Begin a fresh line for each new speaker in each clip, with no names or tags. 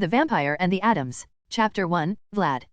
The Vampire and the Addams. Chapter 1, Vlad.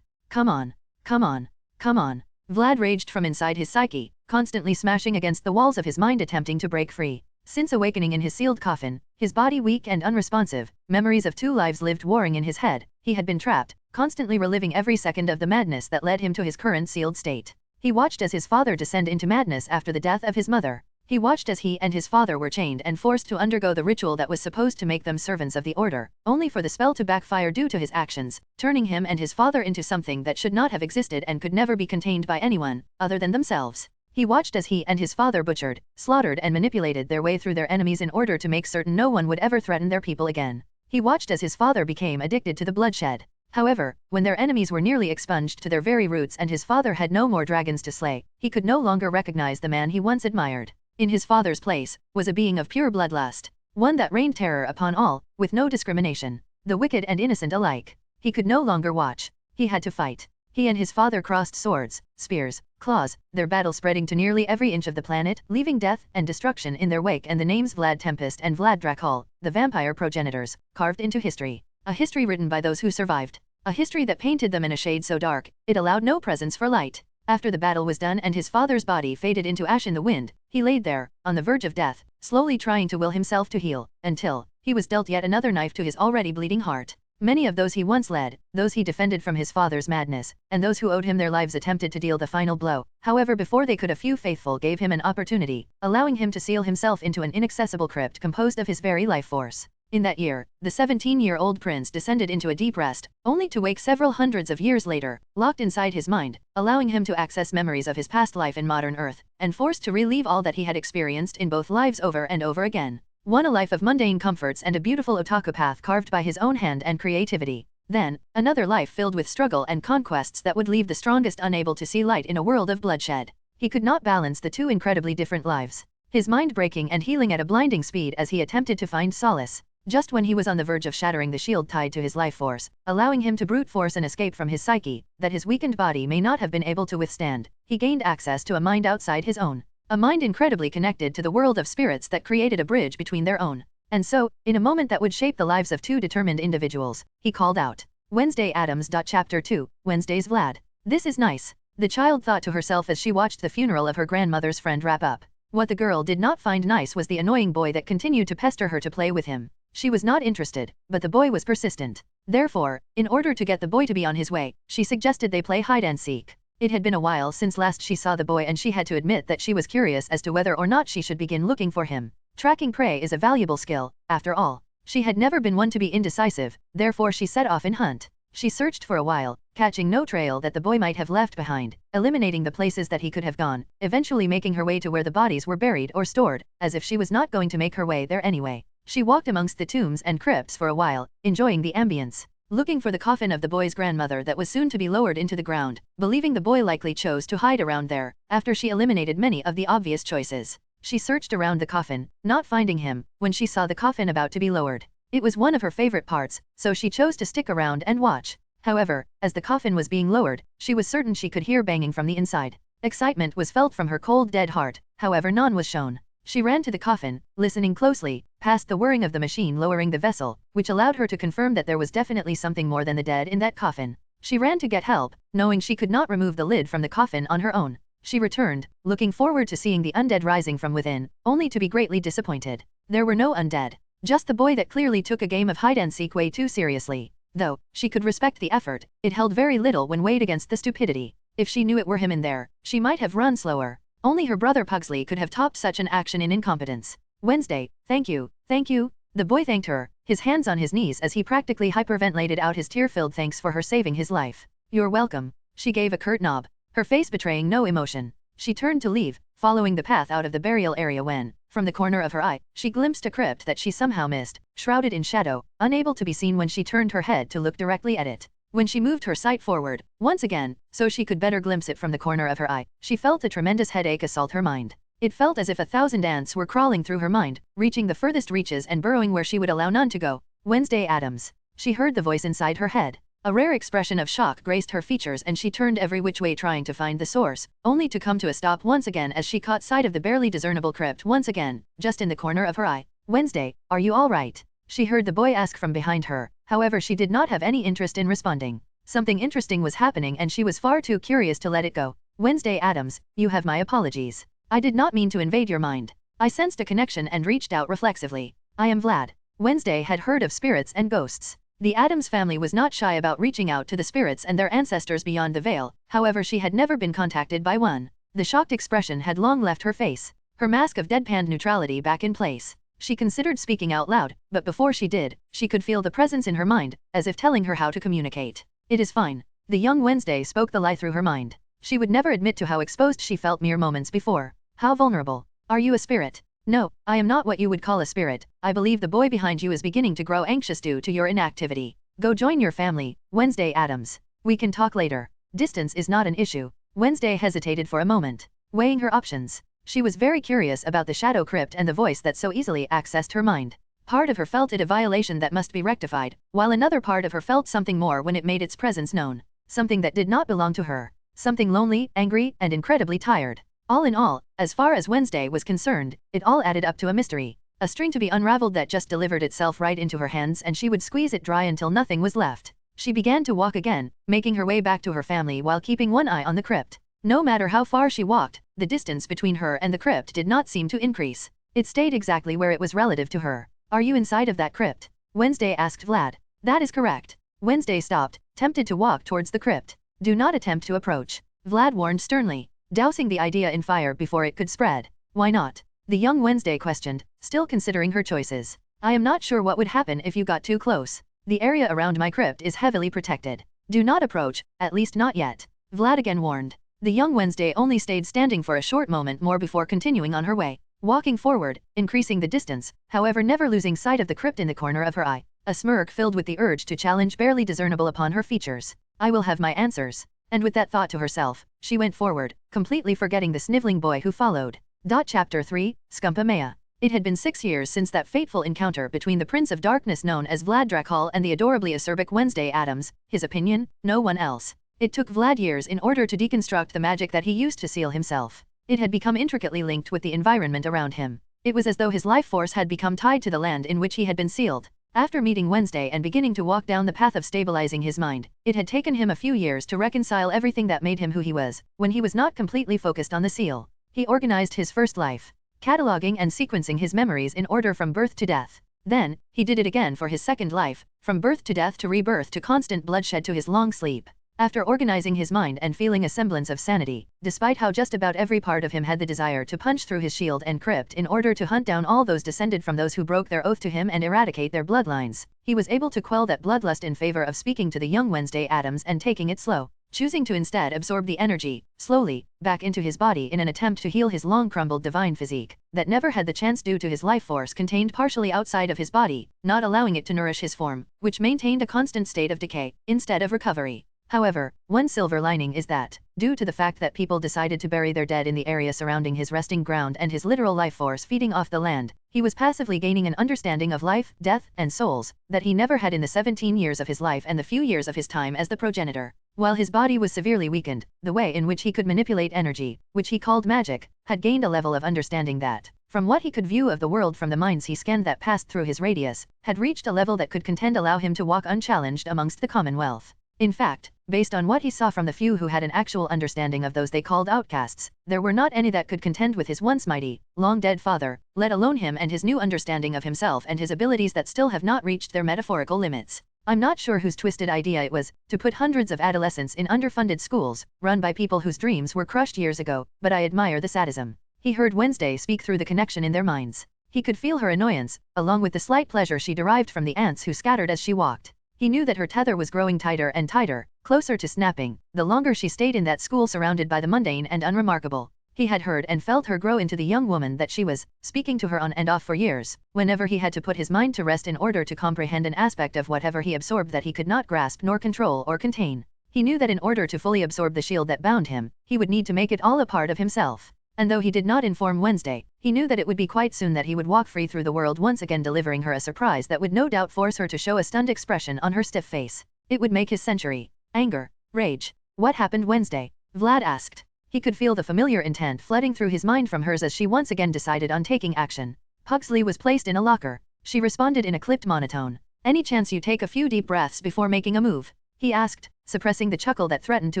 Come on. Come on. Come on. Vlad raged from inside his psyche, constantly smashing against the walls of his mind attempting to break free. Since awakening in his sealed coffin, his body weak and unresponsive, memories of 2 lives lived warring in his head, he had been trapped, constantly reliving every second of the madness that led him to his current sealed state. He watched as his father descend into madness after the death of his mother. He watched as he and his father were chained and forced to undergo the ritual that was supposed to make them servants of the order, only for the spell to backfire due to his actions, turning him and his father into something that should not have existed and could never be contained by anyone other than themselves. He watched as he and his father butchered, slaughtered and manipulated their way through their enemies in order to make certain no one would ever threaten their people again. He watched as his father became addicted to the bloodshed. However, when their enemies were nearly expunged to their very roots and his father had no more dragons to slay, he could no longer recognize the man he once admired. In his father's place, was a being of pure bloodlust, one that rained terror upon all, with no discrimination, the wicked and innocent alike. He could no longer watch. He had to fight. He and his father crossed swords, spears, claws, their battle spreading to nearly every inch of the planet, leaving death and destruction in their wake and the names Vlad Tempest and Vlad Dracul, the vampire progenitors, carved into history. A history written by those who survived. A history that painted them in a shade so dark, it allowed no presence for light. After the battle was done and his father's body faded into ash in the wind, he laid there, on the verge of death, slowly trying to will himself to heal, until he was dealt yet another knife to his already bleeding heart. Many of those he once led, those he defended from his father's madness, and those who owed him their lives attempted to deal the final blow. However, before they could, a few faithful gave him an opportunity, allowing him to seal himself into an inaccessible crypt composed of his very life force. In that year, the 17-year-old prince descended into a deep rest, only to wake several hundreds of years later, locked inside his mind, allowing him to access memories of his past life in modern Earth, and forced to relive all that he had experienced in both lives over and over again. One, a life of mundane comforts and a beautiful otaku path carved by his own hand and creativity. Then, another life filled with struggle and conquests that would leave the strongest unable to see light in a world of bloodshed. He could not balance the 2 incredibly different lives. His mind breaking and healing at a blinding speed as he attempted to find solace. Just when he was on the verge of shattering the shield tied to his life force, allowing him to brute force an escape from his psyche, that his weakened body may not have been able to withstand, he gained access to a mind outside his own. A mind incredibly connected to the world of spirits that created a bridge between their own. And so, in a moment that would shape the lives of 2 determined individuals, he called out, Wednesday Addams. Chapter 2, Wednesday's Vlad. This is nice, the child thought to herself as she watched the funeral of her grandmother's friend wrap up. What the girl did not find nice was the annoying boy that continued to pester her to play with him. She was not interested, but the boy was persistent. Therefore, in order to get the boy to be on his way, she suggested they play hide and seek. It had been a while since last she saw the boy and she had to admit that she was curious as to whether or not she should begin looking for him. Tracking prey is a valuable skill, after all. She had never been one to be indecisive, therefore she set off in hunt. She searched for a while, catching no trail that the boy might have left behind, eliminating the places that he could have gone, eventually making her way to where the bodies were buried or stored, as if she was not going to make her way there anyway. She walked amongst the tombs and crypts for a while, enjoying the ambience, looking for the coffin of the boy's grandmother that was soon to be lowered into the ground, believing the boy likely chose to hide around there, after she eliminated many of the obvious choices. She searched around the coffin, not finding him, when she saw the coffin about to be lowered. It was one of her favorite parts, so she chose to stick around and watch. However, as the coffin was being lowered, she was certain she could hear banging from the inside. Excitement was felt from her cold dead heart, however none was shown. She ran to the coffin, listening closely, past the whirring of the machine lowering the vessel, which allowed her to confirm that there was definitely something more than the dead in that coffin. She ran to get help, knowing she could not remove the lid from the coffin on her own. She returned, looking forward to seeing the undead rising from within, only to be greatly disappointed. There were no undead. Just the boy that clearly took a game of hide-and-seek way too seriously. Though, she could respect the effort, it held very little when weighed against the stupidity. If she knew it were him in there, she might have run slower. Only her brother Pugsley could have topped such an action in incompetence. Wednesday, thank you, thank you. The boy thanked her, his hands on his knees as he practically hyperventilated out his tear-filled thanks for her saving his life. You're welcome. She gave a curt nod, her face betraying no emotion. She turned to leave, following the path out of the burial area when, from the corner of her eye, she glimpsed a crypt that she somehow missed, shrouded in shadow, unable to be seen when she turned her head to look directly at it. When she moved her sight forward, once again, so she could better glimpse it from the corner of her eye, she felt a tremendous headache assault her mind. It felt as if 1,000 ants were crawling through her mind, reaching the furthest reaches and burrowing where she would allow none to go. Wednesday Addams. She heard the voice inside her head. A rare expression of shock graced her features and she turned every which way trying to find the source, only to come to a stop once again as she caught sight of the barely discernible crypt once again, just in the corner of her eye. Wednesday, are you all right? She heard the boy ask from behind her, However, she did not have any interest in responding. Something interesting was happening and she was far too curious to let it go. Wednesday Addams, you have my apologies. I did not mean to invade your mind. I sensed a connection and reached out reflexively. I am Vlad. Wednesday had heard of spirits and ghosts. The Addams family was not shy about reaching out to the spirits and their ancestors beyond the veil, however she had never been contacted by one. The shocked expression had long left her face, her mask of deadpan neutrality back in place. She considered speaking out loud, but before she did, she could feel the presence in her mind, as if telling her how to communicate. It is fine. The young Wednesday spoke the lie through her mind. She would never admit to how exposed she felt mere moments before. How vulnerable. Are you a spirit? No, I am not what you would call a spirit. I believe the boy behind you is beginning to grow anxious due to your inactivity. Go join your family, Wednesday Addams. We can talk later. Distance is not an issue. Wednesday hesitated for a moment, weighing her options. She was very curious about the shadow crypt and the voice that so easily accessed her mind. Part of her felt it a violation that must be rectified, while another part of her felt something more when it made its presence known. Something that did not belong to her. Something lonely, angry, and incredibly tired. All in all, as far as Wednesday was concerned, it all added up to a mystery. A string to be unraveled that just delivered itself right into her hands and she would squeeze it dry until nothing was left. She began to walk again, making her way back to her family while keeping one eye on the crypt. No matter how far she walked, the distance between her and the crypt did not seem to increase. It stayed exactly where it was relative to her. Are you inside of that crypt? Wednesday asked Vlad. That is correct. Wednesday stopped, tempted to walk towards the crypt. Do not attempt to approach. Vlad warned sternly, dousing the idea in fire before it could spread. Why not? The young Wednesday questioned, still considering her choices. I am not sure what would happen if you got too close. The area around my crypt is heavily protected. Do not approach, at least not yet. Vlad again warned. The young Wednesday only stayed standing for a short moment more before continuing on her way, walking forward, increasing the distance, however never losing sight of the crypt in the corner of her eye. A smirk filled with the urge to challenge barely discernible upon her features. I will have my answers. And with that thought to herself, she went forward, completely forgetting the sniveling boy who followed. Chapter 3, Scumpa Mea. It had been 6 years since that fateful encounter between the Prince of Darkness known as Vlad Dracul and the adorably acerbic Wednesday Addams, his opinion, no one else. It took Vlad years in order to deconstruct the magic that he used to seal himself. It had become intricately linked with the environment around him. It was as though his life force had become tied to the land in which he had been sealed. After meeting Wednesday and beginning to walk down the path of stabilizing his mind, it had taken him a few years to reconcile everything that made him who he was, when he was not completely focused on the seal. He organized his first life, cataloging and sequencing his memories in order from birth to death. Then, he did it again for his second life, from birth to death to rebirth to constant bloodshed to his long sleep. After organizing his mind and feeling a semblance of sanity, despite how just about every part of him had the desire to punch through his shield and crypt in order to hunt down all those descended from those who broke their oath to him and eradicate their bloodlines, he was able to quell that bloodlust in favor of speaking to the young Wednesday Addams and taking it slow, choosing to instead absorb the energy, slowly, back into his body in an attempt to heal his long-crumbled divine physique, that never had the chance due to his life force contained partially outside of his body, not allowing it to nourish his form, which maintained a constant state of decay, instead of recovery. However, one silver lining is that, due to the fact that people decided to bury their dead in the area surrounding his resting ground and his literal life force feeding off the land, he was passively gaining an understanding of life, death, and souls, that he never had in the 17 years of his life and the few years of his time as the progenitor. While his body was severely weakened, the way in which he could manipulate energy, which he called magic, had gained a level of understanding that, from what he could view of the world from the minds he scanned that passed through his radius, had reached a level that could contend allow him to walk unchallenged amongst the Commonwealth. In fact, based on what he saw from the few who had an actual understanding of those they called outcasts, there were not any that could contend with his once mighty, long-dead father, let alone him and his new understanding of himself and his abilities that still have not reached their metaphorical limits. I'm not sure whose twisted idea it was, to put hundreds of adolescents in underfunded schools, run by people whose dreams were crushed years ago, but I admire the sadism. He heard Wednesday speak through the connection in their minds. He could feel her annoyance, along with the slight pleasure she derived from the ants who scattered as she walked. He knew that her tether was growing tighter and tighter, closer to snapping, the longer she stayed in that school surrounded by the mundane and unremarkable. He had heard and felt her grow into the young woman that she was, speaking to her on and off for years, whenever he had to put his mind to rest in order to comprehend an aspect of whatever he absorbed that he could not grasp nor control or contain. He knew that in order to fully absorb the shield that bound him, he would need to make it all a part of himself. And though he did not inform Wednesday, he knew that it would be quite soon that he would walk free through the world once again, delivering her a surprise that would no doubt force her to show a stunned expression on her stiff face. It would make his century. Anger. Rage. What happened Wednesday? Vlad asked. He could feel the familiar intent flooding through his mind from hers as she once again decided on taking action. Pugsley was placed in a locker. She responded in a clipped monotone. Any chance you take a few deep breaths before making a move? He asked, suppressing the chuckle that threatened to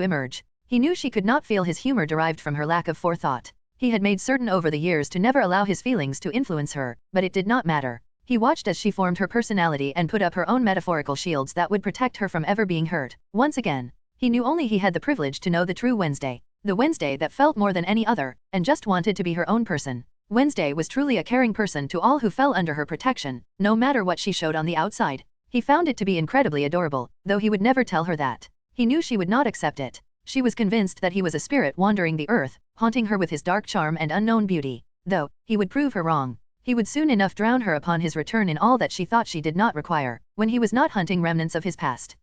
emerge. He knew she could not feel his humor derived from her lack of forethought. He had made certain over the years to never allow his feelings to influence her, but it did not matter. He watched as she formed her personality and put up her own metaphorical shields that would protect her from ever being hurt. Once again, he knew only he had the privilege to know the true Wednesday. The Wednesday that felt more than any other, and just wanted to be her own person. Wednesday was truly a caring person to all who fell under her protection, no matter what she showed on the outside. He found it to be incredibly adorable, though he would never tell her that. He knew she would not accept it. She was convinced that he was a spirit wandering the earth, haunting her with his dark charm and unknown beauty. Though, he would prove her wrong. He would soon enough drown her upon his return in all that she thought she did not require, when he was not hunting remnants of his past.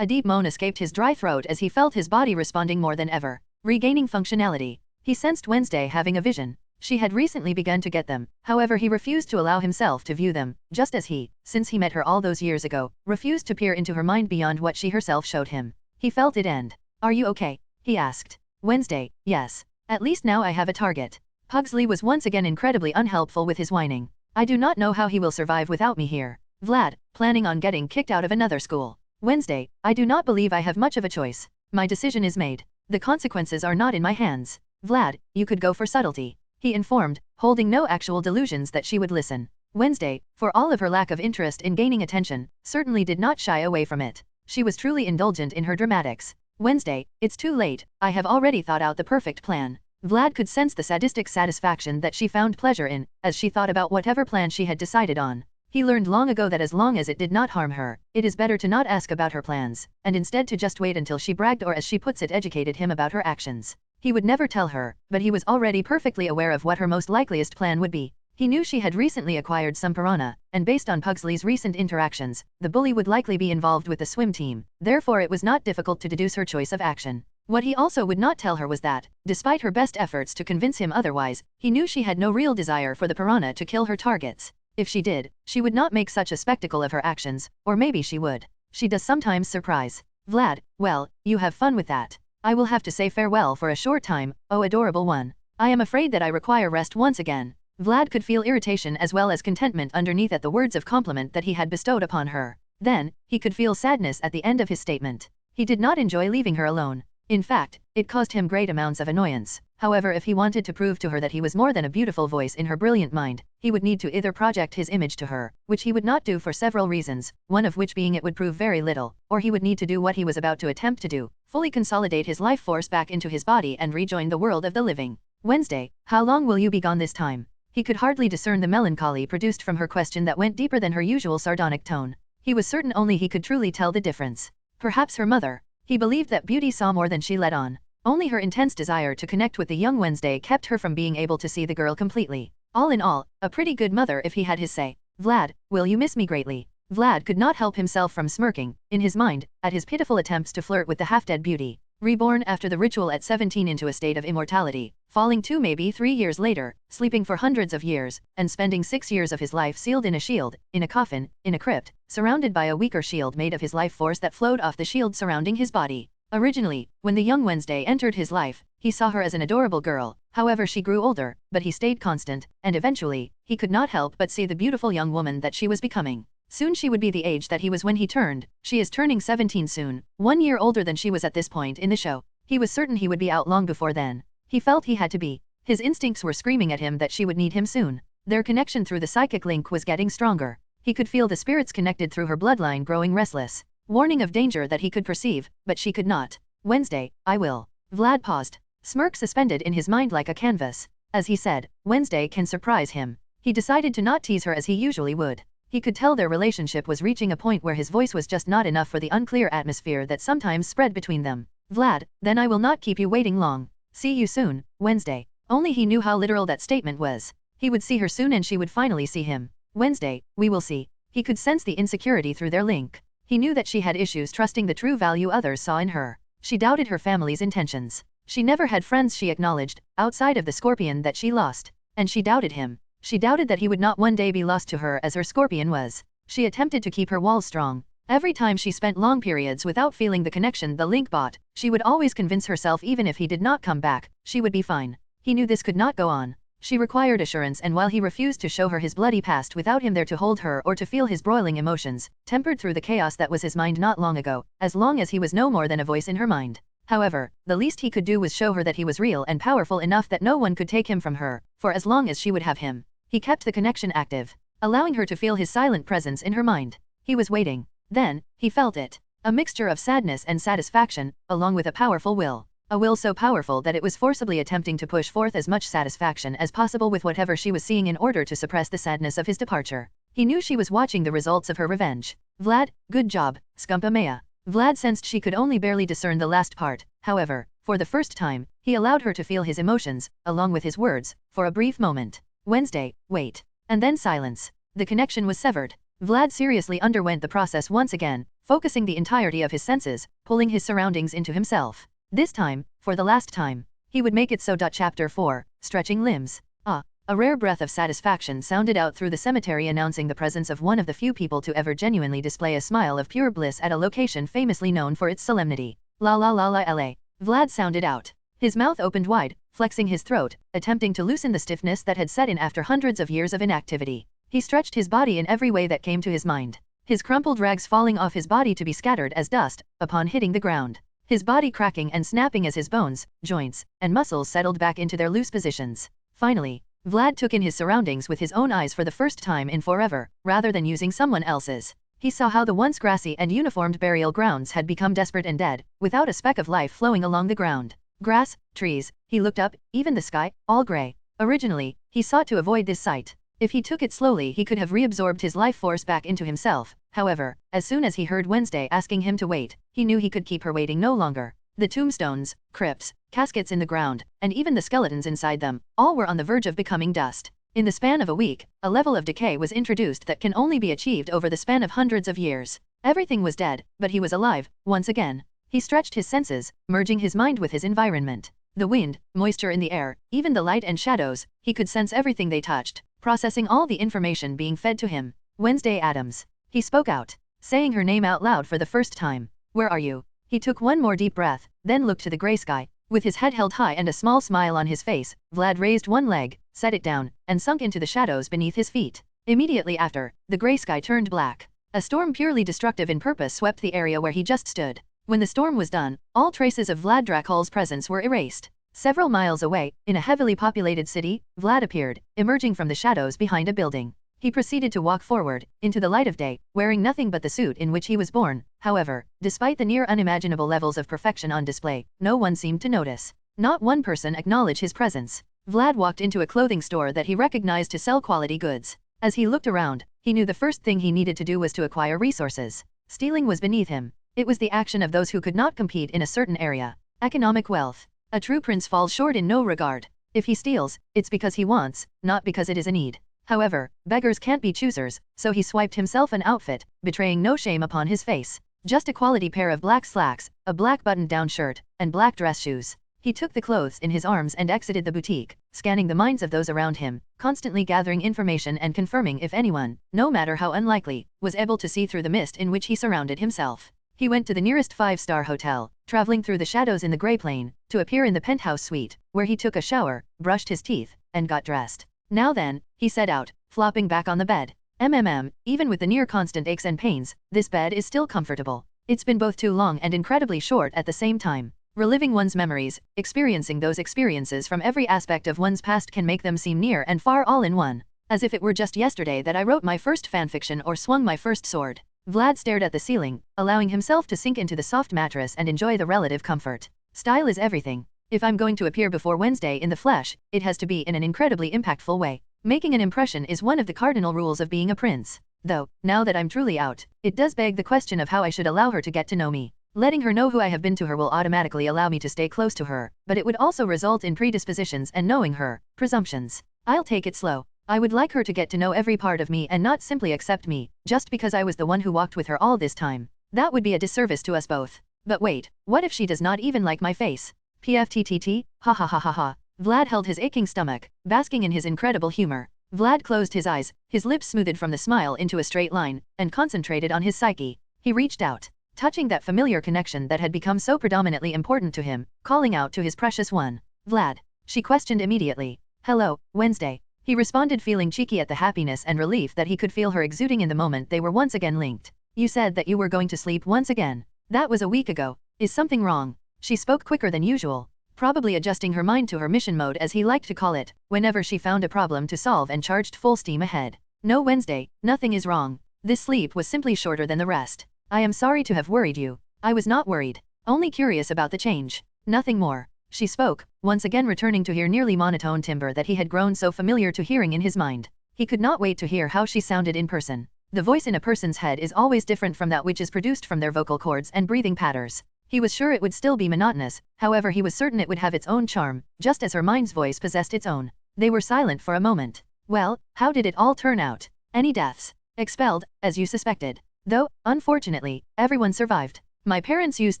A deep moan escaped his dry throat as he felt his body responding more than ever, regaining functionality. He sensed Wednesday having a vision. She had recently begun to get them, however he refused to allow himself to view them, just as he, since he met her all those years ago, refused to peer into her mind beyond what she herself showed him. He felt it end. Are you okay? He asked. Wednesday, yes. At least now I have a target. Pugsley was once again incredibly unhelpful with his whining. I do not know how he will survive without me here. Vlad, planning on getting kicked out of another school. Wednesday, I do not believe I have much of a choice. My decision is made. The consequences are not in my hands. Vlad, you could go for subtlety. He informed, holding no actual delusions that she would listen. Wednesday, for all of her lack of interest in gaining attention, certainly did not shy away from it. She was truly indulgent in her dramatics. Wednesday, it's too late, I have already thought out the perfect plan. Vlad could sense the sadistic satisfaction that she found pleasure in, as she thought about whatever plan she had decided on. He learned long ago that as long as it did not harm her, it is better to not ask about her plans, and instead to just wait until she bragged or as she puts it educated him about her actions. He would never tell her, but he was already perfectly aware of what her most likeliest plan would be. He knew she had recently acquired some piranha, and based on Pugsley's recent interactions, the bully would likely be involved with the swim team, therefore it was not difficult to deduce her choice of action. What he also would not tell her was that, despite her best efforts to convince him otherwise, he knew she had no real desire for the piranha to kill her targets. If she did, she would not make such a spectacle of her actions, or maybe she would. She does sometimes surprise. Vlad, well, you have fun with that. I will have to say farewell for a short time, oh adorable one. I am afraid that I require rest once again. Vlad could feel irritation as well as contentment underneath at the words of compliment that he had bestowed upon her. Then, he could feel sadness at the end of his statement. He did not enjoy leaving her alone. In fact, it caused him great amounts of annoyance. However, if he wanted to prove to her that he was more than a beautiful voice in her brilliant mind, he would need to either project his image to her, which he would not do for several reasons, one of which being it would prove very little, or he would need to do what he was about to attempt to do, fully consolidate his life force back into his body and rejoin the world of the living. Wednesday, how long will you be gone this time? He could hardly discern the melancholy produced from her question that went deeper than her usual sardonic tone. He was certain only he could truly tell the difference. Perhaps her mother. He believed that Beauty saw more than she let on. Only her intense desire to connect with the young Wednesday kept her from being able to see the girl completely. All in all, a pretty good mother if he had his say. Vlad, will you miss me greatly? Vlad could not help himself from smirking, in his mind, at his pitiful attempts to flirt with the half-dead Beauty. Reborn after the ritual at 17 into a state of immortality, falling 2 maybe 3 years later, sleeping for hundreds of years, and spending 6 years of his life sealed in a shield, in a coffin, in a crypt, surrounded by a weaker shield made of his life force that flowed off the shield surrounding his body. Originally, when the young Wednesday entered his life, he saw her as an adorable girl, however she grew older, but he stayed constant, and eventually, he could not help but see the beautiful young woman that she was becoming. Soon she would be the age that he was when he turned. She is turning 17 soon, 1 year older than she was at this point in the show. He was certain he would be out long before then. He felt he had to be. His instincts were screaming at him that she would need him soon. Their connection through the psychic link was getting stronger. He could feel the spirits connected through her bloodline growing restless. Warning of danger that he could perceive, but she could not. Wednesday, I will. Vlad paused. Smirk suspended in his mind like a canvas. As he said, Wednesday can surprise him. He decided to not tease her as he usually would. He could tell their relationship was reaching a point where his voice was just not enough for the unclear atmosphere that sometimes spread between them. Vlad, then I will not keep you waiting long. See you soon, Wednesday. Only he knew how literal that statement was. He would see her soon and she would finally see him. Wednesday, we will see. He could sense the insecurity through their link. He knew that she had issues trusting the true value others saw in her. She doubted her family's intentions. She never had friends she acknowledged, outside of the scorpion that she lost. And she doubted him. She doubted that he would not one day be lost to her as her scorpion was. She attempted to keep her walls strong. Every time she spent long periods without feeling the connection the link brought, she would always convince herself even if he did not come back, she would be fine. He knew this could not go on. She required assurance, and while he refused to show her his bloody past without him there to hold her or to feel his broiling emotions, tempered through the chaos that was his mind not long ago, as long as he was no more than a voice in her mind. However, the least he could do was show her that he was real and powerful enough that no one could take him from her, for as long as she would have him. He kept the connection active, allowing her to feel his silent presence in her mind. He was waiting. Then, he felt it. A mixture of sadness and satisfaction, along with a powerful will. A will so powerful that it was forcibly attempting to push forth as much satisfaction as possible with whatever she was seeing in order to suppress the sadness of his departure. He knew she was watching the results of her revenge. Vlad, good job, Scumpa Mea. Vlad sensed she could only barely discern the last part. However, for the first time, he allowed her to feel his emotions, along with his words, for a brief moment. Wednesday, wait. And then silence. The connection was severed. Vlad seriously underwent the process once again, focusing the entirety of his senses, pulling his surroundings into himself. This time, for the last time, he would make it so. Chapter 4, Stretching Limbs. Ah, a rare breath of satisfaction sounded out through the cemetery, announcing the presence of one of the few people to ever genuinely display a smile of pure bliss at a location famously known for its solemnity. La la la la la. Vlad sounded out. His mouth opened wide, flexing his throat, attempting to loosen the stiffness that had set in after hundreds of years of inactivity. He stretched his body in every way that came to his mind. His crumpled rags falling off his body to be scattered as dust, upon hitting the ground. His body cracking and snapping as his bones, joints, and muscles settled back into their loose positions. Finally, Vlad took in his surroundings with his own eyes for the first time in forever, rather than using someone else's. He saw how the once grassy and uniformed burial grounds had become desperate and dead, without a speck of life flowing along the ground. Grass, trees, he looked up, even the sky, all gray. Originally, he sought to avoid this sight. If he took it slowly, he could have reabsorbed his life force back into himself. However, as soon as he heard Wednesday asking him to wait, he knew he could keep her waiting no longer. The tombstones, crypts, caskets in the ground, and even the skeletons inside them, all were on the verge of becoming dust. In the span of a week, a level of decay was introduced that can only be achieved over the span of hundreds of years. Everything was dead, but he was alive, once again. He stretched his senses, merging his mind with his environment. The wind, moisture in the air, even the light and shadows, he could sense everything they touched, processing all the information being fed to him. Wednesday Addams. He spoke out, saying her name out loud for the first time. Where are you? He took one more deep breath, then looked to the gray sky. With his head held high and a small smile on his face, Vlad raised one leg, set it down, and sunk into the shadows beneath his feet. Immediately after, the gray sky turned black. A storm purely destructive in purpose swept the area where he just stood. When the storm was done, all traces of Vlad Dracul's presence were erased. Several miles away, in a heavily populated city, Vlad appeared, emerging from the shadows behind a building. He proceeded to walk forward, into the light of day, wearing nothing but the suit in which he was born. However, despite the near unimaginable levels of perfection on display, no one seemed to notice. Not one person acknowledged his presence. Vlad walked into a clothing store that he recognized to sell quality goods. As he looked around, he knew the first thing he needed to do was to acquire resources. Stealing was beneath him. It was the action of those who could not compete in a certain area. Economic wealth. A true prince falls short in no regard. If he steals, it's because he wants, not because it is a need. However, beggars can't be choosers, so he swiped himself an outfit, betraying no shame upon his face. Just a quality pair of black slacks, a black buttoned-down shirt, and black dress shoes. He took the clothes in his arms and exited the boutique, scanning the minds of those around him, constantly gathering information and confirming if anyone, no matter how unlikely, was able to see through the mist in which he surrounded himself. He went to the nearest five-star hotel, traveling through the shadows in the gray plane, to appear in the penthouse suite, where he took a shower, brushed his teeth, and got dressed. Now then, he set out, flopping back on the bed. Even with the near-constant aches and pains, this bed is still comfortable. It's been both too long and incredibly short at the same time. Reliving one's memories, experiencing those experiences from every aspect of one's past can make them seem near and far all in one. As if it were just yesterday that I wrote my first fanfiction or swung my first sword. Vlad stared at the ceiling, allowing himself to sink into the soft mattress and enjoy the relative comfort. Style is everything. If I'm going to appear before Wednesday in the flesh, it has to be in an incredibly impactful way. Making an impression is one of the cardinal rules of being a prince. Though, now that I'm truly out, it does beg the question of how I should allow her to get to know me. Letting her know who I have been to her will automatically allow me to stay close to her, but it would also result in predispositions and knowing her, presumptions. I'll take it slow. I would like her to get to know every part of me and not simply accept me, just because I was the one who walked with her all this time. That would be a disservice to us both. But wait, what if she does not even like my face? PFTTT, ha ha ha ha ha. Vlad held his aching stomach, basking in his incredible humor. Vlad closed his eyes, his lips smoothed from the smile into a straight line, and concentrated on his psyche. He reached out, touching that familiar connection that had become so predominantly important to him, calling out to his precious one. Vlad, she questioned immediately. Hello, Wednesday. He responded, feeling cheeky at the happiness and relief that he could feel her exuding in the moment they were once again linked. You said that you were going to sleep once again. That was a week ago. Is something wrong? She spoke quicker than usual, probably adjusting her mind to her mission mode, as he liked to call it, whenever she found a problem to solve and charged full steam ahead. No, Wednesday, nothing is wrong. This sleep was simply shorter than the rest. I am sorry to have worried you. I was not worried. Only curious about the change. Nothing more. She spoke, once again returning to hear nearly monotone timbre that he had grown so familiar to hearing in his mind. He could not wait to hear how she sounded in person. The voice in a person's head is always different from that which is produced from their vocal cords and breathing patterns. He was sure it would still be monotonous, however he was certain it would have its own charm, just as her mind's voice possessed its own. They were silent for a moment. Well, how did it all turn out? Any deaths? Expelled, as you suspected. Though, unfortunately, everyone survived. My parents used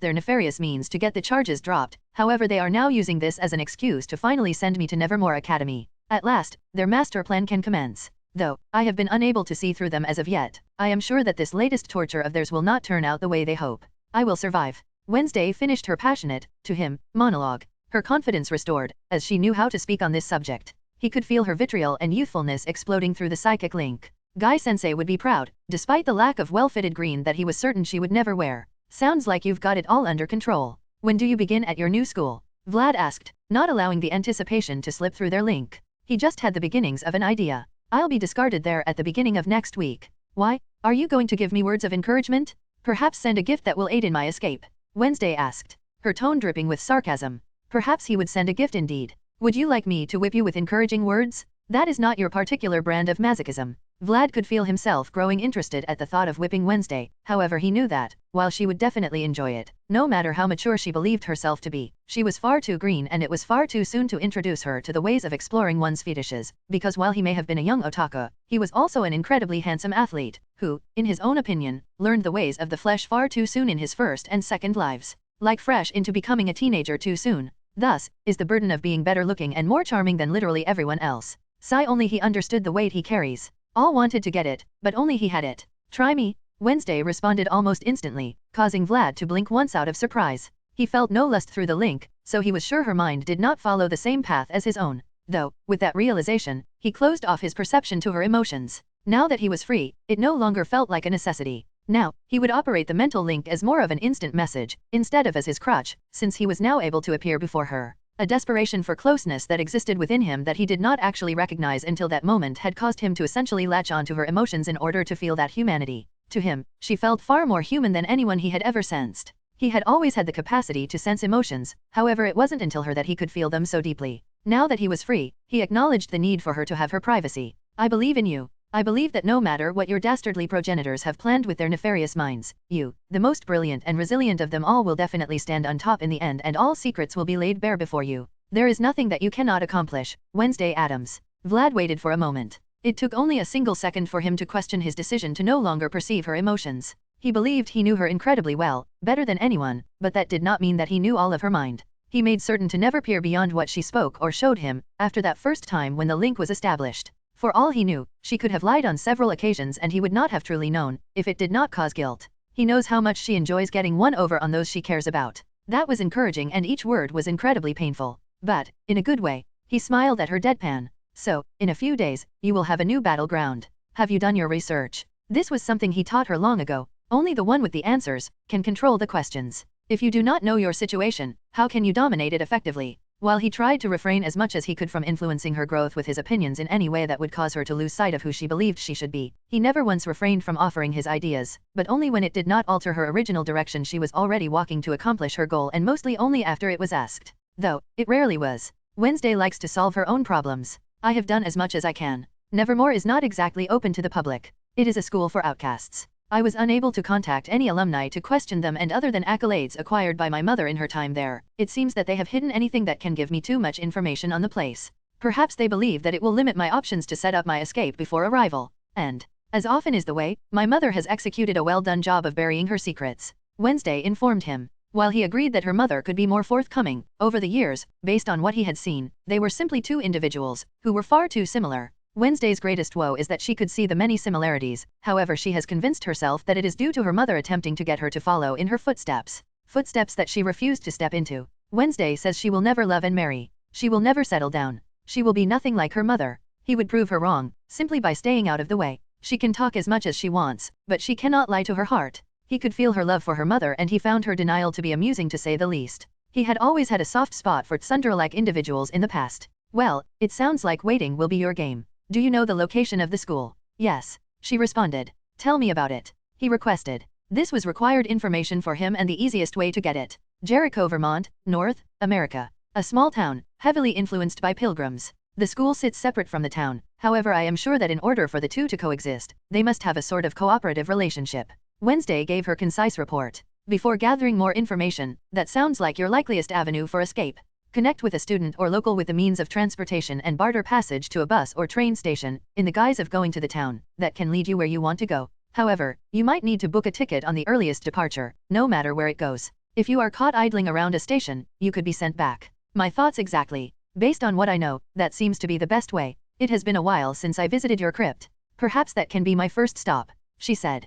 their nefarious means to get the charges dropped, however they are now using this as an excuse to finally send me to Nevermore Academy. At last, their master plan can commence. Though, I have been unable to see through them as of yet, I am sure that this latest torture of theirs will not turn out the way they hope. I will survive. Wednesday finished her passionate, to him, monologue. Her confidence restored, as she knew how to speak on this subject. He could feel her vitriol and youthfulness exploding through the psychic link. Guy-sensei would be proud, despite the lack of well-fitted green that he was certain she would never wear. Sounds like you've got it all under control. When do you begin at your new school? Vlad asked, not allowing the anticipation to slip through their link. He just had the beginnings of an idea. I'll be discarded there at the beginning of next week. Why? Are you going to give me words of encouragement? Perhaps send a gift that will aid in my escape? Wednesday asked, her tone dripping with sarcasm. Perhaps he would send a gift indeed. Would you like me to whip you with encouraging words? That is not your particular brand of masochism. Vlad could feel himself growing interested at the thought of whipping Wednesday, however he knew that, while she would definitely enjoy it, no matter how mature she believed herself to be, she was far too green and it was far too soon to introduce her to the ways of exploring one's fetishes, because while he may have been a young otaku, he was also an incredibly handsome athlete, who, in his own opinion, learned the ways of the flesh far too soon in his first and second lives. Like fresh into becoming a teenager too soon. Thus, is the burden of being better looking and more charming than literally everyone else. Sigh, only he understood the weight he carries. All wanted to get it, but only he had it. Try me, Wednesday responded almost instantly, causing Vlad to blink once out of surprise. He felt no lust through the link, so he was sure her mind did not follow the same path as his own. Though, with that realization, he closed off his perception to her emotions. Now that he was free, it no longer felt like a necessity. Now, he would operate the mental link as more of an instant message, instead of as his crutch, since he was now able to appear before her. A desperation for closeness that existed within him that he did not actually recognize until that moment had caused him to essentially latch on to her emotions in order to feel that humanity. To him, she felt far more human than anyone he had ever sensed. He had always had the capacity to sense emotions, however it wasn't until her that he could feel them so deeply. Now that he was free, he acknowledged the need for her to have her privacy. I believe in you. I believe that no matter what your dastardly progenitors have planned with their nefarious minds, you, the most brilliant and resilient of them all, will definitely stand on top in the end and all secrets will be laid bare before you. There is nothing that you cannot accomplish. Wednesday Addams. Vlad waited for a moment. It took only a single second for him to question his decision to no longer perceive her emotions. He believed he knew her incredibly well, better than anyone, but that did not mean that he knew all of her mind. He made certain to never peer beyond what she spoke or showed him, after that first time when the link was established. For all he knew, she could have lied on several occasions and he would not have truly known, if it did not cause guilt. He knows how much she enjoys getting one over on those she cares about. That was encouraging and each word was incredibly painful. But, in a good way, he smiled at her deadpan. So, in a few days, you will have a new battleground. Have you done your research? This was something he taught her long ago. Only the one with the answers can control the questions. If you do not know your situation, how can you dominate it effectively? While he tried to refrain as much as he could from influencing her growth with his opinions in any way that would cause her to lose sight of who she believed she should be, he never once refrained from offering his ideas, but only when it did not alter her original direction she was already walking to accomplish her goal, and mostly only after it was asked. Though, it rarely was. Wednesday likes to solve her own problems. I have done as much as I can. Nevermore is not exactly open to the public. It is a school for outcasts. I was unable to contact any alumni to question them, and other than accolades acquired by my mother in her time there, it seems that they have hidden anything that can give me too much information on the place. Perhaps they believe that it will limit my options to set up my escape before arrival. And, as often is the way, my mother has executed a well-done job of burying her secrets. Wednesday informed him. While he agreed that her mother could be more forthcoming, over the years, based on what he had seen, they were simply two individuals, who were far too similar. Wednesday's greatest woe is that she could see the many similarities, however she has convinced herself that it is due to her mother attempting to get her to follow in her footsteps. Footsteps that she refused to step into. Wednesday says she will never love and marry. She will never settle down. She will be nothing like her mother. He would prove her wrong, simply by staying out of the way. She can talk as much as she wants, but she cannot lie to her heart. He could feel her love for her mother and he found her denial to be amusing to say the least. He had always had a soft spot for tsundere-like individuals in the past. Well, it sounds like waiting will be your game. Do you know the location of the school? Yes, she responded. Tell me about it, he requested. This was required information for him and the easiest way to get it. Jericho, Vermont, North America. A small town, heavily influenced by pilgrims. The school sits separate from the town, however I am sure that in order for the two to coexist, they must have a sort of cooperative relationship. Wednesday gave her concise report. Before gathering more information, that sounds like your likeliest avenue for escape. Connect with a student or local with the means of transportation and barter passage to a bus or train station, in the guise of going to the town, that can lead you where you want to go. However, you might need to book a ticket on the earliest departure, no matter where it goes. If you are caught idling around a station, you could be sent back. My thoughts exactly. Based on what I know, that seems to be the best way. It has been a while since I visited your crypt. Perhaps that can be my first stop, she said.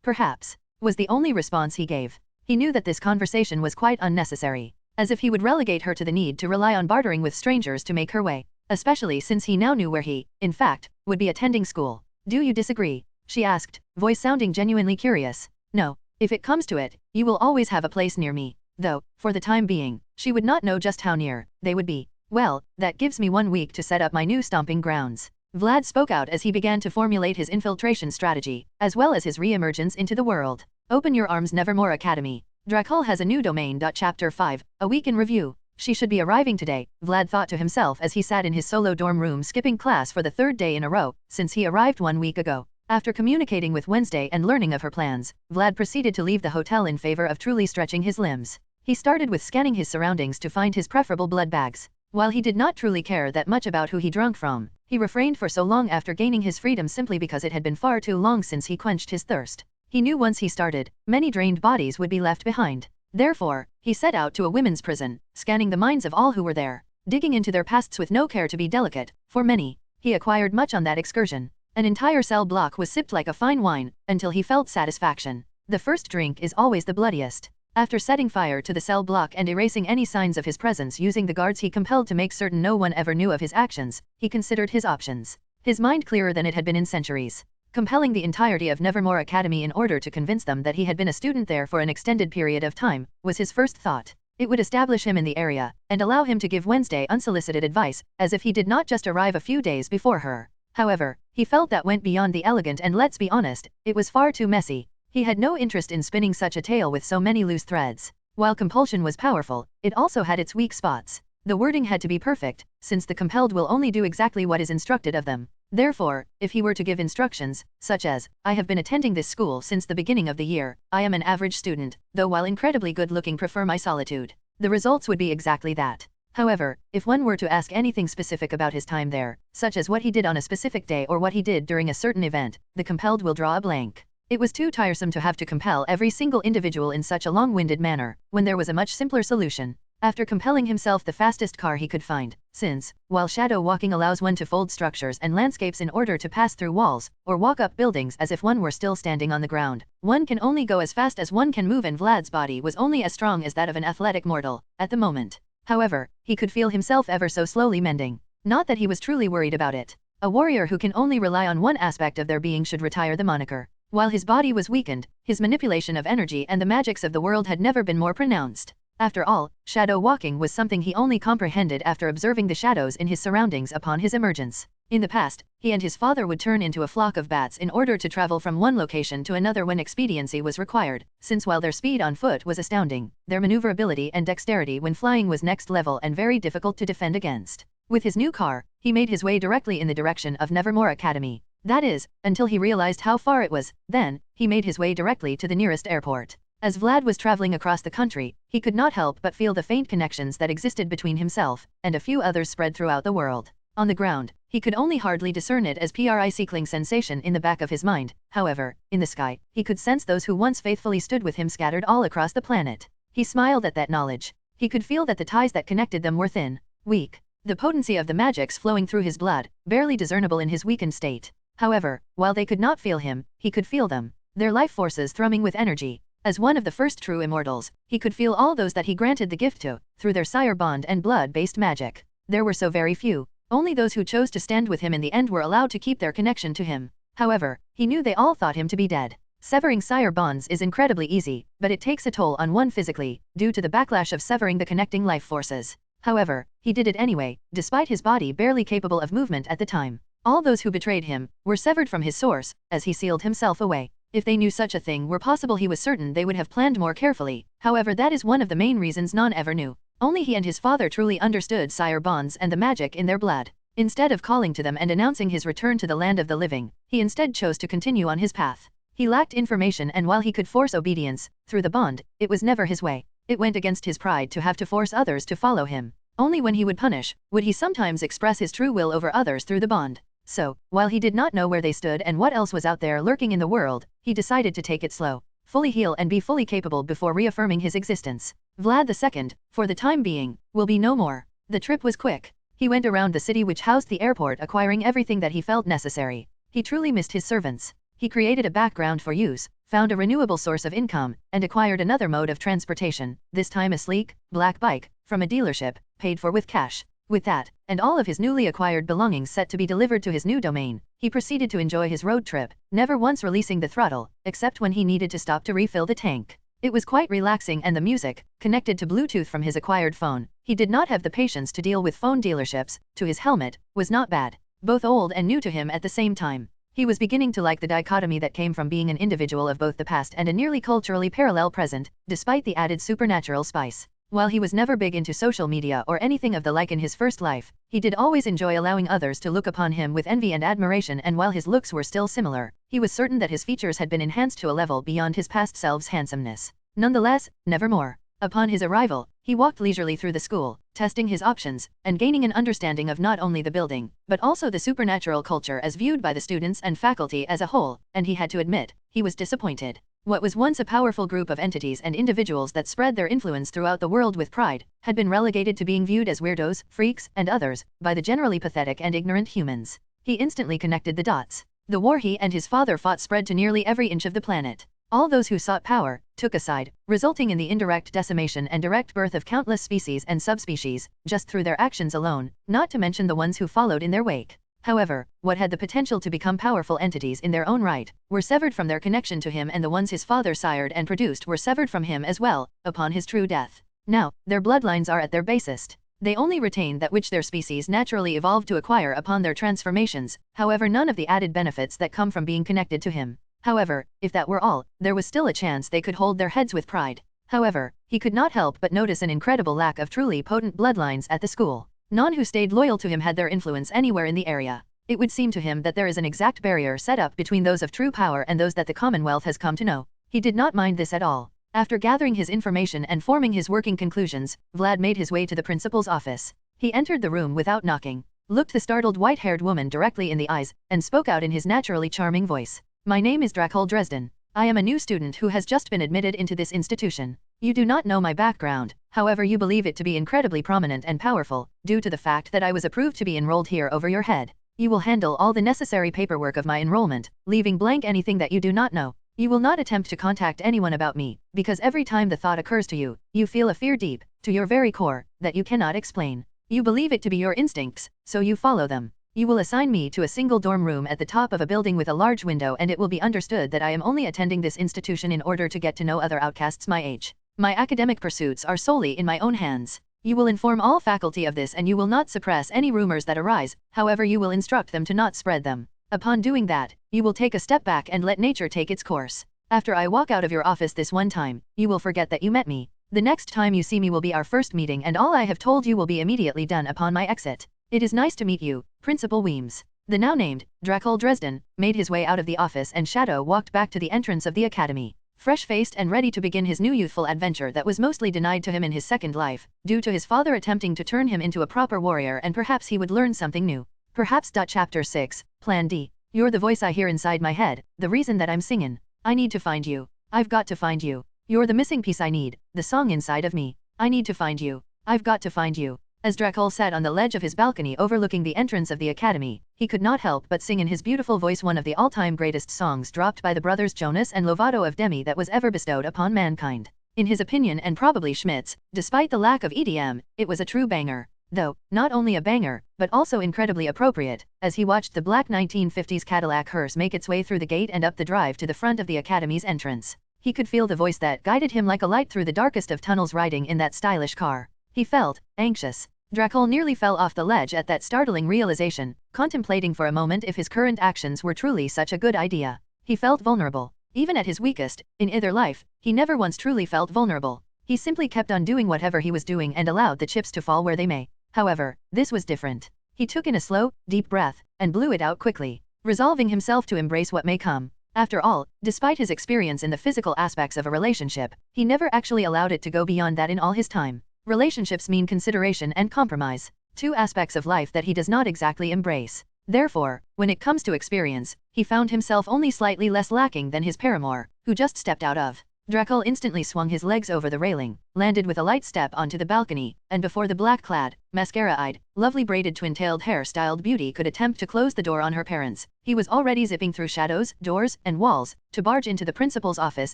Perhaps, was the only response he gave. He knew that this conversation was quite unnecessary. As if he would relegate her to the need to rely on bartering with strangers to make her way, especially since he now knew where he, in fact, would be attending school. Do you disagree? She asked, voice sounding genuinely curious. No, if it comes to it, you will always have a place near me, though, for the time being, she would not know just how near they would be. Well, that gives me 1 week to set up my new stomping grounds. Vlad spoke out as he began to formulate his infiltration strategy, as well as his re-emergence into the world. Open your arms, Nevermore Academy. Dracul has a new domain. Chapter 5, a week in review. She should be arriving today, Vlad thought to himself as he sat in his solo dorm room skipping class for the 3rd day in a row, since he arrived 1 week ago. After communicating with Wednesday and learning of her plans, Vlad proceeded to leave the hotel in favor of truly stretching his limbs. He started with scanning his surroundings to find his preferable blood bags. While he did not truly care that much about who he drank from, he refrained for so long after gaining his freedom simply because it had been far too long since he quenched his thirst. He knew once he started, many drained bodies would be left behind. Therefore, he set out to a women's prison, scanning the minds of all who were there, digging into their pasts with no care to be delicate. For many, he acquired much on that excursion. An entire cell block was sipped like a fine wine, until he felt satisfaction. The first drink is always the bloodiest. After setting fire to the cell block and erasing any signs of his presence using the guards he compelled to make certain no one ever knew of his actions, he considered his options. His mind clearer than it had been in centuries. Compelling the entirety of Nevermore Academy in order to convince them that he had been a student there for an extended period of time, was his first thought. It would establish him in the area, and allow him to give Wednesday unsolicited advice, as if he did not just arrive a few days before her. However, he felt that went beyond the elegant and let's be honest, it was far too messy. He had no interest in spinning such a tale with so many loose threads. While compulsion was powerful, it also had its weak spots. The wording had to be perfect, since the compelled will only do exactly what is instructed of them. Therefore, if he were to give instructions, such as, I have been attending this school since the beginning of the year, I am an average student, though while incredibly good-looking prefer my solitude, the results would be exactly that. However, if one were to ask anything specific about his time there, such as what he did on a specific day or what he did during a certain event, the compelled will draw a blank. It was too tiresome to have to compel every single individual in such a long-winded manner, when there was a much simpler solution. After compelling himself the fastest car he could find, since, while shadow walking allows one to fold structures and landscapes in order to pass through walls, or walk up buildings as if one were still standing on the ground, one can only go as fast as one can move and Vlad's body was only as strong as that of an athletic mortal, at the moment. However, he could feel himself ever so slowly mending. Not that he was truly worried about it. A warrior who can only rely on one aspect of their being should retire the moniker. While his body was weakened, his manipulation of energy and the magics of the world had never been more pronounced. After all, shadow walking was something he only comprehended after observing the shadows in his surroundings upon his emergence. In the past, he and his father would turn into a flock of bats in order to travel from one location to another when expediency was required, since while their speed on foot was astounding, their maneuverability and dexterity when flying was next level and very difficult to defend against. With his new car, he made his way directly in the direction of Nevermore Academy. That is, until he realized how far it was, then, he made his way directly to the nearest airport. As Vlad was traveling across the country, he could not help but feel the faint connections that existed between himself and a few others spread throughout the world. On the ground, he could only hardly discern it as prickling sensation in the back of his mind. However, in the sky, he could sense those who once faithfully stood with him scattered all across the planet. He smiled at that knowledge. He could feel that the ties that connected them were thin, weak. The potency of the magics flowing through his blood, barely discernible in his weakened state. However, while they could not feel him, he could feel them. Their life forces thrumming with energy. As one of the first true immortals, he could feel all those that he granted the gift to, through their sire bond and blood-based magic. There were so very few. Only those who chose to stand with him in the end were allowed to keep their connection to him. However, he knew they all thought him to be dead. Severing sire bonds is incredibly easy, but it takes a toll on one physically, due to the backlash of severing the connecting life forces. However, he did it anyway, despite his body barely capable of movement at the time. All those who betrayed him were severed from his source, as he sealed himself away. If they knew such a thing were possible, he was certain they would have planned more carefully. However, that is one of the main reasons none ever knew. Only he and his father truly understood sire bonds and the magic in their blood. Instead of calling to them and announcing his return to the land of the living, he instead chose to continue on his path. He lacked information, and while he could force obedience through the bond, it was never his way. It went against his pride to have to force others to follow him. Only when he would punish, would he sometimes express his true will over others through the bond. So, while he did not know where they stood and what else was out there lurking in the world, he decided to take it slow, fully heal and be fully capable before reaffirming his existence. Vlad II, for the time being, will be no more. The trip was quick. He went around the city which housed the airport, acquiring everything that he felt necessary. He truly missed his servants. He created a background for use, found a renewable source of income, and acquired another mode of transportation, this time a sleek, black bike, from a dealership, paid for with cash. With that, and all of his newly acquired belongings set to be delivered to his new domain, he proceeded to enjoy his road trip, never once releasing the throttle, except when he needed to stop to refill the tank. It was quite relaxing, and the music, connected to Bluetooth from his acquired phone, he did not have the patience to deal with phone dealerships, to his helmet, was not bad. Both old and new to him at the same time. He was beginning to like the dichotomy that came from being an individual of both the past and a nearly culturally parallel present, despite the added supernatural spice. While he was never big into social media or anything of the like in his first life, he did always enjoy allowing others to look upon him with envy and admiration, and while his looks were still similar, he was certain that his features had been enhanced to a level beyond his past self's handsomeness. Nonetheless, Nevermore. Upon his arrival, he walked leisurely through the school, testing his options, and gaining an understanding of not only the building, but also the supernatural culture as viewed by the students and faculty as a whole, and he had to admit, he was disappointed. What was once a powerful group of entities and individuals that spread their influence throughout the world with pride, had been relegated to being viewed as weirdos, freaks, and others, by the generally pathetic and ignorant humans. He instantly connected the dots. The war he and his father fought spread to nearly every inch of the planet. All those who sought power took a side, resulting in the indirect decimation and direct birth of countless species and subspecies, just through their actions alone, not to mention the ones who followed in their wake. However, what had the potential to become powerful entities in their own right, were severed from their connection to him, and the ones his father sired and produced were severed from him as well, upon his true death. Now, their bloodlines are at their basest. They only retain that which their species naturally evolved to acquire upon their transformations, however none of the added benefits that come from being connected to him. However, if that were all, there was still a chance they could hold their heads with pride. However, he could not help but notice an incredible lack of truly potent bloodlines at the school. None who stayed loyal to him had their influence anywhere in the area. It would seem to him that there is an exact barrier set up between those of true power and those that the Commonwealth has come to know. He did not mind this at all. After gathering his information and forming his working conclusions, Vlad made his way to the principal's office. He entered the room without knocking, looked the startled white-haired woman directly in the eyes, and spoke out in his naturally charming voice. My name is Dracul Dresden. I am a new student who has just been admitted into this institution. You do not know my background, however you believe it to be incredibly prominent and powerful, due to the fact that I was approved to be enrolled here over your head. You will handle all the necessary paperwork of my enrollment, leaving blank anything that you do not know. You will not attempt to contact anyone about me, because every time the thought occurs to you, you feel a fear deep, to your very core, that you cannot explain. You believe it to be your instincts, so you follow them. You will assign me to a single dorm room at the top of a building with a large window, and it will be understood that I am only attending this institution in order to get to know other outcasts my age. My academic pursuits are solely in my own hands. You will inform all faculty of this, and you will not suppress any rumors that arise, however you will instruct them to not spread them. Upon doing that, you will take a step back and let nature take its course. After I walk out of your office this one time, you will forget that you met me. The next time you see me will be our first meeting, and all I have told you will be immediately done upon my exit. It is nice to meet you, Principal Weems. The now named Dracul Dresden made his way out of the office, and Shadow walked back to the entrance of the academy, fresh-faced and ready to begin his new youthful adventure that was mostly denied to him in his second life, due to his father attempting to turn him into a proper warrior, and perhaps he would learn something new. Perhaps. Chapter 6, Plan D. You're the voice I hear inside my head, the reason that I'm singing. I need to find you. I've got to find you. You're the missing piece I need, the song inside of me. I need to find you. I've got to find you. As Dracul sat on the ledge of his balcony overlooking the entrance of the academy, he could not help but sing in his beautiful voice one of the all-time greatest songs dropped by the brothers Jonas and Lovato of Demi that was ever bestowed upon mankind. In his opinion, and probably Schmidt's, despite the lack of EDM, it was a true banger. though, not only a banger, but also incredibly appropriate, as he watched the black 1950s Cadillac hearse make its way through the gate and up the drive to the front of the Academy's entrance. He could feel the voice that guided him like a light through the darkest of tunnels riding in that stylish car. He felt anxious. Dracul nearly fell off the ledge at that startling realization, contemplating for a moment if his current actions were truly such a good idea. He felt vulnerable. Even at his weakest, in either life, he never once truly felt vulnerable. He simply kept on doing whatever he was doing and allowed the chips to fall where they may. However, this was different. He took in a slow, deep breath, and blew it out quickly, resolving himself to embrace what may come. After all, despite his experience in the physical aspects of a relationship, he never actually allowed it to go beyond that in all his time. Relationships mean consideration and compromise, two aspects of life that he does not exactly embrace. Therefore, when it comes to experience, he found himself only slightly less lacking than his paramour, who just stepped out of. Dracul instantly swung his legs over the railing, landed with a light step onto the balcony, and before the black-clad, mascara-eyed, lovely braided twin-tailed hair-styled beauty could attempt to close the door on her parents, he was already zipping through shadows, doors, and walls, to barge into the principal's office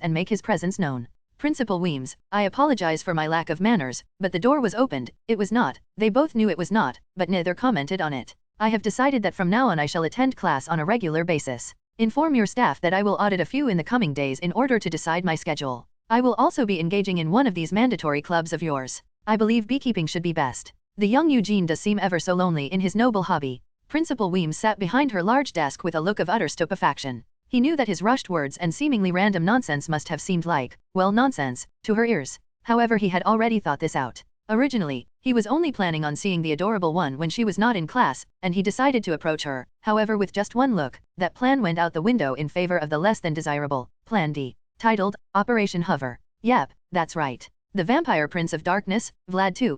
and make his presence known. Principal Weems, I apologize for my lack of manners, but the door was opened. It was not. They both knew it was not, but neither commented on it. I have decided that from now on I shall attend class on a regular basis. Inform your staff that I will audit a few in the coming days in order to decide my schedule. I will also be engaging in one of these mandatory clubs of yours. I believe beekeeping should be best. The young Eugene does seem ever so lonely in his noble hobby. Principal Weems sat behind her large desk with a look of utter stupefaction. He knew that his rushed words and seemingly random nonsense must have seemed like, well, nonsense, to her ears. However, he had already thought this out. Originally, he was only planning on seeing the adorable one when she was not in class, and he decided to approach her. However, with just one look, that plan went out the window in favor of the less than desirable Plan D, titled Operation Hover. Yep, that's right. The vampire prince of darkness, Vlad II,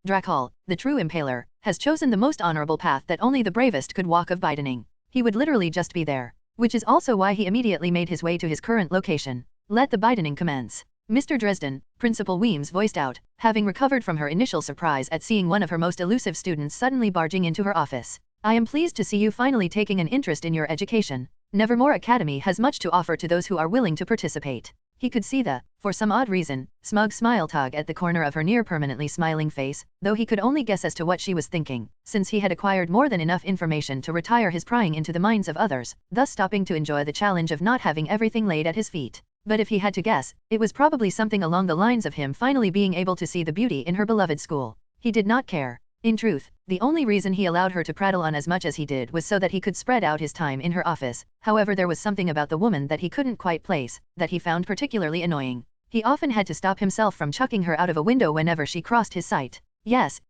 Dracul, the true impaler, has chosen the most honorable path that only the bravest could walk of bidening. He would literally just be there. Which is also why he immediately made his way to his current location. Let the bidening commence. Mr. Dresden, Principal Weems voiced out, having recovered from her initial surprise at seeing one of her most elusive students suddenly barging into her office. I am pleased to see you finally taking an interest in your education. Nevermore Academy has much to offer to those who are willing to participate. He could see the, for some odd reason, smug smile tug at the corner of her near-permanently smiling face, though he could only guess as to what she was thinking, since he had acquired more than enough information to retire his prying into the minds of others, thus stopping to enjoy the challenge of not having everything laid at his feet. But if he had to guess, it was probably something along the lines of him finally being able to see the beauty in her beloved school. He did not care. In truth, the only reason he allowed her to prattle on as much as he did was so that he could spread out his time in her office. However, there was something about the woman that he couldn't quite place, that he found particularly annoying. He often had to stop himself from chucking her out of a window whenever she crossed his sight. Yes,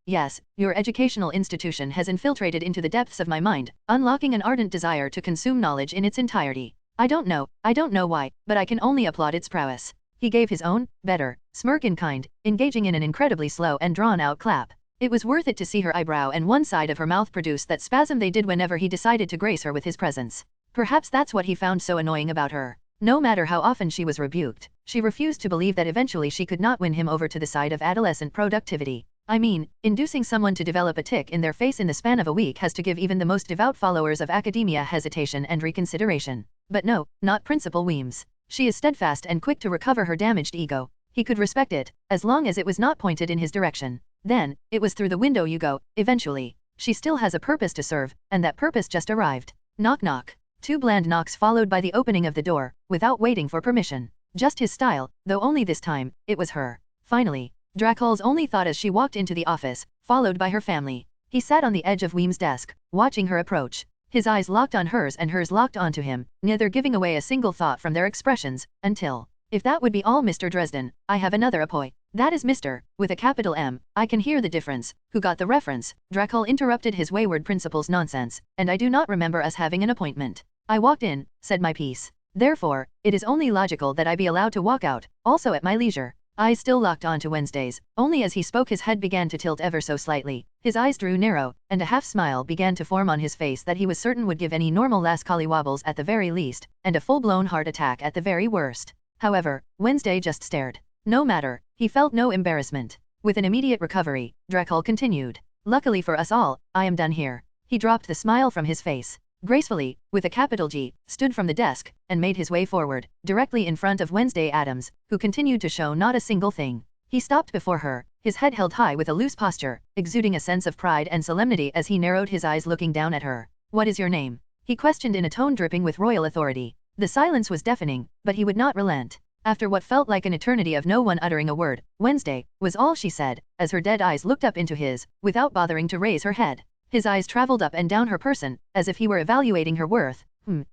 your educational institution has infiltrated into the depths of my mind, unlocking an ardent desire to consume knowledge in its entirety. I don't know why, but I can only applaud its prowess. He gave his own, better, smirk in kind, engaging in an incredibly slow and drawn-out clap. It was worth it to see her eyebrow and one side of her mouth produce that spasm they did whenever he decided to grace her with his presence. Perhaps that's what he found so annoying about her. No matter how often she was rebuked, she refused to believe that eventually she could not win him over to the side of adolescent productivity. I mean, inducing someone to develop a tick in their face in the span of a week has to give even the most devout followers of academia hesitation and reconsideration. But no, not Principal Weems. She is steadfast and quick to recover her damaged ego. He could respect it, as long as it was not pointed in his direction. Then, it was through the window you go, eventually. She still has a purpose to serve, and that purpose just arrived. Knock knock. 2 bland knocks followed by the opening of the door, without waiting for permission. Just his style, though only this time, it was her. Finally, Dracul's only thought as she walked into the office, followed by her family. He sat on the edge of Weems' desk, watching her approach. His eyes locked on hers and hers locked onto him, neither giving away a single thought from their expressions, until, if that would be all Mr. Dresden, I have another appointment. That is Mr. with a capital M, I can hear the difference. Who got the reference? Dracul interrupted his wayward principal's nonsense, and I do not remember us having an appointment. I walked in, said my piece. Therefore, it is only logical that I be allowed to walk out, also at my leisure. Eyes still locked on to Wednesday's, only as he spoke his head began to tilt ever so slightly, his eyes drew narrow, and a half-smile began to form on his face that he was certain would give any normal lass collywobbles at the very least, and a full-blown heart attack at the very worst. However, Wednesday just stared. No matter, he felt no embarrassment. With an immediate recovery, Dracul continued. Luckily for us all, I am done here. He dropped the smile from his face. Gracefully, with a capital G, stood from the desk, and made his way forward, directly in front of Wednesday Addams, who continued to show not a single thing. He stopped before her, his head held high with a loose posture, exuding a sense of pride and solemnity as he narrowed his eyes looking down at her. "What is your name?" he questioned in a tone dripping with royal authority. The silence was deafening, but he would not relent. After what felt like an eternity of no one uttering a word, "Wednesday," was all she said, as her dead eyes looked up into his, without bothering to raise her head. His eyes traveled up and down her person, as if he were evaluating her worth.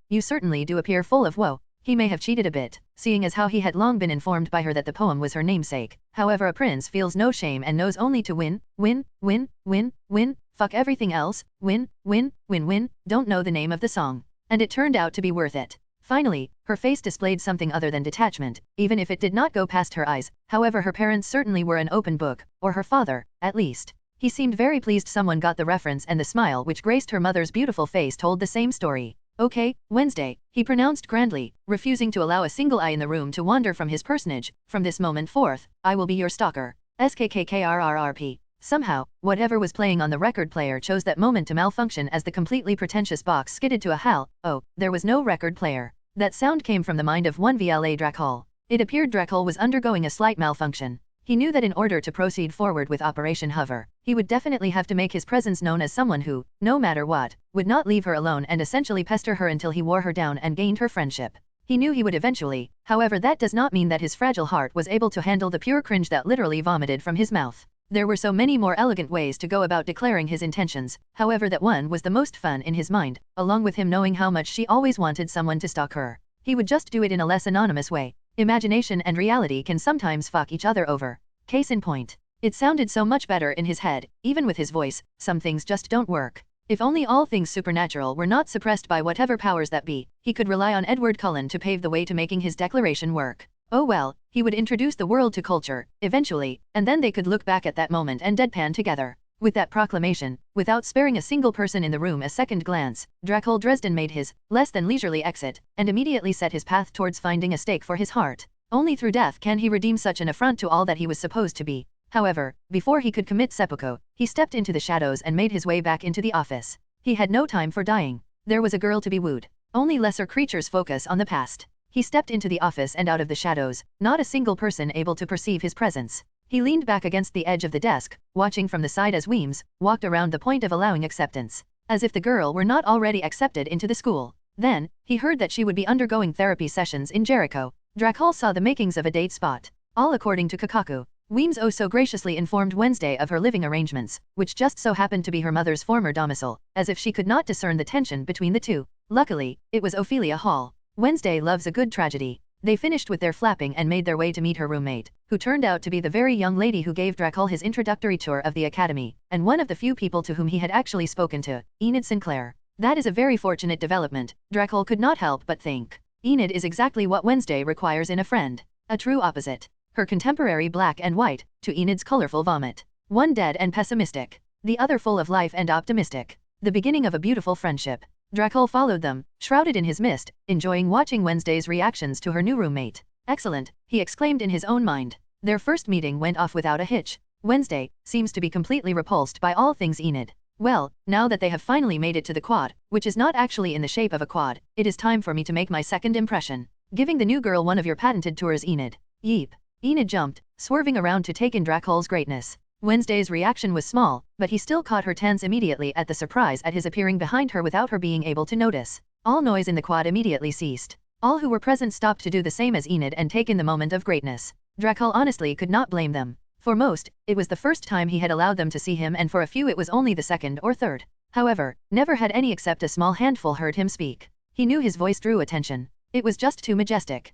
You certainly do appear full of woe." He may have cheated a bit, seeing as how he had long been informed by her that the poem was her namesake. However, a prince feels no shame and knows only to win, win, win, win, win, fuck everything else, win, win, win, win, don't know the name of the song. And it turned out to be worth it. Finally, her face displayed something other than detachment, even if it did not go past her eyes. However, her parents certainly were an open book, or her father, at least. He seemed very pleased someone got the reference, and the smile which graced her mother's beautiful face told the same story. "Okay, Wednesday," he pronounced grandly, refusing to allow a single eye in the room to wander from his personage. "From this moment forth, I will be your stalker. SKKKRRRP. Somehow, whatever was playing on the record player chose that moment to malfunction as the completely pretentious box skidded to a howl. Oh, there was no record player. That sound came from the mind of one Vlad Dracul. It appeared Dracul was undergoing a slight malfunction. He knew that in order to proceed forward with Operation Hover, he would definitely have to make his presence known as someone who, no matter what, would not leave her alone and essentially pester her until he wore her down and gained her friendship. He knew he would eventually, however that does not mean that his fragile heart was able to handle the pure cringe that literally vomited from his mouth. There were so many more elegant ways to go about declaring his intentions, however that one was the most fun in his mind, along with him knowing how much she always wanted someone to stalk her. He would just do it in a less anonymous way. Imagination and reality can sometimes fuck each other over. Case in point. It sounded so much better in his head, even with his voice. Some things just don't work. If only all things supernatural were not suppressed by whatever powers that be, he could rely on Edward Cullen to pave the way to making his declaration work. Oh well, he would introduce the world to culture, eventually, and then they could look back at that moment and deadpan together. With that proclamation, without sparing a single person in the room a second glance, Dracul Dresden made his, less than leisurely exit, and immediately set his path towards finding a stake for his heart. Only through death can he redeem such an affront to all that he was supposed to be. However, before he could commit seppuku, he stepped into the shadows and made his way back into the office. He had no time for dying. There was a girl to be wooed. Only lesser creatures focus on the past. He stepped into the office and out of the shadows, not a single person able to perceive his presence. He leaned back against the edge of the desk, watching from the side as Weems walked around the point of allowing acceptance. As if the girl were not already accepted into the school. Then, he heard that she would be undergoing therapy sessions in Jericho. Dracul saw the makings of a date spot. All according to Kakaku. Weems oh so graciously informed Wednesday of her living arrangements, which just so happened to be her mother's former domicile, as if she could not discern the tension between the two. Luckily, it was Ophelia Hall. Wednesday loves a good tragedy. They finished with their flapping and made their way to meet her roommate, who turned out to be the very young lady who gave Dracul his introductory tour of the academy, and one of the few people to whom he had actually spoken to, Enid Sinclair. That is a very fortunate development, Dracul could not help but think. Enid is exactly what Wednesday requires in a friend. A true opposite. Her contemporary black and white, to Enid's colorful vomit. One dead and pessimistic. The other full of life and optimistic. The beginning of a beautiful friendship. Dracul followed them, shrouded in his mist, enjoying watching Wednesday's reactions to her new roommate. Excellent, he exclaimed in his own mind. Their first meeting went off without a hitch. Wednesday seems to be completely repulsed by all things Enid. Well, now that they have finally made it to the quad, which is not actually in the shape of a quad, it is time for me to make my second impression. Giving the new girl one of your patented tours, Enid. Yeep. Enid jumped, swerving around to take in Dracul's greatness. Wednesday's reaction was small, but he still caught her tense immediately at the surprise at his appearing behind her without her being able to notice. All noise in the quad immediately ceased. All who were present stopped to do the same as Enid and take in the moment of greatness. Dracul honestly could not blame them. For most, it was the first time he had allowed them to see him, and for a few it was only the second or third. However, never had any except a small handful heard him speak. He knew his voice drew attention. It was just too majestic.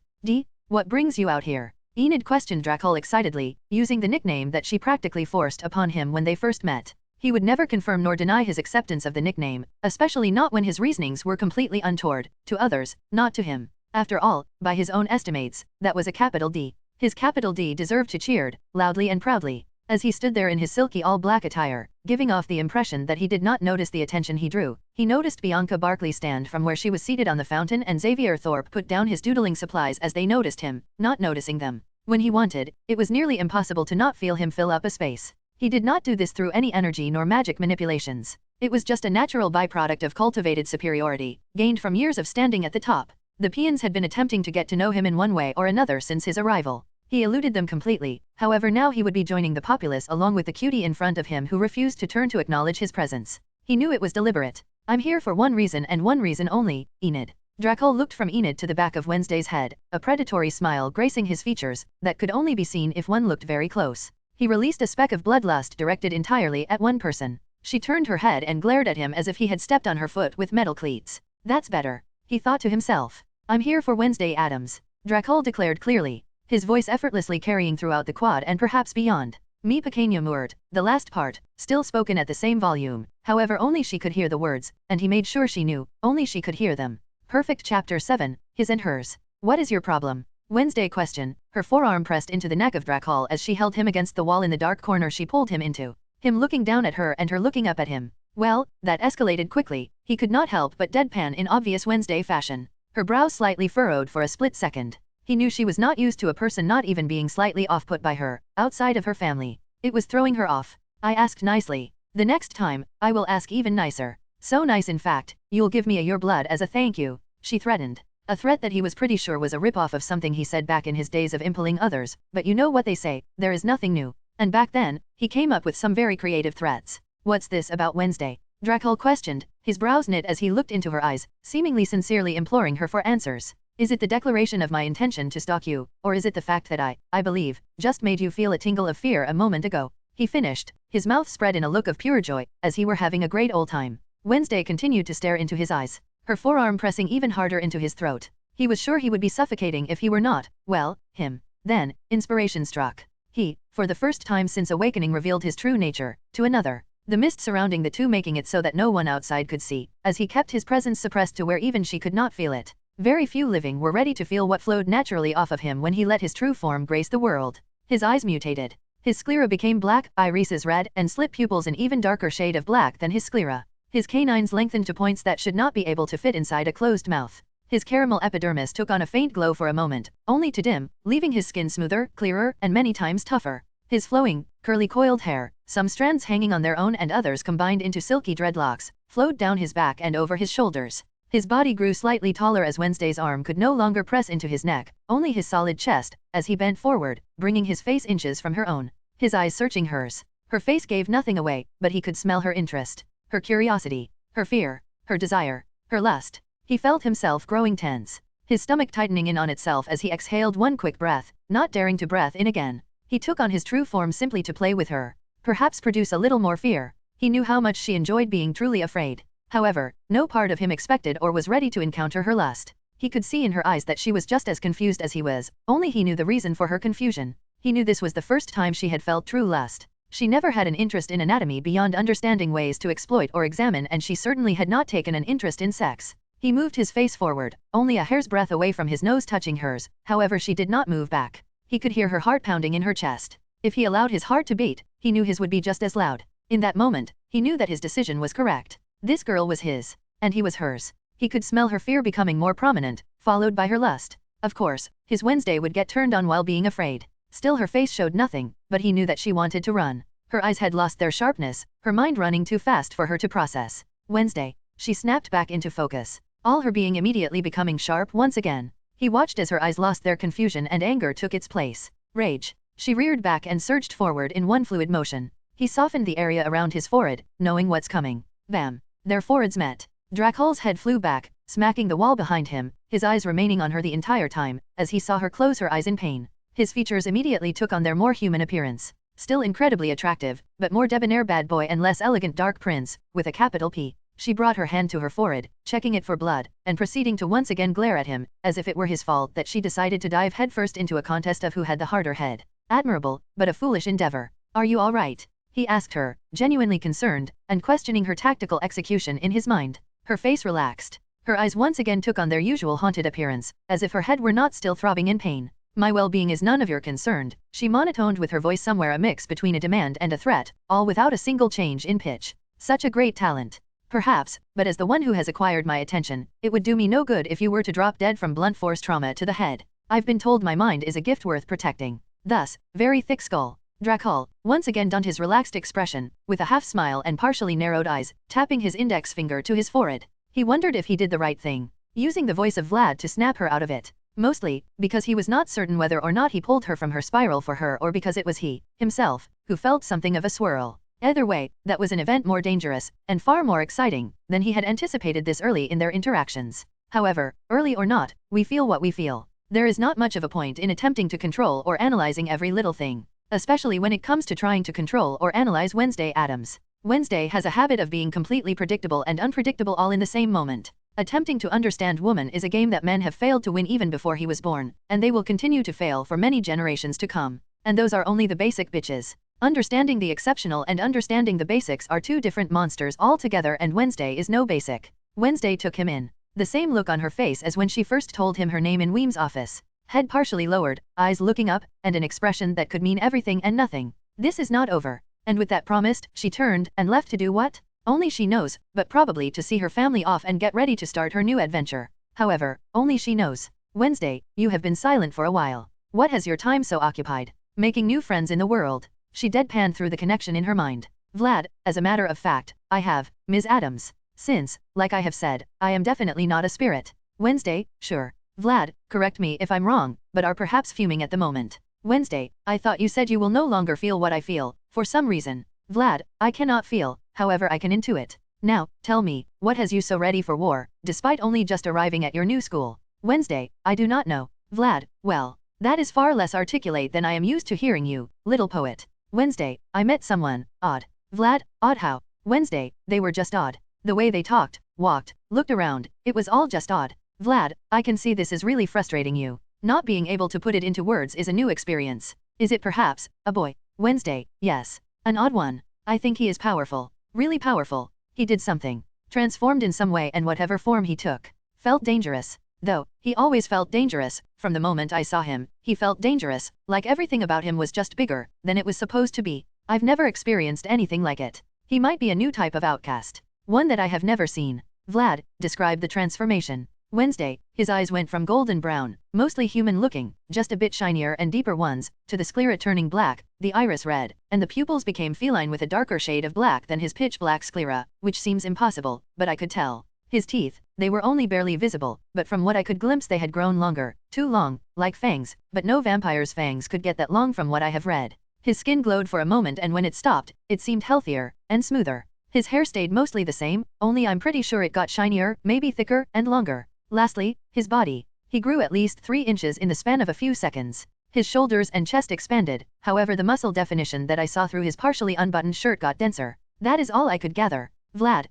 What brings you out here? Enid questioned Dracul excitedly, using the nickname that she practically forced upon him when they first met. He would never confirm nor deny his acceptance of the nickname, especially not when his reasonings were completely untoward, to others, not to him. After all, by his own estimates, that was a capital D. His capital D deserved to cheered, loudly and proudly. As he stood there in his silky all-black attire, giving off the impression that he did not notice the attention he drew, he noticed Bianca Barclay stand from where she was seated on the fountain, and Xavier Thorpe put down his doodling supplies as they noticed him, not noticing them. When he wanted, it was nearly impossible to not feel him fill up a space. He did not do this through any energy nor magic manipulations. It was just a natural byproduct of cultivated superiority, gained from years of standing at the top. The peons had been attempting to get to know him in one way or another since his arrival. He eluded them completely, however now he would be joining the populace along with the cutie in front of him who refused to turn to acknowledge his presence. He knew it was deliberate. I'm here for one reason and one reason only, Enid. Dracul looked from Enid to the back of Wednesday's head, a predatory smile gracing his features that could only be seen if one looked very close. He released a speck of bloodlust directed entirely at one person. She turned her head and glared at him as if he had stepped on her foot with metal cleats. That's better, he thought to himself. I'm here for Wednesday Addams, Dracul declared clearly, his voice effortlessly carrying throughout the quad and perhaps beyond. Mi pequeño muert, the last part, still spoken at the same volume, however only she could hear the words, and he made sure she knew, only she could hear them. Perfect Chapter 7, His and Hers. What is your problem? Wednesday questioned, her forearm pressed into the neck of Dracul as she held him against the wall in the dark corner she pulled him into. Him looking down at her and her looking up at him. Well, that escalated quickly, he could not help but deadpan in obvious Wednesday fashion. Her brows slightly furrowed for a split second. He knew she was not used to a person not even being slightly off-put by her, outside of her family. It was throwing her off. I asked nicely. The next time, I will ask even nicer. So nice in fact, you'll give me your blood as a thank you, she threatened. A threat that he was pretty sure was a rip-off of something he said back in his days of impaling others, but you know what they say, there is nothing new. And back then, he came up with some very creative threats. What's this about Wednesday? Dracul questioned, his brows knit as he looked into her eyes, seemingly sincerely imploring her for answers. Is it the declaration of my intention to stalk you, or is it the fact that I believe, just made you feel a tingle of fear a moment ago? He finished, his mouth spread in a look of pure joy, as he were having a great old time. Wednesday continued to stare into his eyes, her forearm pressing even harder into his throat. He was sure he would be suffocating if he were not, well, him. Then, inspiration struck. He, for the first time since awakening, revealed his true nature, to another. The mist surrounding the two making it so that no one outside could see, as he kept his presence suppressed to where even she could not feel it. Very few living were ready to feel what flowed naturally off of him when he let his true form grace the world. His eyes mutated. His sclera became black, irises red, and slit pupils an even darker shade of black than his sclera. His canines lengthened to points that should not be able to fit inside a closed mouth. His caramel epidermis took on a faint glow for a moment, only to dim, leaving his skin smoother, clearer, and many times tougher. His flowing, curly coiled hair, some strands hanging on their own and others combined into silky dreadlocks, flowed down his back and over his shoulders. His body grew slightly taller as Wednesday's arm could no longer press into his neck, only his solid chest, as he bent forward, bringing his face inches from her own. His eyes searching hers. Her face gave nothing away, but he could smell her interest, her curiosity, her fear, her desire, her lust. He felt himself growing tense, his stomach tightening in on itself as he exhaled one quick breath, not daring to breathe in again. He took on his true form simply to play with her, perhaps produce a little more fear. He knew how much she enjoyed being truly afraid. However, no part of him expected or was ready to encounter her lust. He could see in her eyes that she was just as confused as he was, only he knew the reason for her confusion. He knew this was the first time she had felt true lust. She never had an interest in anatomy beyond understanding ways to exploit or examine, and she certainly had not taken an interest in sex. He moved his face forward, only a hair's breadth away from his nose touching hers, however she did not move back. He could hear her heart pounding in her chest. If he allowed his heart to beat, he knew his would be just as loud. In that moment, he knew that his decision was correct. This girl was his, and he was hers. He could smell her fear becoming more prominent, followed by her lust. Of course, his Wednesday would get turned on while being afraid. Still her face showed nothing, but he knew that she wanted to run. Her eyes had lost their sharpness, her mind running too fast for her to process. Wednesday. She snapped back into focus, all her being immediately becoming sharp once again. He watched as her eyes lost their confusion and anger took its place. Rage. She reared back and surged forward in one fluid motion. He softened the area around his forehead, knowing what's coming. Bam. Their foreheads met. Dracul's head flew back, smacking the wall behind him, his eyes remaining on her the entire time, as he saw her close her eyes in pain. His features immediately took on their more human appearance. Still incredibly attractive, but more debonair bad boy and less elegant dark prince, with a capital P. She brought her hand to her forehead, checking it for blood, and proceeding to once again glare at him, as if it were his fault that she decided to dive headfirst into a contest of who had the harder head. Admirable, but a foolish endeavor. Are you all right? He asked her, genuinely concerned, and questioning her tactical execution in his mind. Her face relaxed. Her eyes once again took on their usual haunted appearance, as if her head were not still throbbing in pain. My well-being is none of your concern, she monotoned with her voice somewhere a mix between a demand and a threat, all without a single change in pitch. Such a great talent. Perhaps, but as the one who has acquired my attention, it would do me no good if you were to drop dead from blunt force trauma to the head. I've been told my mind is a gift worth protecting. Thus, very thick skull. Dracul, once again donned his relaxed expression, with a half-smile and partially narrowed eyes, tapping his index finger to his forehead. He wondered if he did the right thing, using the voice of Vlad to snap her out of it. Mostly, because he was not certain whether or not he pulled her from her spiral for her or because it was he, himself, who felt something of a swirl. Either way, that was an event more dangerous, and far more exciting, than he had anticipated this early in their interactions. However, early or not, we feel what we feel. There is not much of a point in attempting to control or analyzing every little thing, especially when it comes to trying to control or analyze Wednesday Addams. Wednesday has a habit of being completely predictable and unpredictable all in the same moment. Attempting to understand woman is a game that men have failed to win even before he was born, and they will continue to fail for many generations to come. And those are only the basic bitches. Understanding the exceptional and understanding the basics are two different monsters altogether, and Wednesday is no basic. Wednesday took him in. The same look on her face as when she first told him her name in Weem's office. Head partially lowered, eyes looking up, and an expression that could mean everything and nothing. This is not over. And with that promised, she turned and left to do what? Only she knows, but probably to see her family off and get ready to start her new adventure. However, only she knows. Wednesday, you have been silent for a while. What has your time so occupied? Making new friends in the world. She deadpanned through the connection in her mind. Vlad, as a matter of fact, I have, Ms. Addams. Since, like I have said, I am definitely not a spirit. Wednesday, sure. Vlad, correct me if I'm wrong, but are perhaps fuming at the moment. Wednesday, I thought you said you will no longer feel what I feel, for some reason. Vlad, I cannot feel, however I can intuit. Now, tell me, what has you so ready for war, despite only just arriving at your new school? Wednesday, I do not know. Vlad, well, that is far less articulate than I am used to hearing you, little poet. Wednesday, I met someone, odd. Vlad, odd how? Wednesday, they were just odd. The way they talked, walked, looked around, it was all just odd. Vlad, I can see this is really frustrating you. Not being able to put it into words is a new experience. Is it perhaps a boy? Wednesday, yes. An odd one. I think he is powerful. Really powerful. He did something. Transformed in some way, and whatever form he took. Felt dangerous. Though, he always felt dangerous. From the moment I saw him, he felt dangerous, like everything about him was just bigger than it was supposed to be. I've never experienced anything like it. He might be a new type of outcast. One that I have never seen. Vlad, describe the transformation. Wednesday, his eyes went from golden brown, mostly human-looking, just a bit shinier and deeper ones, to the sclera turning black, the iris red, and the pupils became feline with a darker shade of black than his pitch-black sclera, which seems impossible, but I could tell. His teeth, they were only barely visible, but from what I could glimpse they had grown longer, too long, like fangs, but no vampire's fangs could get that long from what I have read. His skin glowed for a moment, and when it stopped, it seemed healthier, and smoother. His hair stayed mostly the same, only I'm pretty sure it got shinier, maybe thicker, and longer. Lastly, his body. He grew at least 3 inches in the span of a few seconds. His shoulders and chest expanded, however the muscle definition that I saw through his partially unbuttoned shirt got denser. That is all I could gather. Vlad,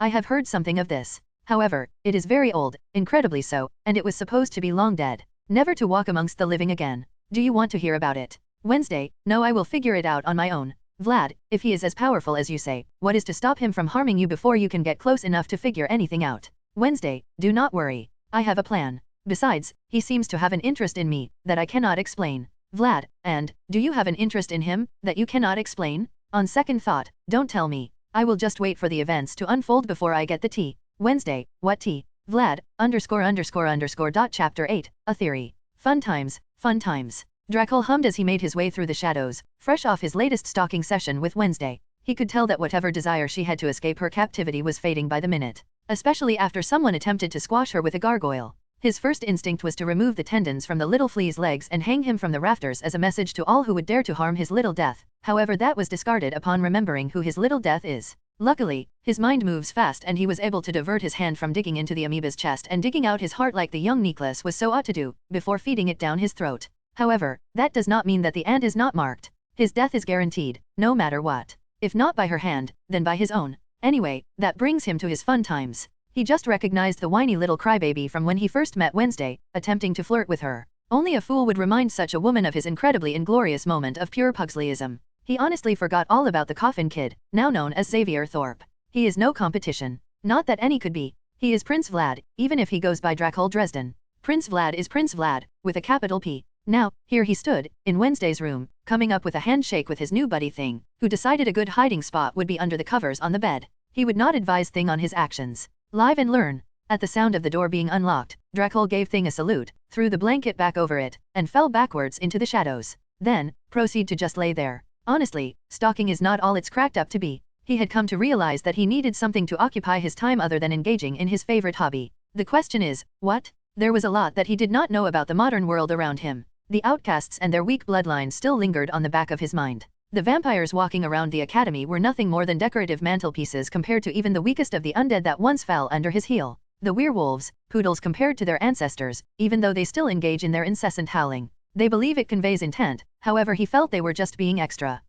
I have heard something of this. However, it is very old, incredibly so, and it was supposed to be long dead. Never to walk amongst the living again. Do you want to hear about it? Wednesday, no, I will figure it out on my own. Vlad, if he is as powerful as you say, what is to stop him from harming you before you can get close enough to figure anything out? Wednesday, do not worry. I have a plan. Besides, he seems to have an interest in me that I cannot explain. Vlad, and, do you have an interest in him that you cannot explain? On second thought, don't tell me. I will just wait for the events to unfold before I get the tea. Wednesday, what tea? Vlad, Chapter 8, A Theory. Fun times, fun times. Dracul hummed as he made his way through the shadows, fresh off his latest stalking session with Wednesday. He could tell that whatever desire she had to escape her captivity was fading by the minute. Especially after someone attempted to squash her with a gargoyle. His first instinct was to remove the tendons from the little flea's legs and hang him from the rafters as a message to all who would dare to harm his little death. However, that was discarded upon remembering who his little death is. Luckily, his mind moves fast, and he was able to divert his hand from digging into the amoeba's chest and digging out his heart like the young Nicholas was so ought to do, before feeding it down his throat. However, that does not mean that the ant is not marked. His death is guaranteed, no matter what. If not by her hand, then by his own. Anyway, that brings him to his fun times. He just recognized the whiny little crybaby from when he first met Wednesday, attempting to flirt with her. Only a fool would remind such a woman of his incredibly inglorious moment of pure Pugsleyism. He honestly forgot all about the coffin kid, now known as Xavier Thorpe. He is no competition. Not that any could be. He is Prince Vlad, even if he goes by Dracul Dresden. Prince Vlad is Prince Vlad, with a capital P. Now, here he stood, in Wednesday's room, coming up with a handshake with his new buddy Thing, who decided a good hiding spot would be under the covers on the bed. He would not advise Thing on his actions. Live and learn. At the sound of the door being unlocked, Dracul gave Thing a salute, threw the blanket back over it, and fell backwards into the shadows. Then, proceed to just lay there. Honestly, stalking is not all it's cracked up to be. He had come to realize that he needed something to occupy his time other than engaging in his favorite hobby. The question is, what? There was a lot that he did not know about the modern world around him. The outcasts and their weak bloodlines still lingered on the back of his mind. The vampires walking around the academy were nothing more than decorative mantelpieces compared to even the weakest of the undead that once fell under his heel. The werewolves, poodles compared to their ancestors, even though they still engage in their incessant howling. They believe it conveys intent, however he felt they were just being extra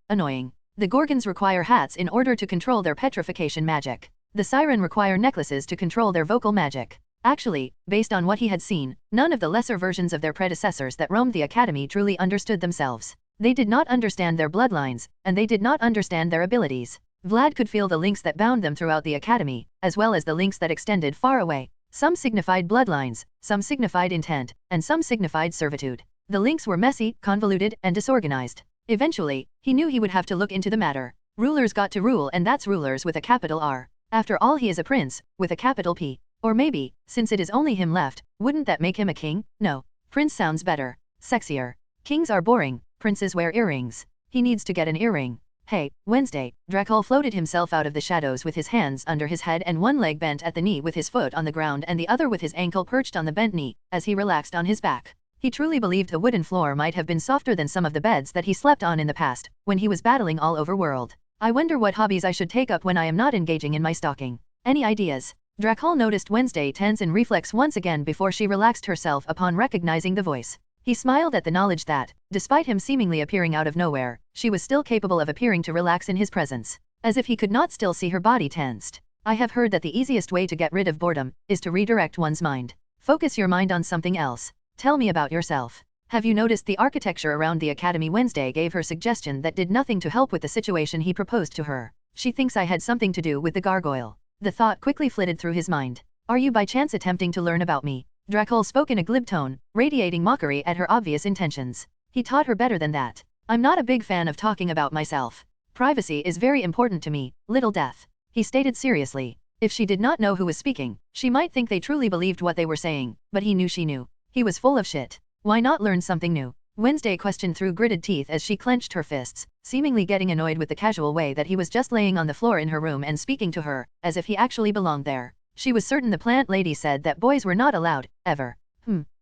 annoying. The gorgons require hats in order to control their petrification magic. The siren require necklaces to control their vocal magic. Actually, based on what he had seen, none of the lesser versions of their predecessors that roamed the academy truly understood themselves. They did not understand their bloodlines, and they did not understand their abilities. Vlad could feel the links that bound them throughout the academy, as well as the links that extended far away. Some signified bloodlines, some signified intent, and some signified servitude. The links were messy, convoluted, and disorganized. Eventually, he knew he would have to look into the matter. Rulers got to rule, and that's rulers with a capital R. After all, he is a prince, with a capital P. Or maybe, since it is only him left, wouldn't that make him a king? No. Prince sounds better. Sexier. Kings are boring, princes wear earrings. He needs to get an earring. Hey, Wednesday. Dracul floated himself out of the shadows with his hands under his head and one leg bent at the knee with his foot on the ground and the other with his ankle perched on the bent knee, as he relaxed on his back. He truly believed the wooden floor might have been softer than some of the beds that he slept on in the past, when he was battling all over world. I wonder what hobbies I should take up when I am not engaging in my stalking. Any ideas? Dracul noticed Wednesday tense in reflex once again before she relaxed herself upon recognizing the voice. He smiled at the knowledge that, despite him seemingly appearing out of nowhere, she was still capable of appearing to relax in his presence. As if he could not still see her body tensed. I have heard that the easiest way to get rid of boredom is to redirect one's mind. Focus your mind on something else. Tell me about yourself. Have you noticed the architecture around the academy? Wednesday gave her suggestion that did nothing to help with the situation he proposed to her. She thinks I had something to do with the gargoyle. The thought quickly flitted through his mind. Are you by chance attempting to learn about me? Dracul spoke in a glib tone, radiating mockery at her obvious intentions. He taught her better than that. I'm not a big fan of talking about myself. Privacy is very important to me, little death. He stated seriously. If she did not know who was speaking, she might think they truly believed what they were saying, but he knew she knew. He was full of shit. Why not learn something new? Wednesday questioned through gritted teeth as she clenched her fists, seemingly getting annoyed with the casual way that he was just laying on the floor in her room and speaking to her, as if he actually belonged there. She was certain the plant lady said that boys were not allowed, ever.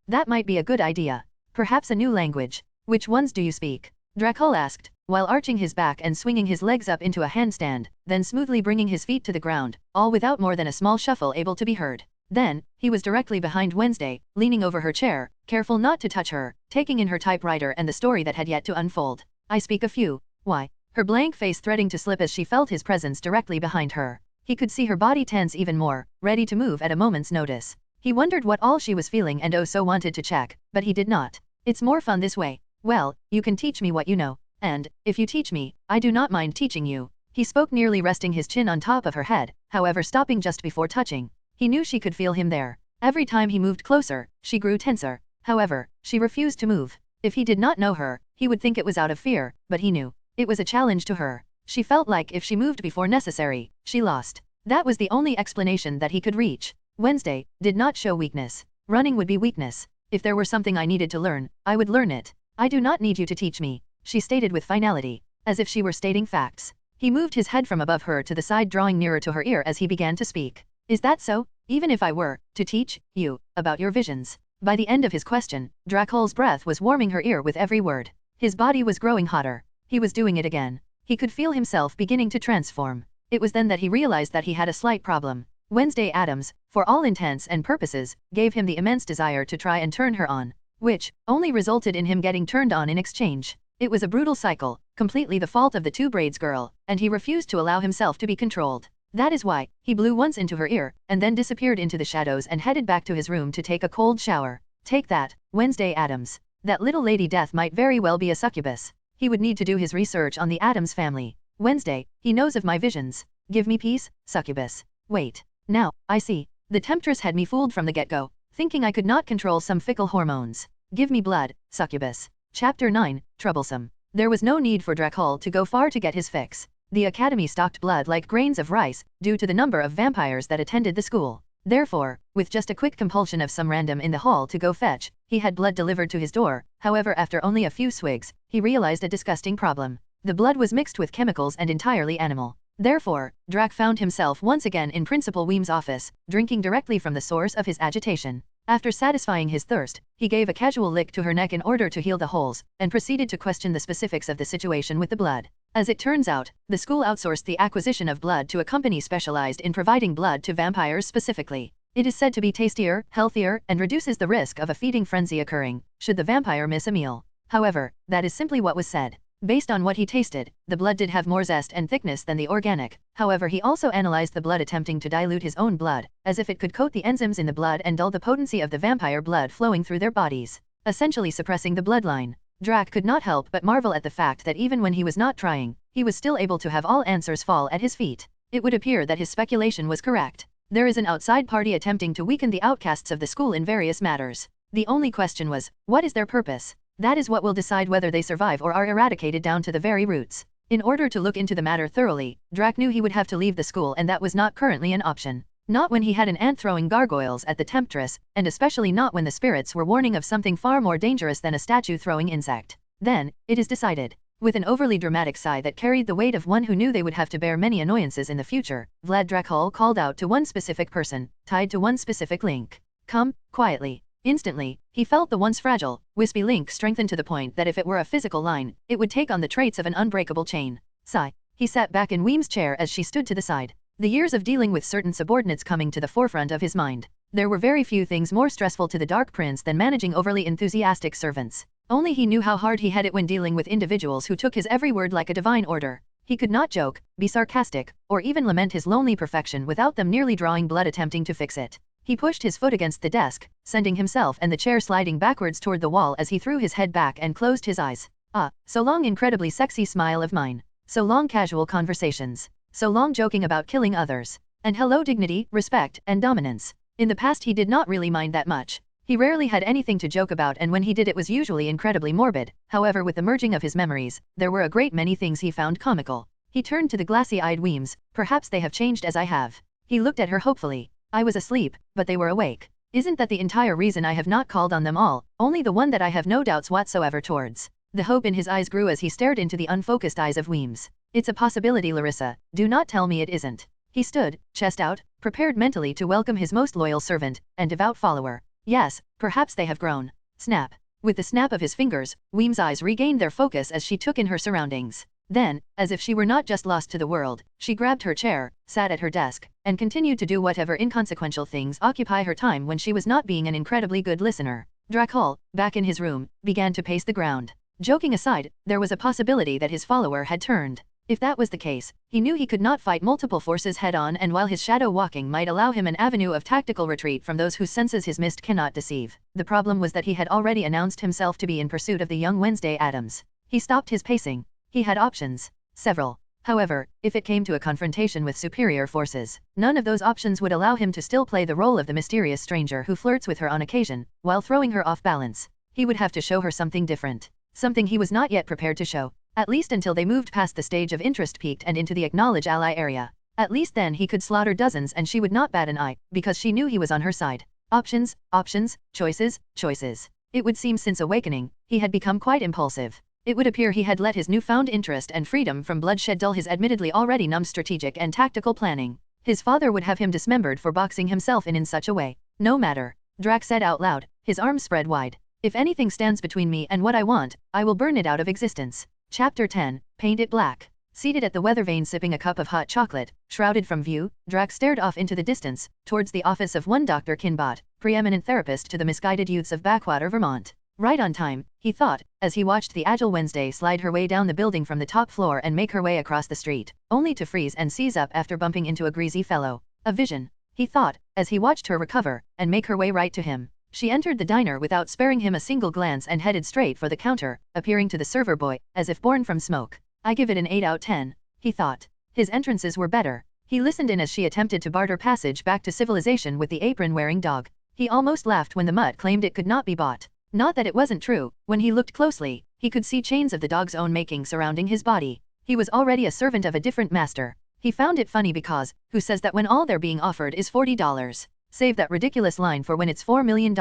That might be a good idea. Perhaps a new language. Which ones do you speak? Dracul asked, while arching his back and swinging his legs up into a handstand, then smoothly bringing his feet to the ground, all without more than a small shuffle able to be heard. Then, he was directly behind Wednesday, leaning over her chair, careful not to touch her, taking in her typewriter and the story that had yet to unfold. I speak a few. Why? Her blank face threading to slip as she felt his presence directly behind her. He could see her body tense even more, ready to move at a moment's notice. He wondered what all she was feeling and oh so wanted to check, but he did not. It's more fun this way. Well, you can teach me what you know. And, if you teach me, I do not mind teaching you. He spoke nearly resting his chin on top of her head, however stopping just before touching. He knew she could feel him there. Every time he moved closer, she grew tenser. However, she refused to move. If he did not know her, he would think it was out of fear, but he knew. It was a challenge to her. She felt like if she moved before necessary, she lost. That was the only explanation that he could reach. Wednesday did not show weakness. Running would be weakness. If there were something I needed to learn, I would learn it. I do not need you to teach me, she stated with finality, as if she were stating facts. He moved his head from above her to the side, drawing nearer to her ear as he began to speak. Is that so? Even if I were to teach you about your visions? By the end of his question, Dracul's breath was warming her ear with every word. His body was growing hotter. He was doing it again. He could feel himself beginning to transform. It was then that he realized that he had a slight problem. Wednesday Addams, for all intents and purposes, gave him the immense desire to try and turn her on, which only resulted in him getting turned on in exchange. It was a brutal cycle, completely the fault of the two braids girl, and he refused to allow himself to be controlled. That is why, he blew once into her ear, and then disappeared into the shadows and headed back to his room to take a cold shower. Take that, Wednesday Addams. That little lady Death might very well be a succubus. He would need to do his research on the Addams family. Wednesday, he knows of my visions. Give me peace, succubus. Wait. Now, I see. The temptress had me fooled from the get-go, thinking I could not control some fickle hormones. Give me blood, succubus. Chapter 9, Troublesome. There was no need for Dracul to go far to get his fix. The academy stocked blood like grains of rice, due to the number of vampires that attended the school. Therefore, with just a quick compulsion of some random in the hall to go fetch, he had blood delivered to his door. However, after only a few swigs, he realized a disgusting problem. The blood was mixed with chemicals and entirely animal. Therefore, Drac found himself once again in Principal Weem's office, drinking directly from the source of his agitation. After satisfying his thirst, he gave a casual lick to her neck in order to heal the holes, and proceeded to question the specifics of the situation with the blood. As it turns out, the school outsourced the acquisition of blood to a company specialized in providing blood to vampires specifically. It is said to be tastier, healthier, and reduces the risk of a feeding frenzy occurring, should the vampire miss a meal. However, that is simply what was said. Based on what he tasted, the blood did have more zest and thickness than the organic. However, he also analyzed the blood, attempting to dilute his own blood, as if it could coat the enzymes in the blood and dull the potency of the vampire blood flowing through their bodies, essentially suppressing the bloodline. Drac could not help but marvel at the fact that even when he was not trying, he was still able to have all answers fall at his feet. It would appear that his speculation was correct. There is an outside party attempting to weaken the outcasts of the school in various matters. The only question was, what is their purpose? That is what will decide whether they survive or are eradicated down to the very roots. In order to look into the matter thoroughly, Drac knew he would have to leave the school, and that was not currently an option. Not when he had an ant throwing gargoyles at the temptress, and especially not when the spirits were warning of something far more dangerous than a statue throwing insect. Then, it is decided. With an overly dramatic sigh that carried the weight of one who knew they would have to bear many annoyances in the future, Vlad Dracul called out to one specific person, tied to one specific link. Come, quietly. Instantly, he felt the once fragile, wispy link strengthen to the point that if it were a physical line, it would take on the traits of an unbreakable chain. Sigh. He sat back in Weem's chair as she stood to the side. The years of dealing with certain subordinates coming to the forefront of his mind. There were very few things more stressful to the Dark Prince than managing overly enthusiastic servants. Only he knew how hard he had it when dealing with individuals who took his every word like a divine order. He could not joke, be sarcastic, or even lament his lonely perfection without them nearly drawing blood attempting to fix it. He pushed his foot against the desk, sending himself and the chair sliding backwards toward the wall as he threw his head back and closed his eyes. Ah, so long incredibly sexy smile of mine. So long casual conversations. So long joking about killing others. And hello dignity, respect, and dominance. In the past he did not really mind that much. He rarely had anything to joke about, and when he did it was usually incredibly morbid. However, with the merging of his memories, there were a great many things he found comical. He turned to the glassy-eyed Weems. Perhaps they have changed as I have. He looked at her hopefully. I was asleep, but they were awake. Isn't that the entire reason I have not called on them all, only the one that I have no doubts whatsoever towards? The hope in his eyes grew as he stared into the unfocused eyes of Weems. It's a possibility, Larissa, do not tell me it isn't. He stood, chest out, prepared mentally to welcome his most loyal servant and devout follower. Yes, perhaps they have grown. Snap. With the snap of his fingers, Weem's eyes regained their focus as she took in her surroundings. Then, as if she were not just lost to the world, she grabbed her chair, sat at her desk, and continued to do whatever inconsequential things occupy her time when she was not being an incredibly good listener. Dracul, back in his room, began to pace the ground. Joking aside, there was a possibility that his follower had turned. If that was the case, he knew he could not fight multiple forces head-on, and while his shadow walking might allow him an avenue of tactical retreat from those whose senses his mist cannot deceive, the problem was that he had already announced himself to be in pursuit of the young Wednesday Addams. He stopped his pacing. He had options. Several. However, if it came to a confrontation with superior forces, none of those options would allow him to still play the role of the mysterious stranger who flirts with her on occasion, while throwing her off balance. He would have to show her something different. Something he was not yet prepared to show. At least until they moved past the stage of interest peaked and into the acknowledge ally area. At least then he could slaughter dozens and she would not bat an eye, because she knew he was on her side. Options, options, choices, choices. It would seem since awakening, he had become quite impulsive. It would appear he had let his newfound interest and freedom from bloodshed dull his admittedly already numb strategic and tactical planning. His father would have him dismembered for boxing himself in such a way. No matter. Drac said out loud, his arms spread wide. If anything stands between me and what I want, I will burn it out of existence. Chapter 10, Paint It Black. Seated at the weather vane sipping a cup of hot chocolate, shrouded from view, Drac stared off into the distance, towards the office of one Dr. Kinbot, preeminent therapist to the misguided youths of Backwater, Vermont. Right on time, he thought, as he watched the agile Wednesday slide her way down the building from the top floor and make her way across the street, only to freeze and seize up after bumping into a greasy fellow. A vision, he thought, as he watched her recover and make her way right to him. She entered the diner without sparing him a single glance and headed straight for the counter, appearing to the server boy, as if born from smoke. I give it an 8 out of 10, he thought. His entrances were better. He listened in as she attempted to barter passage back to civilization with the apron-wearing dog. He almost laughed when the mutt claimed it could not be bought. Not that it wasn't true. When he looked closely, he could see chains of the dog's own making surrounding his body. He was already a servant of a different master. He found it funny because, who says that when all they're being offered is $40? Save that ridiculous line for when it's $4 million,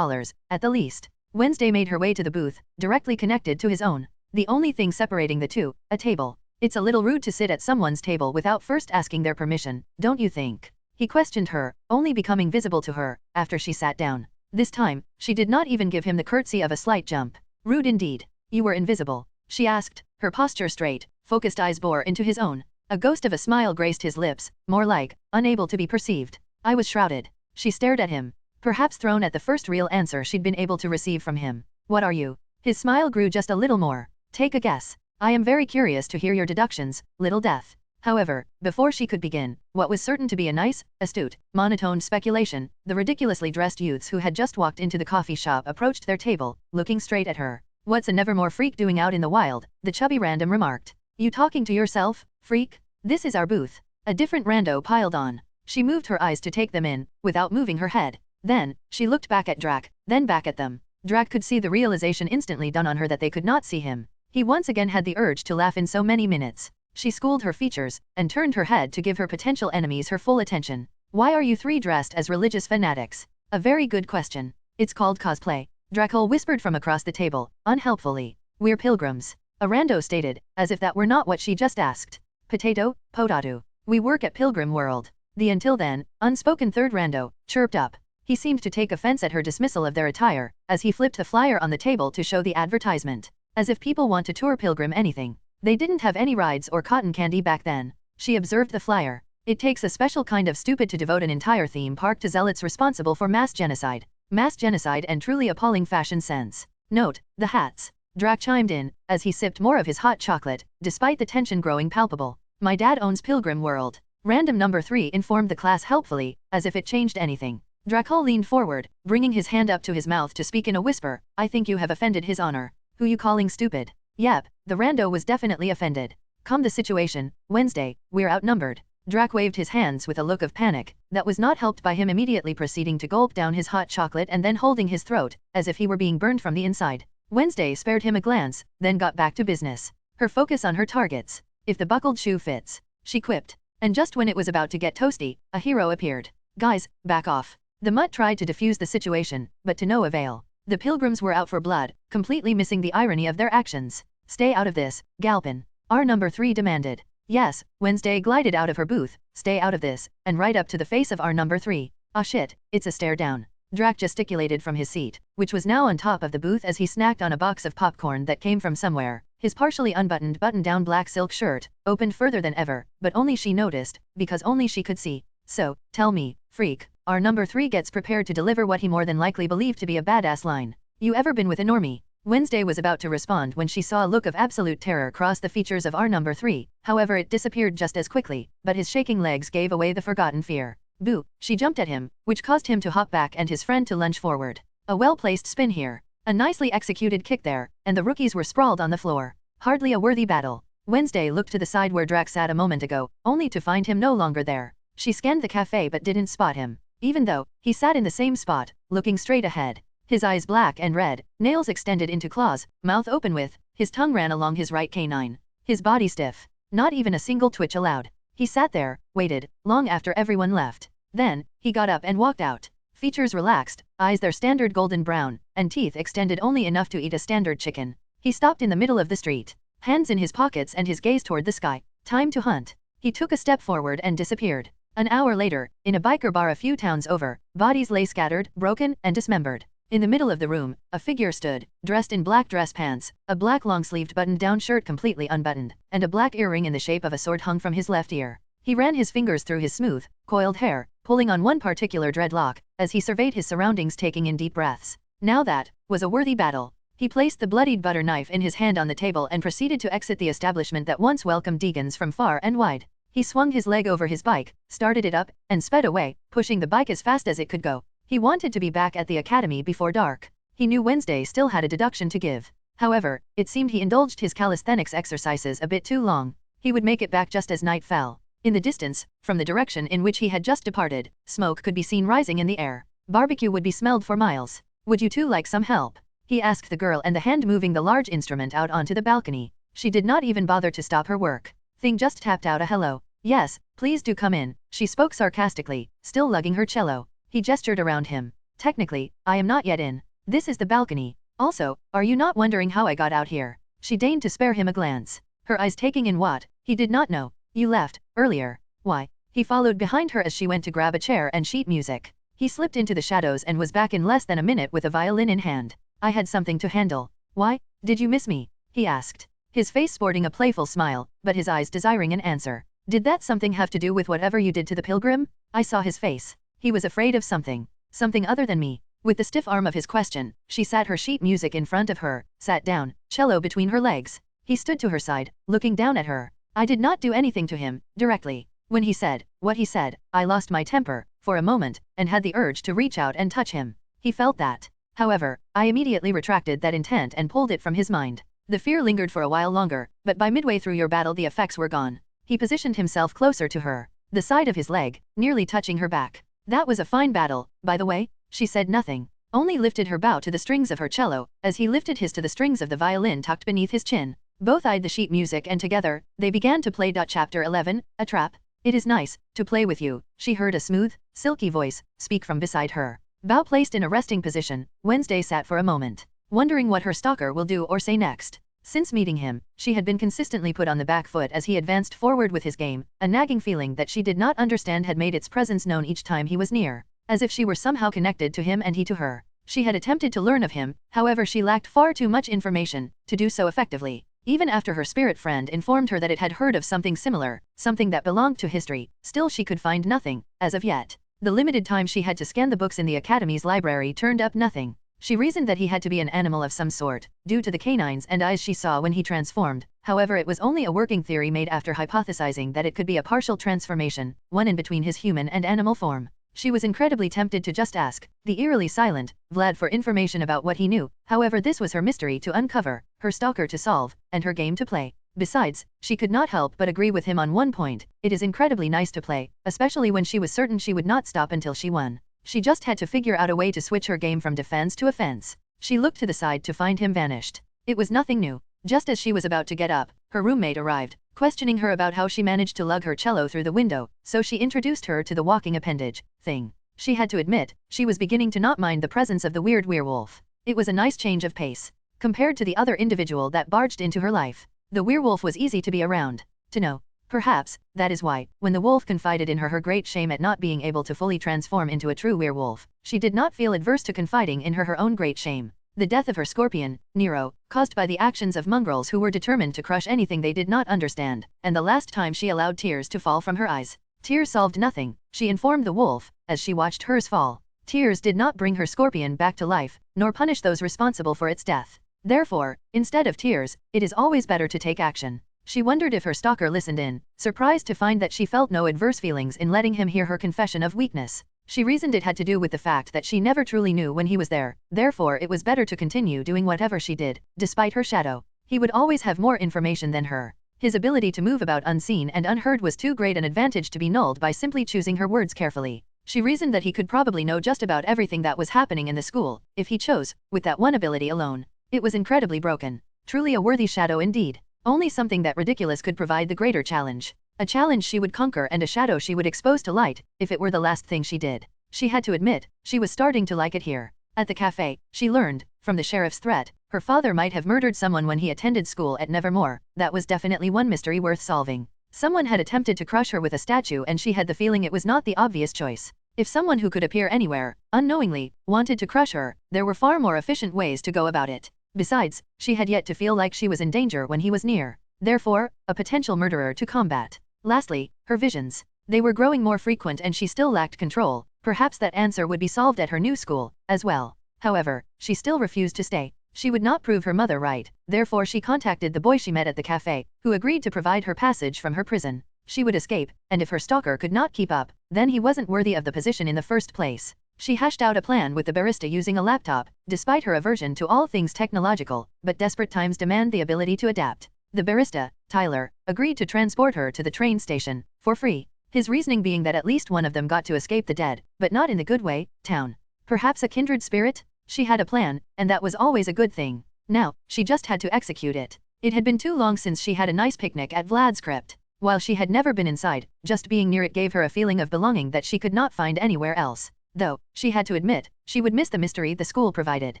at the least. Wednesday made her way to the booth, directly connected to his own. The only thing separating the two, a table. It's a little rude to sit at someone's table without first asking their permission, don't you think? He questioned her, only becoming visible to her, after she sat down. This time, she did not even give him the curtsy of a slight jump. Rude indeed. You were invisible, she asked, her posture straight, focused eyes bore into his own. A ghost of a smile graced his lips, more like, unable to be perceived. I was shrouded. She stared at him, perhaps thrown at the first real answer she'd been able to receive from him. What are you? His smile grew just a little more. Take a guess. I am very curious to hear your deductions, little death. However, before she could begin, what was certain to be a nice, astute, monotone speculation, the ridiculously dressed youths who had just walked into the coffee shop approached their table, looking straight at her. What's a Nevermore freak doing out in the wild? The chubby random remarked. You talking to yourself, freak? This is our booth. A different rando piled on. She moved her eyes to take them in, without moving her head. Then, she looked back at Drac, then back at them. Drac could see the realization instantly dawn on her that they could not see him. He once again had the urge to laugh in so many minutes. She schooled her features, and turned her head to give her potential enemies her full attention. Why are you three dressed as religious fanatics? A very good question. It's called cosplay. Dracul whispered from across the table, unhelpfully. We're pilgrims. A rando stated, as if that were not what she just asked. Potato, potato. We work at Pilgrim World. The until then, unspoken third rando, chirped up. He seemed to take offense at her dismissal of their attire, as he flipped the flyer on the table to show the advertisement. As if people want to tour Pilgrim anything. They didn't have any rides or cotton candy back then. She observed the flyer. It takes a special kind of stupid to devote an entire theme park to zealots responsible for mass genocide. Mass genocide and truly appalling fashion sense. Note, the hats. Drac chimed in, as he sipped more of his hot chocolate, despite the tension growing palpable. My dad owns Pilgrim World. Random number 3 informed the class helpfully, as if it changed anything. Dracul leaned forward, bringing his hand up to his mouth to speak in a whisper. I think you have offended his honor. Who you calling stupid? Yep, the rando was definitely offended. Come the situation, Wednesday, we're outnumbered. Drac waved his hands with a look of panic, that was not helped by him immediately proceeding to gulp down his hot chocolate and then holding his throat, as if he were being burned from the inside. Wednesday spared him a glance, then got back to business. Her focus on her targets. If the buckled shoe fits, she quipped. And just when it was about to get toasty, a hero appeared. Guys, back off. The mutt tried to defuse the situation, but to no avail. The pilgrims were out for blood, completely missing the irony of their actions. Stay out of this, Galpin. Our number 3 demanded. Yes, Wednesday glided out of her booth, stay out of this, and right up to the face of our number 3. Ah shit, it's a stare down. Drac gesticulated from his seat, which was now on top of the booth as he snacked on a box of popcorn that came from somewhere. His partially unbuttoned button-down black silk shirt, opened further than ever, but only she noticed, because only she could see. So, tell me, freak, our number 3 gets prepared to deliver what he more than likely believed to be a badass line. You ever been with a normie? Wednesday was about to respond when she saw a look of absolute terror cross the features of our number 3, however it disappeared just as quickly, but his shaking legs gave away the forgotten fear. Boo, she jumped at him, which caused him to hop back and his friend to lunge forward. A well-placed spin here. A nicely executed kick there, and the rookies were sprawled on the floor. Hardly a worthy battle. Wednesday looked to the side where Drac sat a moment ago, only to find him no longer there. She scanned the cafe but didn't spot him, even though he sat in the same spot, looking straight ahead. His eyes black and red, nails extended into claws, mouth open with, his tongue ran along his right canine. His body stiff. Not even a single twitch allowed. He sat there, waited, long after everyone left. Then, he got up and walked out. Features relaxed, eyes their standard golden brown, and teeth extended only enough to eat a standard chicken. He stopped in the middle of the street, hands in his pockets and his gaze toward the sky. Time to hunt. He took a step forward and disappeared. An hour later, in a biker bar a few towns over, bodies lay scattered, broken, and dismembered. In the middle of the room, a figure stood, dressed in black dress pants, a black long-sleeved buttoned-down shirt completely unbuttoned, and a black earring in the shape of a sword hung from his left ear. He ran his fingers through his smooth, coiled hair, pulling on one particular dreadlock, as he surveyed his surroundings taking in deep breaths. Now that was a worthy battle. He placed the bloodied butter knife in his hand on the table and proceeded to exit the establishment that once welcomed Deegans from far and wide. He swung his leg over his bike, started it up, and sped away, pushing the bike as fast as it could go. He wanted to be back at the academy before dark. He knew Wednesday still had a deduction to give. However, it seemed he indulged his calisthenics exercises a bit too long. He would make it back just as night fell. In the distance, from the direction in which he had just departed, smoke could be seen rising in the air. Barbecue would be smelled for miles. Would you two like some help? He asked the girl and the hand moving the large instrument out onto the balcony. She did not even bother to stop her work. Thing just tapped out a hello. Yes, please do come in, she spoke sarcastically, still lugging her cello. He gestured around him. Technically, I am not yet in. This is the balcony. Also, are you not wondering how I got out here? She deigned to spare him a glance. Her eyes taking in what he did not know. You left, earlier. Why? He followed behind her as she went to grab a chair and sheet music. He slipped into the shadows and was back in less than a minute with a violin in hand. I had something to handle. Why? Did you miss me? He asked. His face sporting a playful smile, but his eyes desiring an answer. Did that something have to do with whatever you did to the pilgrim? I saw his face. He was afraid of something. Something other than me. With the stiff arm of his question, she sat her sheet music in front of her, sat down, cello between her legs. He stood to her side, looking down at her. I did not do anything to him, directly. When he said what he said, I lost my temper, for a moment, and had the urge to reach out and touch him. He felt that. However, I immediately retracted that intent and pulled it from his mind. The fear lingered for a while longer, but by midway through your battle the effects were gone. He positioned himself closer to her, the side of his leg, nearly touching her back. That was a fine battle, by the way. She said nothing, only lifted her bow to the strings of her cello, as he lifted his to the strings of the violin tucked beneath his chin. Both eyed the sheet music and together, they began to play. Chapter 11, A Trap. It is nice to play with you, she heard a smooth, silky voice speak from beside her. Bow placed in a resting position, Wednesday sat for a moment, wondering what her stalker will do or say next. Since meeting him, she had been consistently put on the back foot as he advanced forward with his game. A nagging feeling that she did not understand had made its presence known each time he was near, as if she were somehow connected to him and he to her. She had attempted to learn of him, however she lacked far too much information to do so effectively. Even after her spirit friend informed her that it had heard of something similar, something that belonged to history, still she could find nothing, as of yet. The limited time she had to scan the books in the Academy's library turned up nothing. She reasoned that he had to be an animal of some sort, due to the canines and eyes she saw when he transformed. However, it was only a working theory made after hypothesizing that it could be a partial transformation, one in between his human and animal form. She was incredibly tempted to just ask the eerily silent Vlad for information about what he knew. However, this was her mystery to uncover, her stalker to solve, and her game to play. Besides, she could not help but agree with him on one point. It is incredibly nice to play, especially when she was certain she would not stop until she won. She just had to figure out a way to switch her game from defense to offense. She looked to the side to find him vanished. It was nothing new. Just as she was about to get up, her roommate arrived, questioning her about how she managed to lug her cello through the window, so she introduced her to the walking appendage thing. She had to admit, she was beginning to not mind the presence of the weird werewolf. It was a nice change of pace, compared to the other individual that barged into her life. The werewolf was easy to be around, to know. Perhaps, that is why, when the wolf confided in her great shame at not being able to fully transform into a true werewolf, she did not feel adverse to confiding in her own great shame. The death of her scorpion, Nero, caused by the actions of mongrels who were determined to crush anything they did not understand, and the last time she allowed tears to fall from her eyes. Tears solved nothing, she informed the wolf, as she watched hers fall. Tears did not bring her scorpion back to life, nor punish those responsible for its death. Therefore, instead of tears, it is always better to take action. She wondered if her stalker listened in, surprised to find that she felt no adverse feelings in letting him hear her confession of weakness. She reasoned it had to do with the fact that she never truly knew when he was there, therefore it was better to continue doing whatever she did, despite her shadow. He would always have more information than her. His ability to move about unseen and unheard was too great an advantage to be nulled by simply choosing her words carefully. She reasoned that he could probably know just about everything that was happening in the school, if he chose, with that one ability alone. It was incredibly broken. Truly a worthy shadow indeed. Only something that ridiculous could provide the greater challenge. A challenge she would conquer and a shadow she would expose to light, if it were the last thing she did. She had to admit, she was starting to like it here. At the cafe, she learned, from the sheriff's threat, her father might have murdered someone when he attended school at Nevermore. That was definitely one mystery worth solving. Someone had attempted to crush her with a statue and she had the feeling it was not the obvious choice. If someone who could appear anywhere, unknowingly, wanted to crush her, there were far more efficient ways to go about it. Besides, she had yet to feel like she was in danger when he was near. Therefore, a potential murderer to combat. Lastly, her visions. They were growing more frequent and she still lacked control. Perhaps that answer would be solved at her new school, as well. However, she still refused to stay. She would not prove her mother right, therefore she contacted the boy she met at the cafe, who agreed to provide her passage from her prison. She would escape, and if her stalker could not keep up, then he wasn't worthy of the position in the first place. She hashed out a plan with the barista using a laptop, despite her aversion to all things technological, but desperate times demand the ability to adapt. The barista, Tyler, agreed to transport her to the train station, for free. His reasoning being that at least one of them got to escape the dead, but not in the good way, town. Perhaps a kindred spirit? She had a plan, and that was always a good thing. Now, she just had to execute it. It had been too long since she had a nice picnic at Vlad's crypt. While she had never been inside, just being near it gave her a feeling of belonging that she could not find anywhere else. Though, she had to admit, she would miss the mystery the school provided.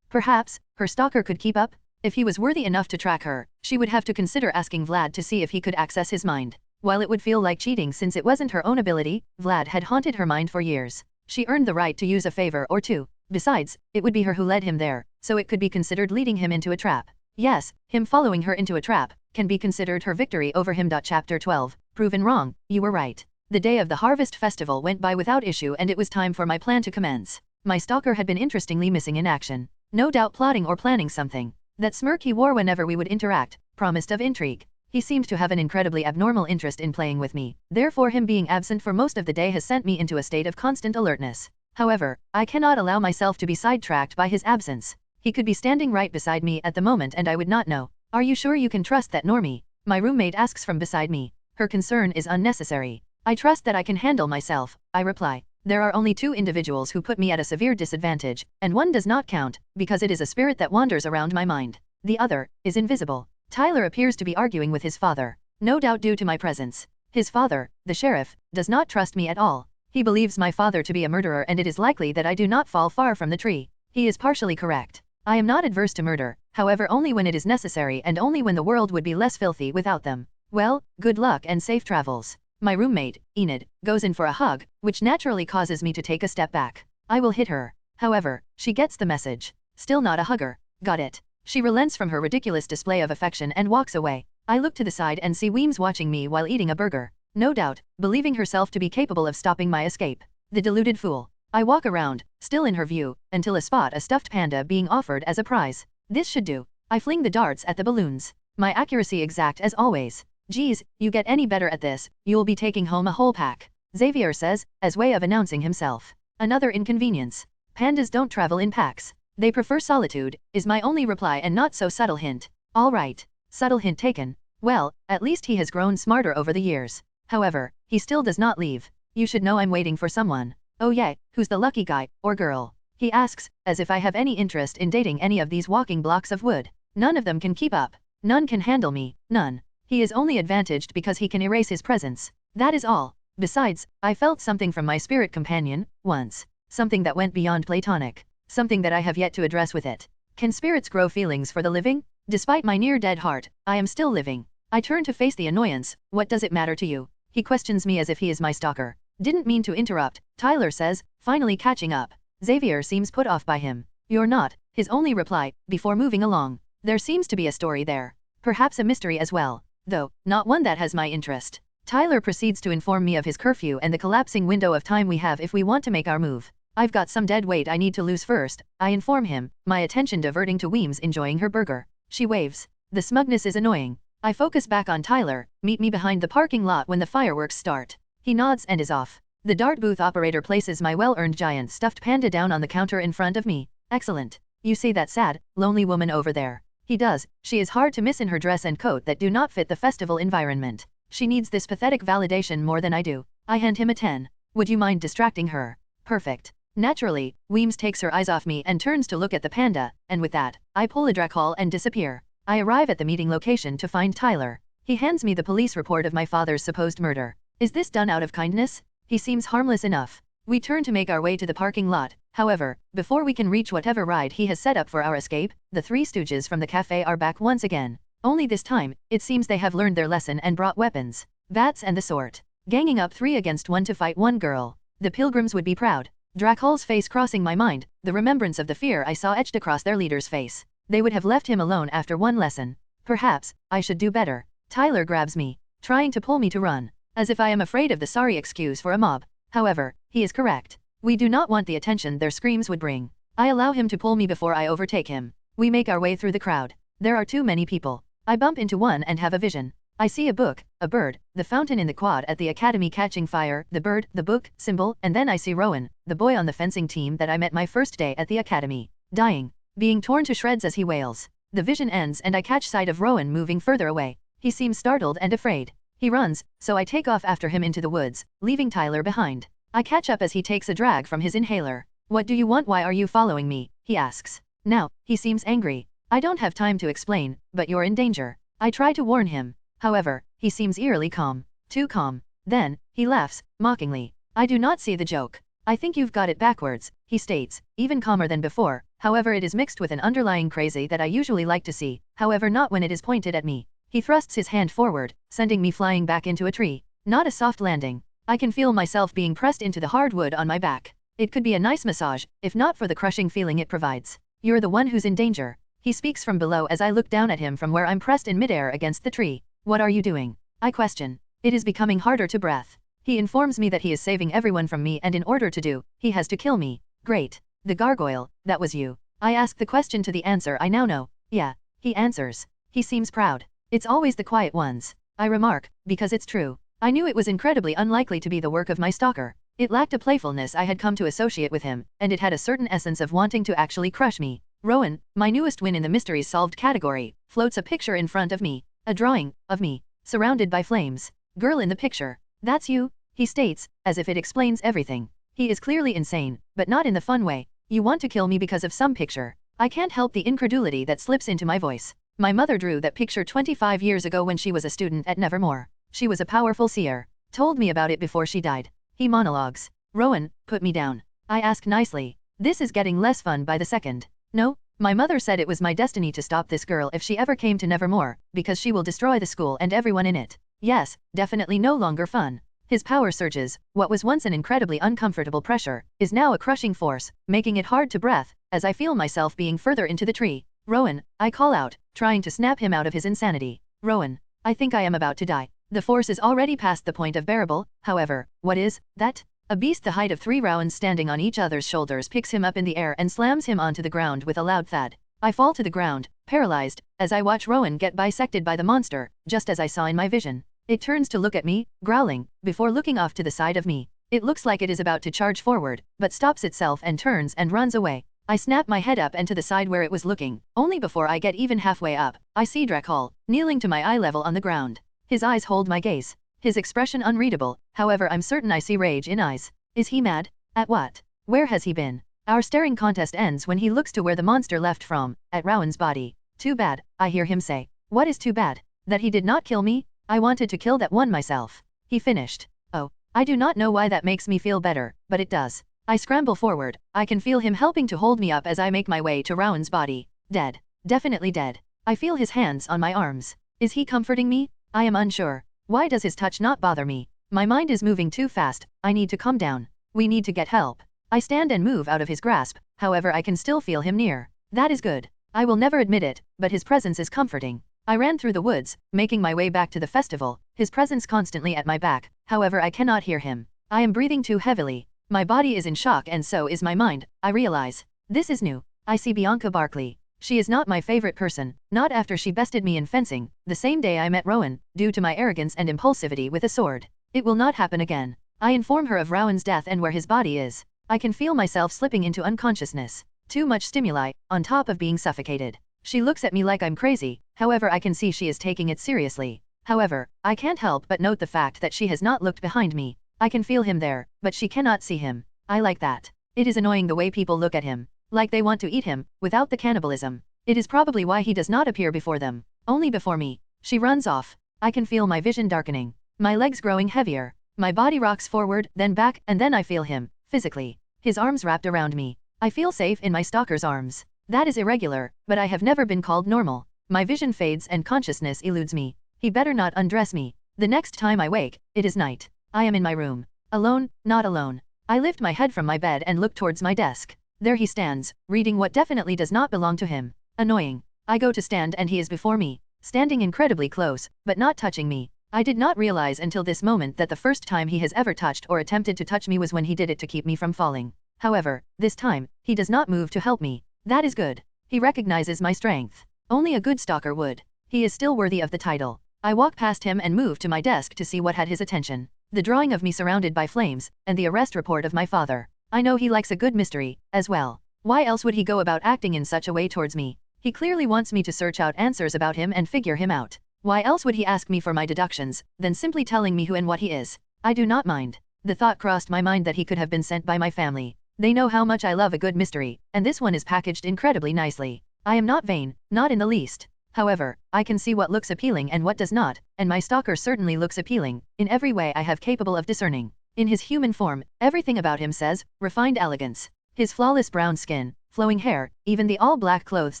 Perhaps, her stalker could keep up? If he was worthy enough to track her, she would have to consider asking Vlad to see if he could access his mind. While it would feel like cheating since it wasn't her own ability, Vlad had haunted her mind for years. She earned the right to use a favor or two. Besides, it would be her who led him there, so it could be considered leading him into a trap. Yes, him following her into a trap can be considered her victory over him. Chapter 12. Proven wrong, you were right. The day of the harvest festival went by without issue and it was time for my plan to commence. My stalker had been interestingly missing in action. No doubt plotting or planning something. That smirk he wore whenever we would interact promised of intrigue. He seemed to have an incredibly abnormal interest in playing with me, therefore him being absent for most of the day has sent me into a state of constant alertness. However, I cannot allow myself to be sidetracked by his absence. He could be standing right beside me at the moment and I would not know. Are you sure you can trust that normie? My roommate asks from beside me. Her concern is unnecessary. I trust that I can handle myself, I reply. There are only 2 individuals who put me at a severe disadvantage, and one does not count, because it is a spirit that wanders around my mind. The other is invisible. Tyler appears to be arguing with his father, no doubt due to my presence. His father, the sheriff, does not trust me at all. He believes my father to be a murderer and it is likely that I do not fall far from the tree. He is partially correct. I am not adverse to murder, however only when it is necessary and only when the world would be less filthy without them. Well, good luck and safe travels. My roommate, Enid, goes in for a hug, which naturally causes me to take a step back. I will hit her. However, she gets the message. Still not a hugger. Got it. She relents from her ridiculous display of affection and walks away. I look to the side and see Weems watching me while eating a burger. No doubt, believing herself to be capable of stopping my escape. The deluded fool. I walk around, still in her view, until I spot a stuffed panda being offered as a prize. This should do. I fling the darts at the balloons. My accuracy exact as always. Geez, you get any better at this, you'll be taking home a whole pack. Xavier says, as way of announcing himself. Another inconvenience. Pandas don't travel in packs. They prefer solitude, is my only reply and not so subtle hint. All right. Subtle hint taken. Well, at least he has grown smarter over the years. However, he still does not leave. You should know I'm waiting for someone. Oh yeah, who's the lucky guy, or girl? He asks, as if I have any interest in dating any of these walking blocks of wood. None of them can keep up. None can handle me, none. He is only advantaged because he can erase his presence. That is all. Besides, I felt something from my spirit companion, once. Something that went beyond platonic. Something that I have yet to address with it. Can spirits grow feelings for the living? Despite my near-dead heart, I am still living. I turn to face the annoyance. What does it matter to you? He questions me as if he is my stalker. Didn't mean to interrupt, Tyler says, finally catching up. Xavier seems put off by him. You're not, his only reply, before moving along. There seems to be a story there. Perhaps a mystery as well. Though, not one that has my interest. Tyler proceeds to inform me of his curfew and the collapsing window of time we have if we want to make our move. I've got some dead weight I need to lose first, I inform him, my attention diverting to Weems enjoying her burger. She waves. The smugness is annoying. I focus back on Tyler, meet me behind the parking lot when the fireworks start. He nods and is off. The dart booth operator places my well-earned giant stuffed panda down on the counter in front of me. Excellent. You see that sad, lonely woman over there? He does. She is hard to miss in her dress and coat that do not fit the festival environment. She needs this pathetic validation more than I do. I hand him a 10. Would you mind distracting her? Perfect. Naturally, Weems takes her eyes off me and turns to look at the panda, and with that, I pull a Dracul and disappear. I arrive at the meeting location to find Tyler. He hands me the police report of my father's supposed murder. Is this done out of kindness? He seems harmless enough. We turn to make our way to the parking lot. However, before we can reach whatever ride he has set up for our escape, the Three Stooges from the cafe are back once again. Only this time, it seems they have learned their lesson and brought weapons. Bats and the sort. Ganging up 3 against 1 to fight one girl. The pilgrims would be proud. Dracul's face crossing my mind, the remembrance of the fear I saw etched across their leader's face. They would have left him alone after one lesson. Perhaps, I should do better. Tyler grabs me, trying to pull me to run, as if I am afraid of the sorry excuse for a mob. However, he is correct. We do not want the attention their screams would bring. I allow him to pull me before I overtake him. We make our way through the crowd. There are too many people. I bump into one and have a vision. I see a book, a bird, the fountain in the quad at the academy catching fire, the bird, the book, symbol, and then I see Rowan, the boy on the fencing team that I met my first day at the academy, dying, being torn to shreds as he wails. The vision ends and I catch sight of Rowan moving further away. He seems startled and afraid. He runs, so I take off after him into the woods, leaving Tyler behind. I catch up as he takes a drag from his inhaler. What do you want? Why are you following me? He asks. Now, he seems angry. I don't have time to explain, but you're in danger. I try to warn him. However, he seems eerily calm. Too calm. Then, he laughs, mockingly. I do not see the joke. I think you've got it backwards, he states, even calmer than before. However, it is mixed with an underlying crazy that I usually like to see, however not when it is pointed at me. He thrusts his hand forward, sending me flying back into a tree. Not a soft landing. I can feel myself being pressed into the hard wood on my back. It could be a nice massage, if not for the crushing feeling it provides. You're the one who's in danger. He speaks from below as I look down at him from where I'm pressed in midair against the tree. What are you doing? I question. It is becoming harder to breathe. He informs me that he is saving everyone from me and in order to do, he has to kill me. Great. The gargoyle, that was you. I ask the question to the answer I now know. Yeah. He answers. He seems proud. It's always the quiet ones. I remark, because it's true. I knew it was incredibly unlikely to be the work of my stalker. It lacked a playfulness I had come to associate with him, and it had a certain essence of wanting to actually crush me. Rowan, my newest win in the mysteries solved category, floats a picture in front of me. A drawing, of me, surrounded by flames. Girl in the picture. That's you? He states, as if it explains everything. He is clearly insane, but not in the fun way. You want to kill me because of some picture. I can't help the incredulity that slips into my voice. My mother drew that picture 25 years ago when she was a student at Nevermore. She was a powerful seer. Told me about it before she died. He monologues. Rowan, put me down. I ask nicely. This is getting less fun by the second. No, my mother said it was my destiny to stop this girl if she ever came to Nevermore, because she will destroy the school and everyone in it. Yes, definitely no longer fun. His power surges. What was once an incredibly uncomfortable pressure is now a crushing force, making it hard to breathe, as I feel myself being further into the tree. Rowan, I call out, trying to snap him out of his insanity. Rowan, I think I am about to die. The force is already past the point of bearable, however. What is that? A beast the height of 3 Rowans standing on each other's shoulders picks him up in the air and slams him onto the ground with a loud thud. I fall to the ground, paralyzed, as I watch Rowan get bisected by the monster, just as I saw in my vision. It turns to look at me, growling, before looking off to the side of me. It looks like it is about to charge forward, but stops itself and turns and runs away. I snap my head up and to the side where it was looking. Only before I get even halfway up, I see Dracul, kneeling to my eye level on the ground. His eyes hold my gaze. His expression unreadable, however I'm certain I see rage in eyes. Is he mad? At what? Where has he been? Our staring contest ends when he looks to where the monster left from, at Rowan's body. Too bad, I hear him say. What is too bad? That he did not kill me? I wanted to kill that one myself. He finished. Oh, I do not know why that makes me feel better, but it does. I scramble forward. I can feel him helping to hold me up as I make my way to Rowan's body. Dead. Definitely dead. I feel his hands on my arms. Is he comforting me? I am unsure. Why does his touch not bother me? My mind is moving too fast. I need to calm down. We need to get help. I stand and move out of his grasp, however I can still feel him near. That is good. I will never admit it, but his presence is comforting. I ran through the woods, making my way back to the festival, his presence constantly at my back, however I cannot hear him. I am breathing too heavily. My body is in shock and so is my mind, I realize. This is new. I see Bianca Barkley. She is not my favorite person, not after she bested me in fencing, the same day I met Rowan, due to my arrogance and impulsivity with a sword. It will not happen again. I inform her of Rowan's death and where his body is. I can feel myself slipping into unconsciousness. Too much stimuli, on top of being suffocated. She looks at me like I'm crazy, however I can see she is taking it seriously. However, I can't help but note the fact that she has not looked behind me. I can feel him there, but she cannot see him. I like that. It is annoying the way people look at him. Like they want to eat him, without the cannibalism. It is probably why he does not appear before them. Only before me. She runs off. I can feel my vision darkening. My legs growing heavier. My body rocks forward, then back, and then I feel him, physically. His arms wrapped around me. I feel safe in my stalker's arms. That is irregular, but I have never been called normal. My vision fades and consciousness eludes me. He better not undress me. The next time I wake, it is night. I am in my room. Alone, not alone. I lift my head from my bed and look towards my desk. There he stands, reading what definitely does not belong to him. Annoying. I go to stand and he is before me, standing incredibly close, but not touching me. I did not realize until this moment that the first time he has ever touched or attempted to touch me was when he did it to keep me from falling. However, this time, he does not move to help me. That is good. He recognizes my strength. Only a good stalker would. He is still worthy of the title. I walk past him and move to my desk to see what had his attention. The drawing of me surrounded by flames, and the arrest report of my father. I know he likes a good mystery, as well. Why else would he go about acting in such a way towards me? He clearly wants me to search out answers about him and figure him out. Why else would he ask me for my deductions, than simply telling me who and what he is? I do not mind. The thought crossed my mind that he could have been sent by my family. They know how much I love a good mystery, and this one is packaged incredibly nicely. I am not vain, not in the least. However, I can see what looks appealing and what does not, and my stalker certainly looks appealing, in every way I have capable of discerning. In his human form, everything about him says, refined elegance. His flawless brown skin, flowing hair, even the all-black clothes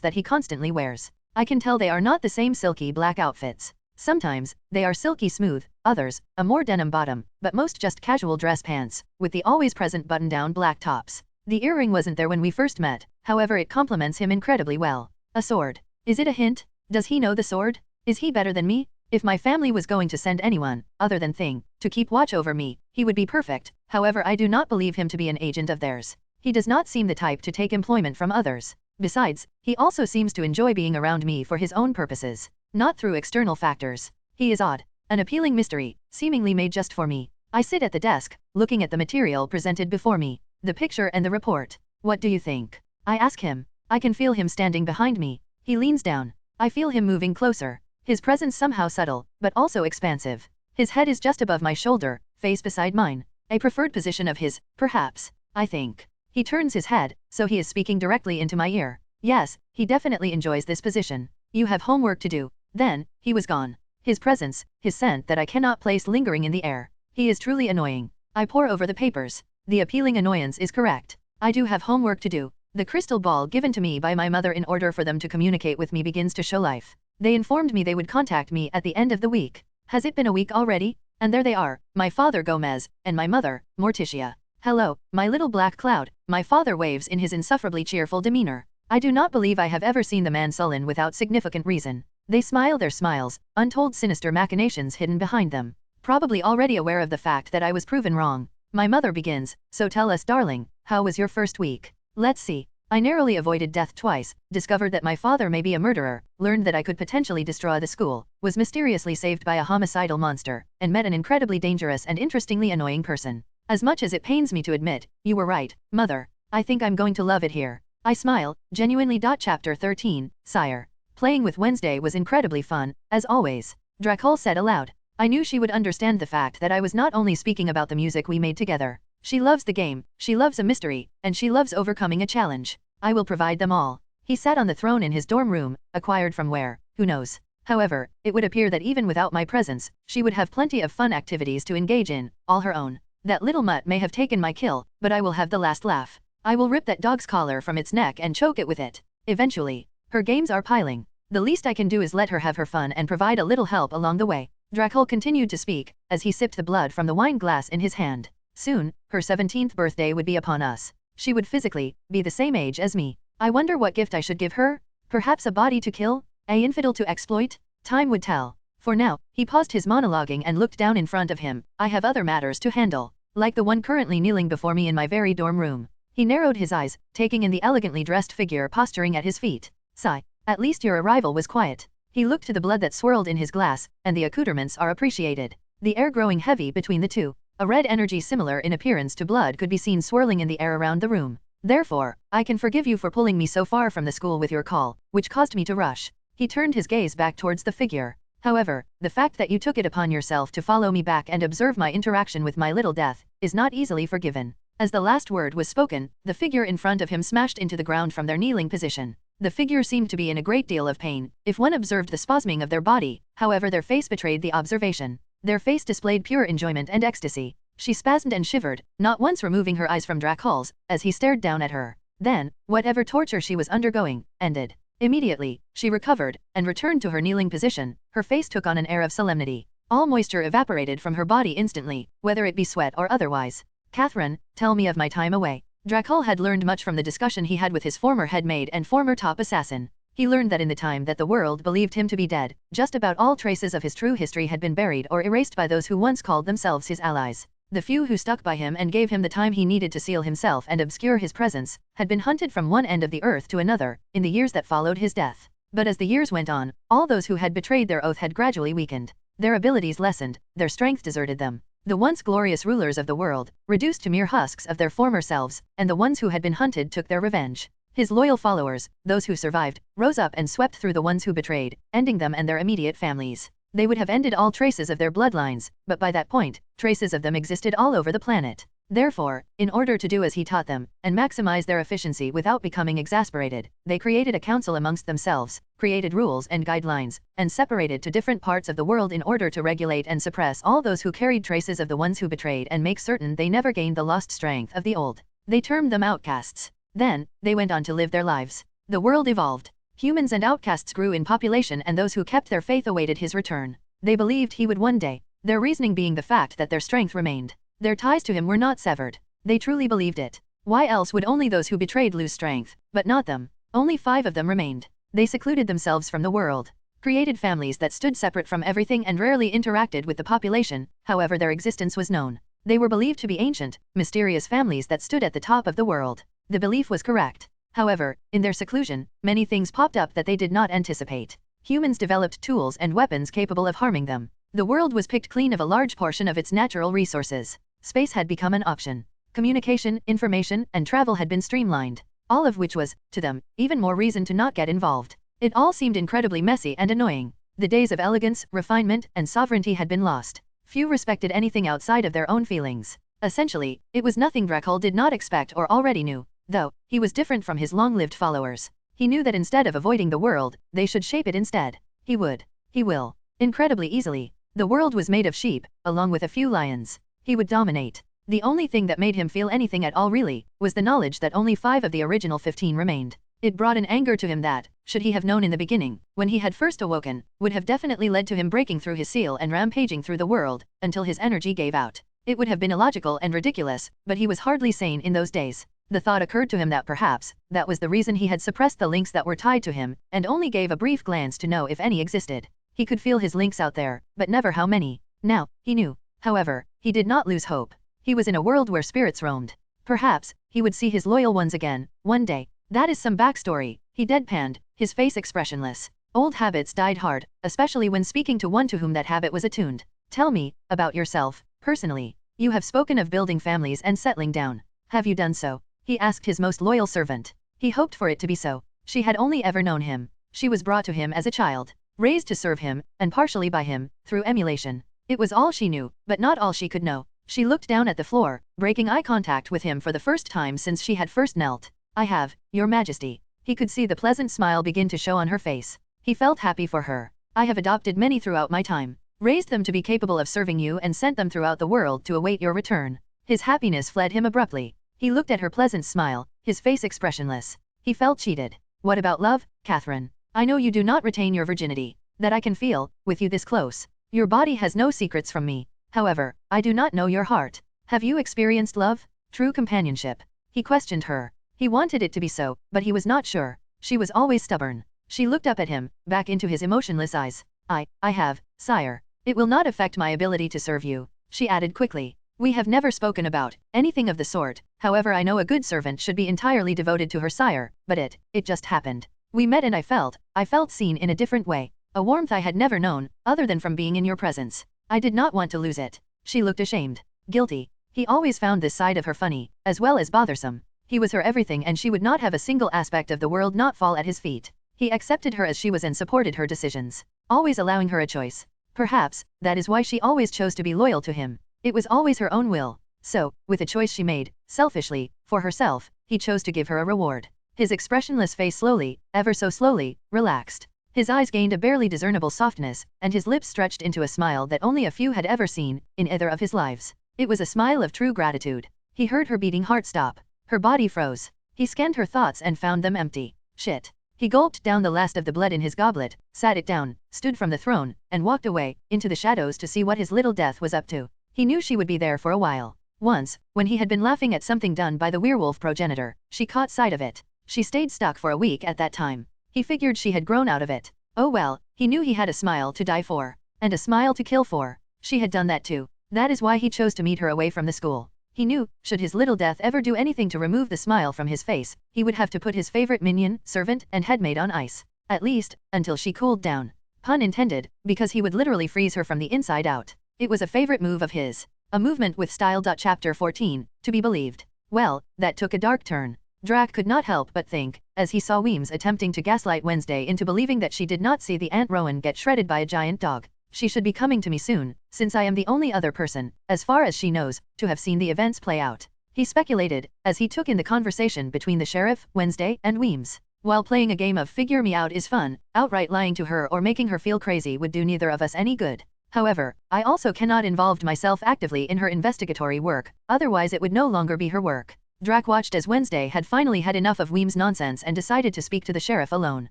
that he constantly wears. I can tell they are not the same silky black outfits. Sometimes, they are silky smooth, others, a more denim bottom, but most just casual dress pants, with the always present button-down black tops. The earring wasn't there when we first met, however it complements him incredibly well. A sword. Is it a hint? Does he know the sword? Is he better than me? If my family was going to send anyone, other than Thing, to keep watch over me, he would be perfect, however I do not believe him to be an agent of theirs. He does not seem the type to take employment from others. Besides, he also seems to enjoy being around me for his own purposes, not through external factors. He is odd. An appealing mystery, seemingly made just for me. I sit at the desk, looking at the material presented before me, the picture and the report. What do you think? I ask him. I can feel him standing behind me. He leans down. I feel him moving closer. His presence somehow subtle, but also expansive. His head is just above my shoulder, face beside mine. A preferred position of his, perhaps, I think. He turns his head, so he is speaking directly into my ear. Yes, he definitely enjoys this position. You have homework to do. Then, he was gone. His presence, his scent that I cannot place lingering in the air. He is truly annoying. I pore over the papers. The appealing annoyance is correct. I do have homework to do. The crystal ball given to me by my mother in order for them to communicate with me begins to show life. They informed me they would contact me at the end of the week. Has it been a week already? And there they are, my father Gomez, and my mother, Morticia. Hello, my little black cloud, my father waves in his insufferably cheerful demeanor. I do not believe I have ever seen the man sullen without significant reason. They smile their smiles, untold sinister machinations hidden behind them. Probably already aware of the fact that I was proven wrong. My mother begins, so tell us darling, how was your first week? Let's see. I narrowly avoided death twice, discovered that my father may be a murderer, learned that I could potentially destroy the school, was mysteriously saved by a homicidal monster, and met an incredibly dangerous and interestingly annoying person. As much as it pains me to admit, you were right, mother. I think I'm going to love it here. I smile, genuinely. Chapter 13, Sire. Playing with Wednesday was incredibly fun, as always. Dracul said aloud. I knew she would understand the fact that I was not only speaking about the music we made together. She loves the game, she loves a mystery, and she loves overcoming a challenge. I will provide them all. He sat on the throne in his dorm room, acquired from where, who knows. However, it would appear that even without my presence, she would have plenty of fun activities to engage in, all her own. That little mutt may have taken my kill, but I will have the last laugh. I will rip that dog's collar from its neck and choke it with it. Eventually. Her games are piling. The least I can do is let her have her fun and provide a little help along the way. Dracul continued to speak, as he sipped the blood from the wine glass in his hand. Soon, her 17th birthday would be upon us. She would physically be the same age as me. I wonder what gift I should give her? Perhaps a body to kill? A infidel to exploit? Time would tell. For now, he paused his monologuing and looked down in front of him. I have other matters to handle, like the one currently kneeling before me in my very dorm room. He narrowed his eyes, taking in the elegantly dressed figure posturing at his feet. Sigh. At least your arrival was quiet. He looked to the blood that swirled in his glass, and the accoutrements are appreciated. The air growing heavy between the two. A red energy similar in appearance to blood could be seen swirling in the air around the room. Therefore, I can forgive you for pulling me so far from the school with your call, which caused me to rush. He turned his gaze back towards the figure. However, the fact that you took it upon yourself to follow me back and observe my interaction with my little death, is not easily forgiven. As the last word was spoken, the figure in front of him smashed into the ground from their kneeling position. The figure seemed to be in a great deal of pain, if one observed the spasming of their body, however their face betrayed the observation. Their face displayed pure enjoyment and ecstasy. She spasmed and shivered, not once removing her eyes from Dracul's, as he stared down at her. Then, whatever torture she was undergoing, ended. Immediately, she recovered, and returned to her kneeling position. Her face took on an air of solemnity. All moisture evaporated from her body instantly, whether it be sweat or otherwise. Catherine, tell me of my time away. Dracul had learned much from the discussion he had with his former headmaid and former top assassin. He learned that in the time that the world believed him to be dead, just about all traces of his true history had been buried or erased by those who once called themselves his allies. The few who stuck by him and gave him the time he needed to seal himself and obscure his presence, had been hunted from one end of the earth to another, in the years that followed his death. But as the years went on, all those who had betrayed their oath had gradually weakened. Their abilities lessened, their strength deserted them. The once glorious rulers of the world, reduced to mere husks of their former selves, and the ones who had been hunted took their revenge. His loyal followers, those who survived, rose up and swept through the ones who betrayed, ending them and their immediate families. They would have ended all traces of their bloodlines, but by that point, traces of them existed all over the planet. Therefore, in order to do as he taught them, and maximize their efficiency without becoming exasperated, they created a council amongst themselves, created rules and guidelines, and separated to different parts of the world in order to regulate and suppress all those who carried traces of the ones who betrayed and make certain they never gained the lost strength of the old. They termed them outcasts. Then, they went on to live their lives. The world evolved. Humans and outcasts grew in population, and those who kept their faith awaited his return. They believed he would one day their reasoning being the fact that their strength remained. Their ties to him were not severed. They truly believed it. Why else would only those who betrayed lose strength, but not them? Only 5 of them remained. They secluded themselves from the world, created families that stood separate from everything and rarely interacted with the population, however their existence was known. They were believed to be ancient, mysterious families that stood at the top of the world. The belief was correct. However, in their seclusion, many things popped up that they did not anticipate. Humans developed tools and weapons capable of harming them. The world was picked clean of a large portion of its natural resources. Space had become an option. Communication, information, and travel had been streamlined. All of which was, to them, even more reason to not get involved. It all seemed incredibly messy and annoying. The days of elegance, refinement, and sovereignty had been lost. Few respected anything outside of their own feelings. Essentially, it was nothing Dracul did not expect or already knew, though, he was different from his long-lived followers. He knew that instead of avoiding the world, they should shape it instead. He would. He will. Incredibly easily. The world was made of sheep, along with a few lions. He would dominate. The only thing that made him feel anything at all really, was the knowledge that only 5 of the original 15 remained. It brought an anger to him that, should he have known in the beginning, when he had first awoken, would have definitely led to him breaking through his seal and rampaging through the world, until his energy gave out. It would have been illogical and ridiculous, but he was hardly sane in those days. The thought occurred to him that perhaps, that was the reason he had suppressed the links that were tied to him, and only gave a brief glance to know if any existed. He could feel his links out there, but never how many. Now, he knew. However, he did not lose hope. He was in a world where spirits roamed. Perhaps, he would see his loyal ones again, one day. That is some backstory, he deadpanned, his face expressionless. Old habits died hard, especially when speaking to one to whom that habit was attuned. Tell me, about yourself, personally. You have spoken of building families and settling down. Have you done so? He asked his most loyal servant. He hoped for it to be so. She had only ever known him. She was brought to him as a child, raised to serve him, and partially by him, through emulation. It was all she knew, but not all she could know. She looked down at the floor, breaking eye contact with him for the first time since she had first knelt. I have, Your Majesty. He could see the pleasant smile begin to show on her face. He felt happy for her. I have adopted many throughout my time, raised them to be capable of serving you and sent them throughout the world to await your return. His happiness fled him abruptly. He looked at her pleasant smile, his face expressionless. He felt cheated. What about love, Catherine? I know you do not retain your virginity. That I can feel, with you this close. Your body has no secrets from me. However, I do not know your heart. Have you experienced love? True companionship? He questioned her. He wanted it to be so, but he was not sure. She was always stubborn. She looked up at him, back into his emotionless eyes. I have, sire. It will not affect my ability to serve you, she added quickly. We have never spoken about anything of the sort. However, I know a good servant should be entirely devoted to her sire, but it just happened. We met and I felt seen in a different way. A warmth I had never known, other than from being in your presence. I did not want to lose it. She looked ashamed, guilty. He always found this side of her funny, as well as bothersome. He was her everything and she would not have a single aspect of the world not fall at his feet. He accepted her as she was and supported her decisions, always allowing her a choice. Perhaps, that is why she always chose to be loyal to him. It was always her own will. So, with a choice she made, selfishly, for herself, he chose to give her a reward. His expressionless face slowly, ever so slowly, relaxed. His eyes gained a barely discernible softness, and his lips stretched into a smile that only a few had ever seen, in either of his lives. It was a smile of true gratitude. He heard her beating heart stop. Her body froze. He scanned her thoughts and found them empty. Shit. He gulped down the last of the blood in his goblet, sat it down, stood from the throne, and walked away, into the shadows to see what his little death was up to. He knew she would be there for a while. Once, when he had been laughing at something done by the werewolf progenitor, she caught sight of it. She stayed stuck for a week at that time. He figured she had grown out of it. Oh well, he knew he had a smile to die for. And a smile to kill for. She had done that too. That is why he chose to meet her away from the school. He knew, should his little death ever do anything to remove the smile from his face, he would have to put his favorite minion, servant, and headmaid on ice. At least, until she cooled down. Pun intended, because he would literally freeze her from the inside out. It was a favorite move of his. A movement with style. Chapter 14, to be believed. Well, that took a dark turn. Drac could not help but think, as he saw Weems attempting to gaslight Wednesday into believing that she did not see the Aunt Rowan get shredded by a giant dog. She should be coming to me soon, since I am the only other person, as far as she knows, to have seen the events play out. He speculated, as he took in the conversation between the sheriff, Wednesday, and Weems. While playing a game of figure me out is fun, outright lying to her or making her feel crazy would do neither of us any good. However, I also cannot involve myself actively in her investigatory work, otherwise it would no longer be her work. Drac watched as Wednesday had finally had enough of Weems' nonsense and decided to speak to the sheriff alone.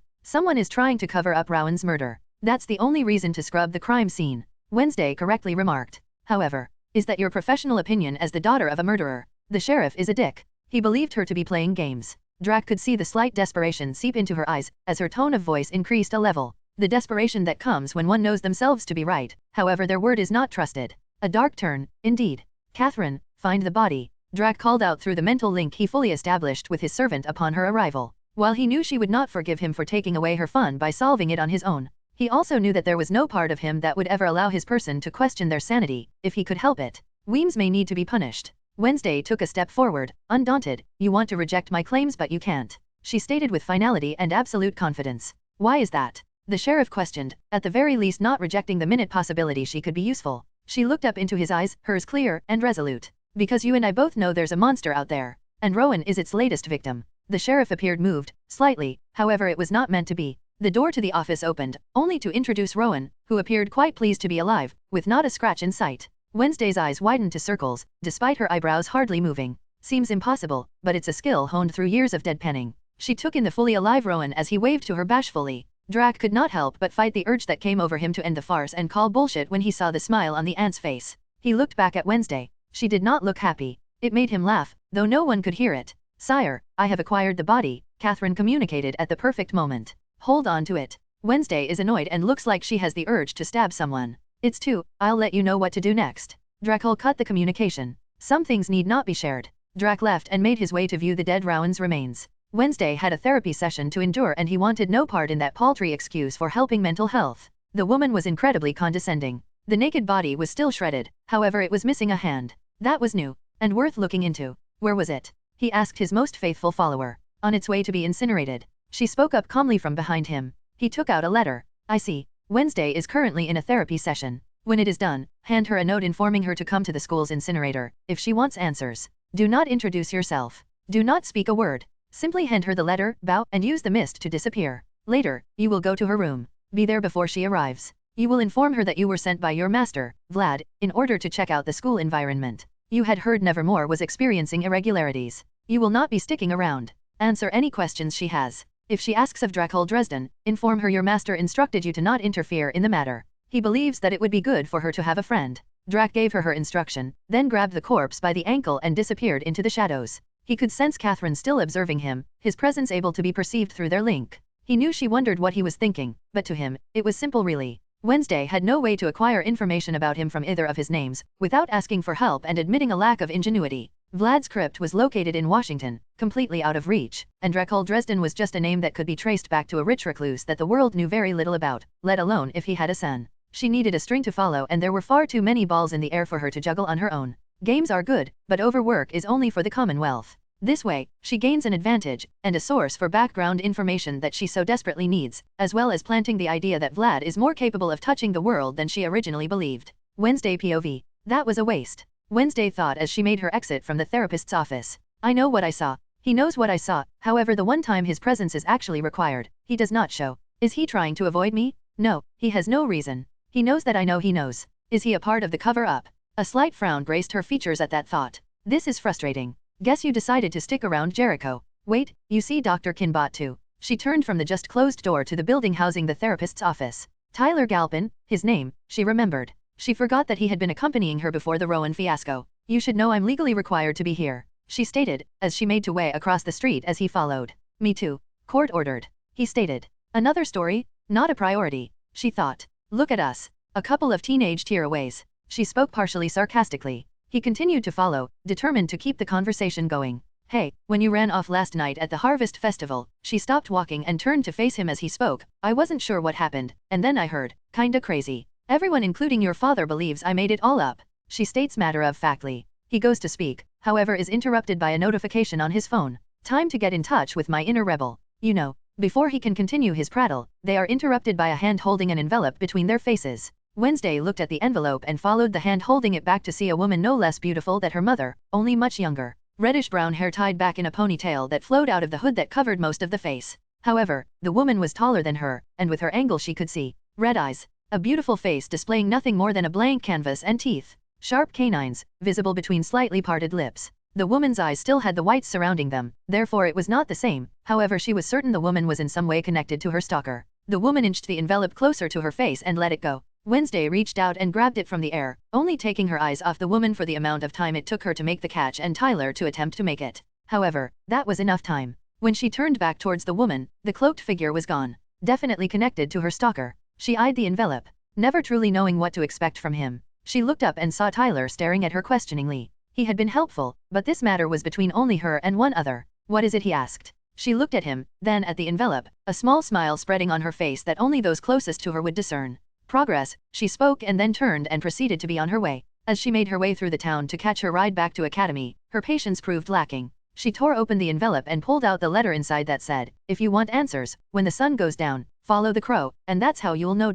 Someone is trying to cover up Rowan's murder. That's the only reason to scrub the crime scene. Wednesday correctly remarked. However, is that your professional opinion as the daughter of a murderer? The sheriff is a dick. He believed her to be playing games. Drac could see the slight desperation seep into her eyes as her tone of voice increased a level. The desperation that comes when one knows themselves to be right, however their word is not trusted. A dark turn, indeed. Catherine, find the body, Drac called out through the mental link he fully established with his servant upon her arrival. While he knew she would not forgive him for taking away her fun by solving it on his own, he also knew that there was no part of him that would ever allow his person to question their sanity, if he could help it. Weems may need to be punished. Wednesday took a step forward, undaunted. You want to reject my claims but you can't, she stated with finality and absolute confidence. Why is that? The sheriff questioned, at the very least not rejecting the minute possibility she could be useful. She looked up into his eyes, hers clear and resolute. Because you and I both know there's a monster out there, and Rowan is its latest victim. The sheriff appeared moved, slightly, however it was not meant to be. The door to the office opened, only to introduce Rowan, who appeared quite pleased to be alive, with not a scratch in sight. Wednesday's eyes widened to circles, despite her eyebrows hardly moving. Seems impossible, but it's a skill honed through years of deadpanning. She took in the fully alive Rowan as he waved to her bashfully. Drac could not help but fight the urge that came over him to end the farce and call bullshit when he saw the smile on the ant's face. He looked back at Wednesday. She did not look happy. It made him laugh, though no one could hear it. Sire, I have acquired the body, Catherine communicated at the perfect moment. Hold on to it. Wednesday is annoyed and looks like she has the urge to stab someone. It's 2, I'll let you know what to do next. Dracul cut the communication. Some things need not be shared. Drac left and made his way to view the dead Rowan's remains. Wednesday had a therapy session to endure and he wanted no part in that paltry excuse for helping mental health. The woman was incredibly condescending. The naked body was still shredded, however it was missing a hand. That was new, and worth looking into. Where was it? He asked his most faithful follower. On its way to be incinerated. She spoke up calmly from behind him. He took out a letter. I see. Wednesday is currently in a therapy session. When it is done, hand her a note informing her to come to the school's incinerator, if she wants answers. Do not introduce yourself. Do not speak a word. Simply hand her the letter, bow, and use the mist to disappear. Later, you will go to her room. Be there before she arrives. You will inform her that you were sent by your master, Vlad, in order to check out the school environment. You had heard Nevermore was experiencing irregularities. You will not be sticking around. Answer any questions she has. If she asks of Dracul Dresden, inform her your master instructed you to not interfere in the matter. He believes that it would be good for her to have a friend. Drac gave her instruction, then grabbed the corpse by the ankle and disappeared into the shadows. He could sense Catherine still observing him, his presence able to be perceived through their link. He knew she wondered what he was thinking, but to him, it was simple really. Wednesday had no way to acquire information about him from either of his names, without asking for help and admitting a lack of ingenuity. Vlad's crypt was located in Washington, completely out of reach, and Dracul Dresden was just a name that could be traced back to a rich recluse that the world knew very little about, let alone if he had a son. She needed a string to follow and there were far too many balls in the air for her to juggle on her own. Games are good, but overwork is only for the Commonwealth. This way, she gains an advantage, and a source for background information that she so desperately needs, as well as planting the idea that Vlad is more capable of touching the world than she originally believed. Wednesday POV. That was a waste. Wednesday thought as she made her exit from the therapist's office. I know what I saw. He knows what I saw, however the one time his presence is actually required, he does not show. Is he trying to avoid me? No, he has no reason. He knows that I know he knows. Is he a part of the cover-up? A slight frown graced her features at that thought. This is frustrating. Guess you decided to stick around Jericho. Wait, you see Dr. Kinbot too. She turned from the just closed door to the building housing the therapist's office. Tyler Galpin, his name, she remembered. She forgot that he had been accompanying her before the Rowan fiasco. You should know I'm legally required to be here, she stated, as she made way across the street as he followed. Me too. Court ordered, he stated. Another story? Not a priority, she thought. Look at us. A couple of teenage tearaways. She spoke partially sarcastically. He continued to follow, determined to keep the conversation going. Hey, when you ran off last night at the Harvest Festival, she stopped walking and turned to face him as he spoke. I wasn't sure what happened, and then I heard, kinda crazy. Everyone including your father believes I made it all up, she states matter-of-factly. He goes to speak, however is interrupted by a notification on his phone. Time to get in touch with my inner rebel. You know, before he can continue his prattle, they are interrupted by a hand holding an envelope between their faces. Wednesday looked at the envelope and followed the hand holding it back to see a woman no less beautiful than her mother, only much younger. Reddish-brown hair tied back in a ponytail that flowed out of the hood that covered most of the face. However, the woman was taller than her, and with her angle she could see red eyes. A beautiful face displaying nothing more than a blank canvas and teeth. Sharp canines, visible between slightly parted lips. The woman's eyes still had the whites surrounding them, therefore it was not the same, however she was certain the woman was in some way connected to her stalker. The woman inched the envelope closer to her face and let it go. Wednesday reached out and grabbed it from the air, only taking her eyes off the woman for the amount of time it took her to make the catch and Tyler to attempt to make it. However, that was enough time. When she turned back towards the woman, the cloaked figure was gone. Definitely connected to her stalker. She eyed the envelope, never truly knowing what to expect from him. She looked up and saw Tyler staring at her questioningly. He had been helpful, but this matter was between only her and one other. What is it, he asked. She looked at him, then at the envelope, a small smile spreading on her face that only those closest to her would discern. Progress, she spoke and then turned and proceeded to be on her way. As she made her way through the town to catch her ride back to Academy, her patience proved lacking. She tore open the envelope and pulled out the letter inside that said, "If you want answers, when the sun goes down, follow the crow, and that's how you'll know."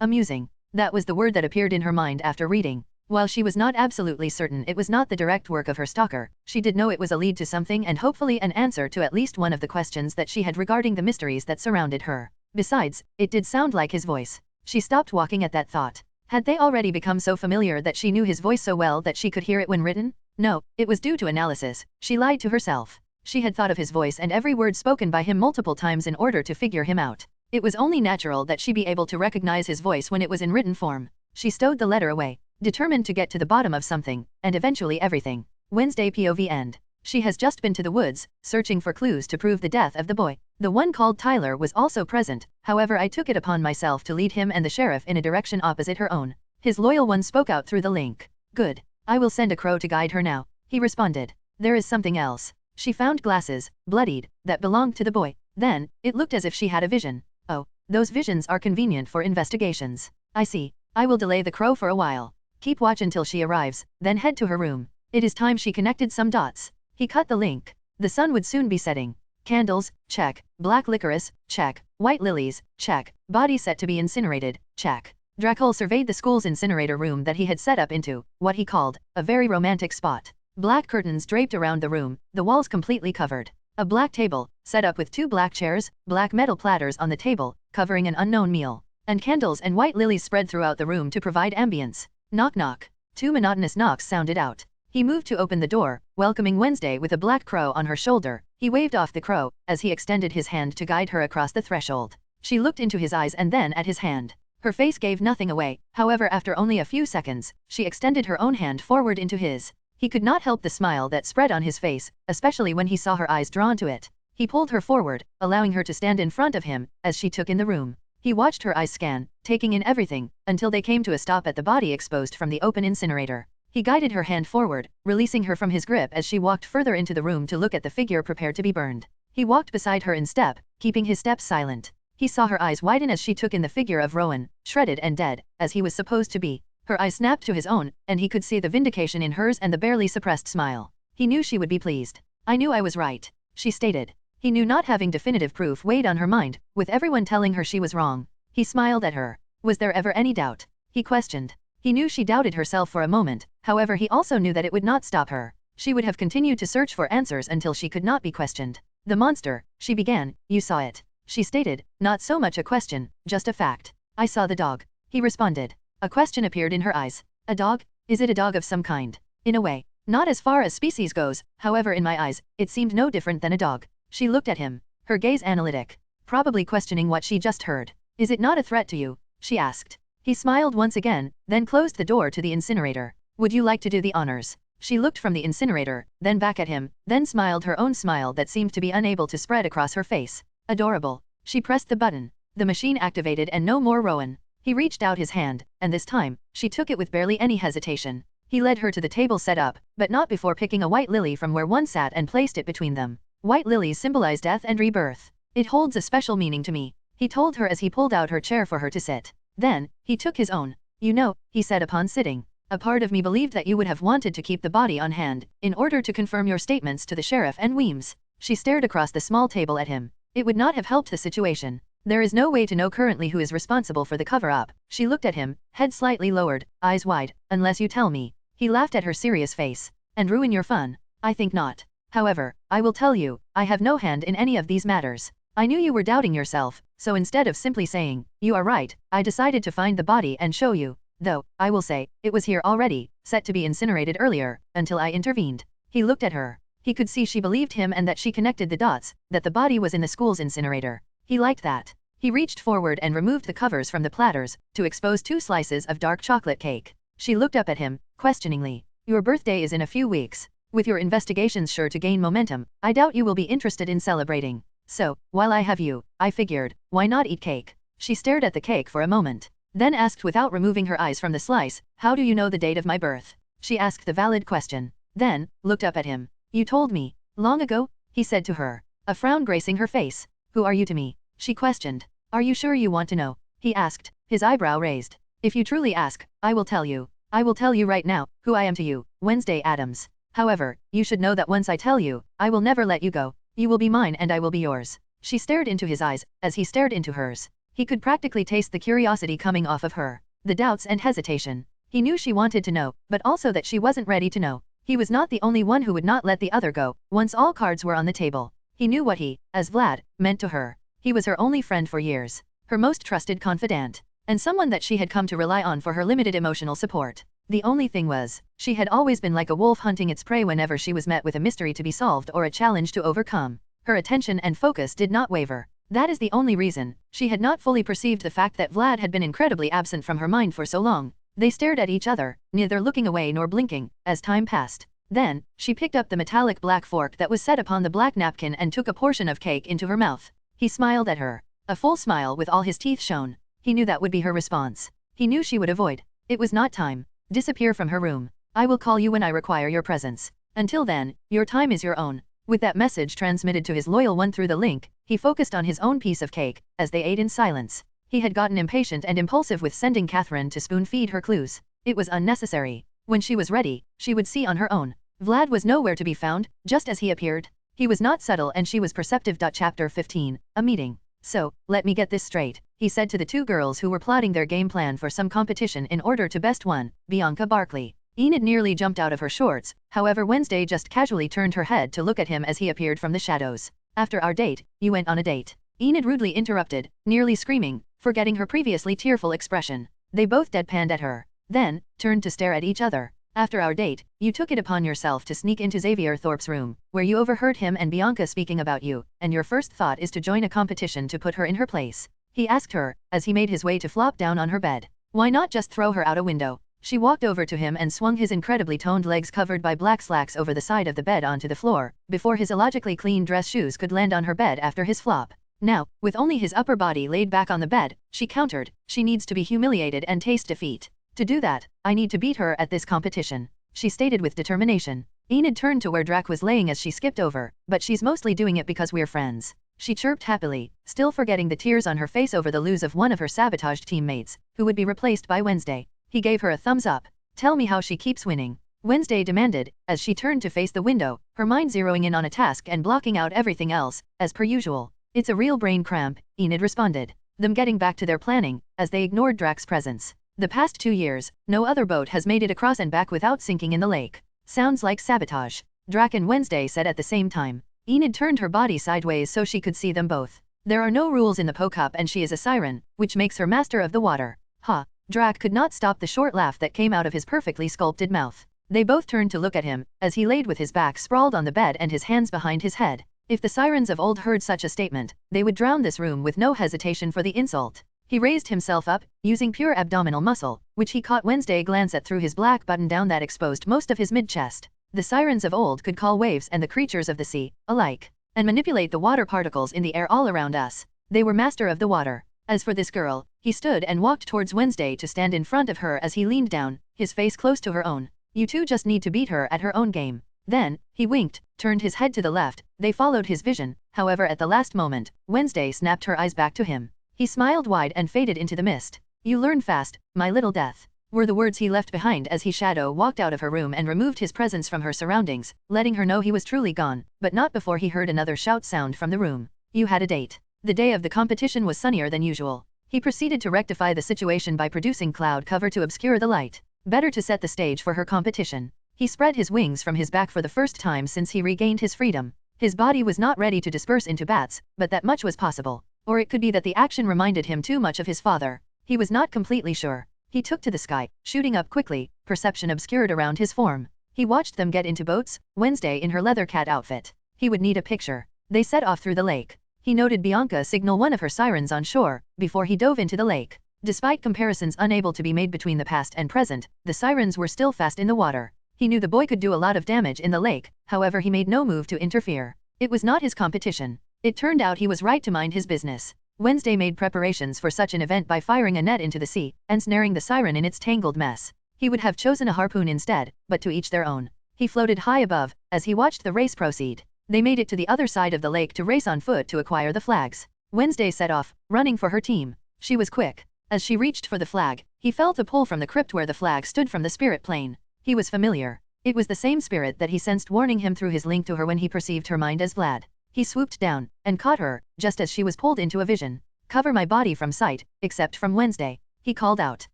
Amusing. That was the word that appeared in her mind after reading. While she was not absolutely certain it was not the direct work of her stalker, she did know it was a lead to something and hopefully an answer to at least one of the questions that she had regarding the mysteries that surrounded her. Besides, it did sound like his voice. She stopped walking at that thought. Had they already become so familiar that she knew his voice so well that she could hear it when written? No, it was due to analysis. She lied to herself. She had thought of his voice and every word spoken by him multiple times in order to figure him out. It was only natural that she be able to recognize his voice when it was in written form. She stowed the letter away, determined to get to the bottom of something, and eventually everything. Wednesday POV end. She has just been to the woods, searching for clues to prove the death of the boy. The one called Tyler was also present, however I took it upon myself to lead him and the sheriff in a direction opposite her own. His loyal one spoke out through the link. Good. I will send a crow to guide her now, he responded. There is something else. She found glasses, bloodied, that belonged to the boy. Then, it looked as if she had a vision. Oh, those visions are convenient for investigations. I see. I will delay the crow for a while. Keep watch until she arrives, then head to her room. It is time she connected some dots. He cut the link. The sun would soon be setting. Candles, check. Black licorice, check. White lilies, check. Body set to be incinerated, check. Dracul surveyed the school's incinerator room that he had set up into, what he called, a very romantic spot. Black curtains draped around the room, the walls completely covered. A black table, set up with 2 black chairs, black metal platters on the table, covering an unknown meal. And candles and white lilies spread throughout the room to provide ambience. Knock knock. 2 monotonous knocks sounded out. He moved to open the door, welcoming Wednesday with a black crow on her shoulder. He waved off the crow, as he extended his hand to guide her across the threshold. She looked into his eyes and then at his hand. Her face gave nothing away, however after only a few seconds, she extended her own hand forward into his. He could not help the smile that spread on his face, especially when he saw her eyes drawn to it. He pulled her forward, allowing her to stand in front of him, as she took in the room. He watched her eyes scan, taking in everything, until they came to a stop at the body exposed from the open incinerator. He guided her hand forward, releasing her from his grip as she walked further into the room to look at the figure prepared to be burned. He walked beside her in step, keeping his steps silent. He saw her eyes widen as she took in the figure of Rowan, shredded and dead, as he was supposed to be. Her eyes snapped to his own, and he could see the vindication in hers and the barely suppressed smile. He knew she would be pleased. I knew I was right, she stated. He knew not having definitive proof weighed on her mind, with everyone telling her she was wrong. He smiled at her. Was there ever any doubt? He questioned. He knew she doubted herself for a moment, however he also knew that it would not stop her. She would have continued to search for answers until she could not be questioned. The monster, she began, you saw it. She stated, not so much a question, just a fact. I saw the dog. He responded. A question appeared in her eyes. A dog? Is it a dog of some kind? In a way. Not as far as species goes, however in my eyes, it seemed no different than a dog. She looked at him, her gaze analytic. Probably questioning what she just heard. Is it not a threat to you? She asked. He smiled once again, then closed the door to the incinerator. Would you like to do the honors? She looked from the incinerator, then back at him, then smiled her own smile that seemed to be unable to spread across her face. Adorable. She pressed the button. The machine activated and no more Rowan. He reached out his hand, and this time, she took it with barely any hesitation. He led her to the table set up, but not before picking a white lily from where one sat and placed it between them. White lilies symbolize death and rebirth. It holds a special meaning to me, he told her as he pulled out her chair for her to sit. Then, he took his own. You know, he said upon sitting. A part of me believed that you would have wanted to keep the body on hand, in order to confirm your statements to the sheriff and Weems. She stared across the small table at him. It would not have helped the situation. There is no way to know currently who is responsible for the cover-up. She looked at him, head slightly lowered, eyes wide, unless you tell me. He laughed at her serious face. And ruin your fun? I think not. However, I will tell you, I have no hand in any of these matters. I knew you were doubting yourself, so instead of simply saying, you are right, I decided to find the body and show you. Though, I will say, it was here already, set to be incinerated earlier, until I intervened. He looked at her. He could see she believed him and that she connected the dots, that the body was in the school's incinerator. He liked that. He reached forward and removed the covers from the platters, to expose 2 slices of dark chocolate cake. She looked up at him, questioningly. Your birthday is in a few weeks. With your investigations sure to gain momentum, I doubt you will be interested in celebrating. So, while I have you, I figured, why not eat cake? She stared at the cake for a moment, then asked without removing her eyes from the slice, how do you know the date of my birth? She asked the valid question, then, looked up at him. You told me, long ago, he said to her, a frown gracing her face. Who are you to me? She questioned. Are you sure you want to know? He asked, his eyebrow raised. If you truly ask, I will tell you. I will tell you right now, who I am to you, Wednesday Addams. However, you should know that once I tell you, I will never let you go. You will be mine and I will be yours. She stared into his eyes, as he stared into hers. He could practically taste the curiosity coming off of her, the doubts and hesitation. He knew she wanted to know, but also that she wasn't ready to know. He was not the only one who would not let the other go, once all cards were on the table. He knew what he, as Vlad, meant to her. He was her only friend for years, her most trusted confidant, and someone that she had come to rely on for her limited emotional support. The only thing was, she had always been like a wolf hunting its prey whenever she was met with a mystery to be solved or a challenge to overcome. Her attention and focus did not waver. That is the only reason. She had not fully perceived the fact that Vlad had been incredibly absent from her mind for so long. They stared at each other, neither looking away nor blinking, as time passed. Then, she picked up the metallic black fork that was set upon the black napkin and took a portion of cake into her mouth. He smiled at her. A full smile with all his teeth shown. He knew that would be her response. He knew she would avoid. It was not time. Disappear from her room. I will call you when I require your presence. Until then, your time is your own. With that message transmitted to his loyal one through the link, he focused on his own piece of cake, as they ate in silence. He had gotten impatient and impulsive with sending Catherine to spoon-feed her clues. It was unnecessary. When she was ready, she would see on her own. Vlad was nowhere to be found, just as he appeared. He was not subtle and she was perceptive. Chapter 15, a meeting. So, let me get this straight, he said to the 2 girls who were plotting their game plan for some competition in order to best one, Bianca Barkley. Enid nearly jumped out of her shorts, however Wednesday just casually turned her head to look at him as he appeared from the shadows. After our date, you went on a date. Enid rudely interrupted, nearly screaming, forgetting her previously tearful expression. They both deadpanned at her, then, turned to stare at each other. After our date, you took it upon yourself to sneak into Xavier Thorpe's room, where you overheard him and Bianca speaking about you, and your first thought is to join a competition to put her in her place. He asked her, as he made his way to flop down on her bed. Why not just throw her out a window? She walked over to him and swung his incredibly toned legs covered by black slacks over the side of the bed onto the floor, before his illogically clean dress shoes could land on her bed after his flop. Now, with only his upper body laid back on the bed, she countered, she needs to be humiliated and taste defeat. To do that, I need to beat her at this competition, she stated with determination. Enid turned to where Drac was laying as she skipped over, but she's mostly doing it because we're friends. She chirped happily, still forgetting the tears on her face over the lose of one of her sabotaged teammates, who would be replaced by Wednesday. He gave her a thumbs up. Tell me how she keeps winning, Wednesday demanded, as she turned to face the window, her mind zeroing in on a task and blocking out everything else, as per usual. It's a real brain cramp, Enid responded, them getting back to their planning, as they ignored Drac's presence. The past 2 years, no other boat has made it across and back without sinking in the lake. Sounds like sabotage, Drac and Wednesday said at the same time. Enid turned her body sideways so she could see them both. There are no rules in the Pocup and she is a siren, which makes her master of the water. Ha! Drac could not stop the short laugh that came out of his perfectly sculpted mouth. They both turned to look at him, as he laid with his back sprawled on the bed and his hands behind his head. If the sirens of old heard such a statement, they would drown this room with no hesitation for the insult. He raised himself up, using pure abdominal muscle, which he caught Wednesday glance at through his black button-down that exposed most of his mid-chest. The sirens of old could call waves and the creatures of the sea, alike, and manipulate the water particles in the air all around us. They were master of the water. As for this girl, he stood and walked towards Wednesday to stand in front of her as he leaned down, his face close to her own. You two just need to beat her at her own game. Then, he winked, turned his head to the left, they followed his vision, however at the last moment, Wednesday snapped her eyes back to him. He smiled wide and faded into the mist. You learn fast, my little death, were the words he left behind as he shadow walked out of her room and removed his presence from her surroundings, letting her know he was truly gone, but not before he heard another shout sound from the room. You had a date. The day of the competition was sunnier than usual. He proceeded to rectify the situation by producing cloud cover to obscure the light. Better to set the stage for her competition. He spread his wings from his back for the first time since he regained his freedom. His body was not ready to disperse into bats, but that much was possible. Or it could be that the action reminded him too much of his father. He was not completely sure. He took to the sky, shooting up quickly, perception obscured around his form. He watched them get into boats, Wednesday in her leather cat outfit. He would need a picture. They set off through the lake. He noted Bianca signal one of her sirens on shore, before he dove into the lake. Despite comparisons unable to be made between the past and present, the sirens were still fast in the water. He knew the boy could do a lot of damage in the lake, however he made no move to interfere. It was not his competition. It turned out he was right to mind his business. Wednesday made preparations for such an event by firing a net into the sea, and snaring the siren in its tangled mess. He would have chosen a harpoon instead, but to each their own. He floated high above, as he watched the race proceed. They made it to the other side of the lake to race on foot to acquire the flags. Wednesday set off, running for her team. She was quick. As she reached for the flag, he felt a pull from the crypt where the flag stood from the spirit plane. He was familiar. It was the same spirit that he sensed warning him through his link to her when he perceived her mind as Vlad. He swooped down, and caught her, just as she was pulled into a vision. Cover my body from sight, except from Wednesday, he called out.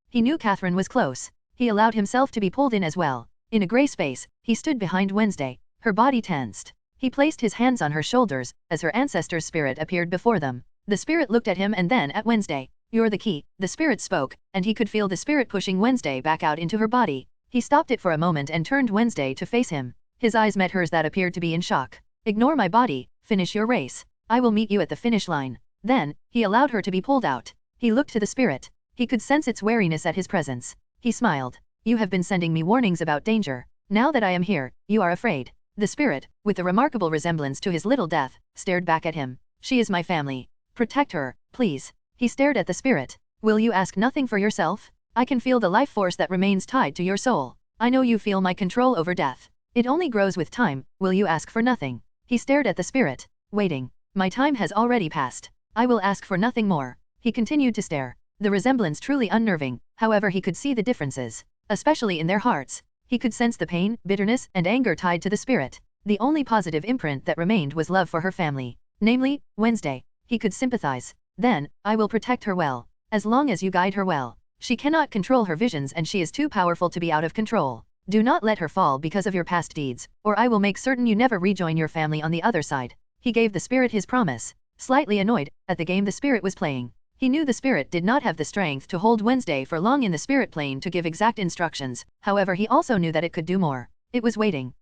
He knew Catherine was close. He allowed himself to be pulled in as well. In a grey space, he stood behind Wednesday. Her body tensed. He placed his hands on her shoulders, as her ancestor's spirit appeared before them. The spirit looked at him and then at Wednesday. You're the key, the spirit spoke, and he could feel the spirit pushing Wednesday back out into her body. He stopped it for a moment and turned Wednesday to face him. His eyes met hers that appeared to be in shock. Ignore my body, finish your race. I will meet you at the finish line. Then, he allowed her to be pulled out. He looked to the spirit. He could sense its wariness at his presence. He smiled. You have been sending me warnings about danger. Now that I am here, you are afraid. The spirit, with a remarkable resemblance to his little death, stared back at him. She is my family. Protect her, please. He stared at the spirit. Will you ask nothing for yourself? I can feel the life force that remains tied to your soul. I know you feel my control over death. It only grows with time. Will you ask for nothing? He stared at the spirit, waiting. My time has already passed. I will ask for nothing more. He continued to stare. The resemblance truly unnerving, however he could see the differences, especially in their hearts. He could sense the pain, bitterness, and anger tied to the spirit. The only positive imprint that remained was love for her family, namely, Wednesday. He could sympathize. Then, I will protect her well. As long as you guide her well. She cannot control her visions and she is too powerful to be out of control. Do not let her fall because of your past deeds, or I will make certain you never rejoin your family on the other side. He gave the spirit his promise. Slightly annoyed at the game the spirit was playing. He knew the spirit did not have the strength to hold Wednesday for long in the spirit plane to give exact instructions, however he also knew that it could do more. It was waiting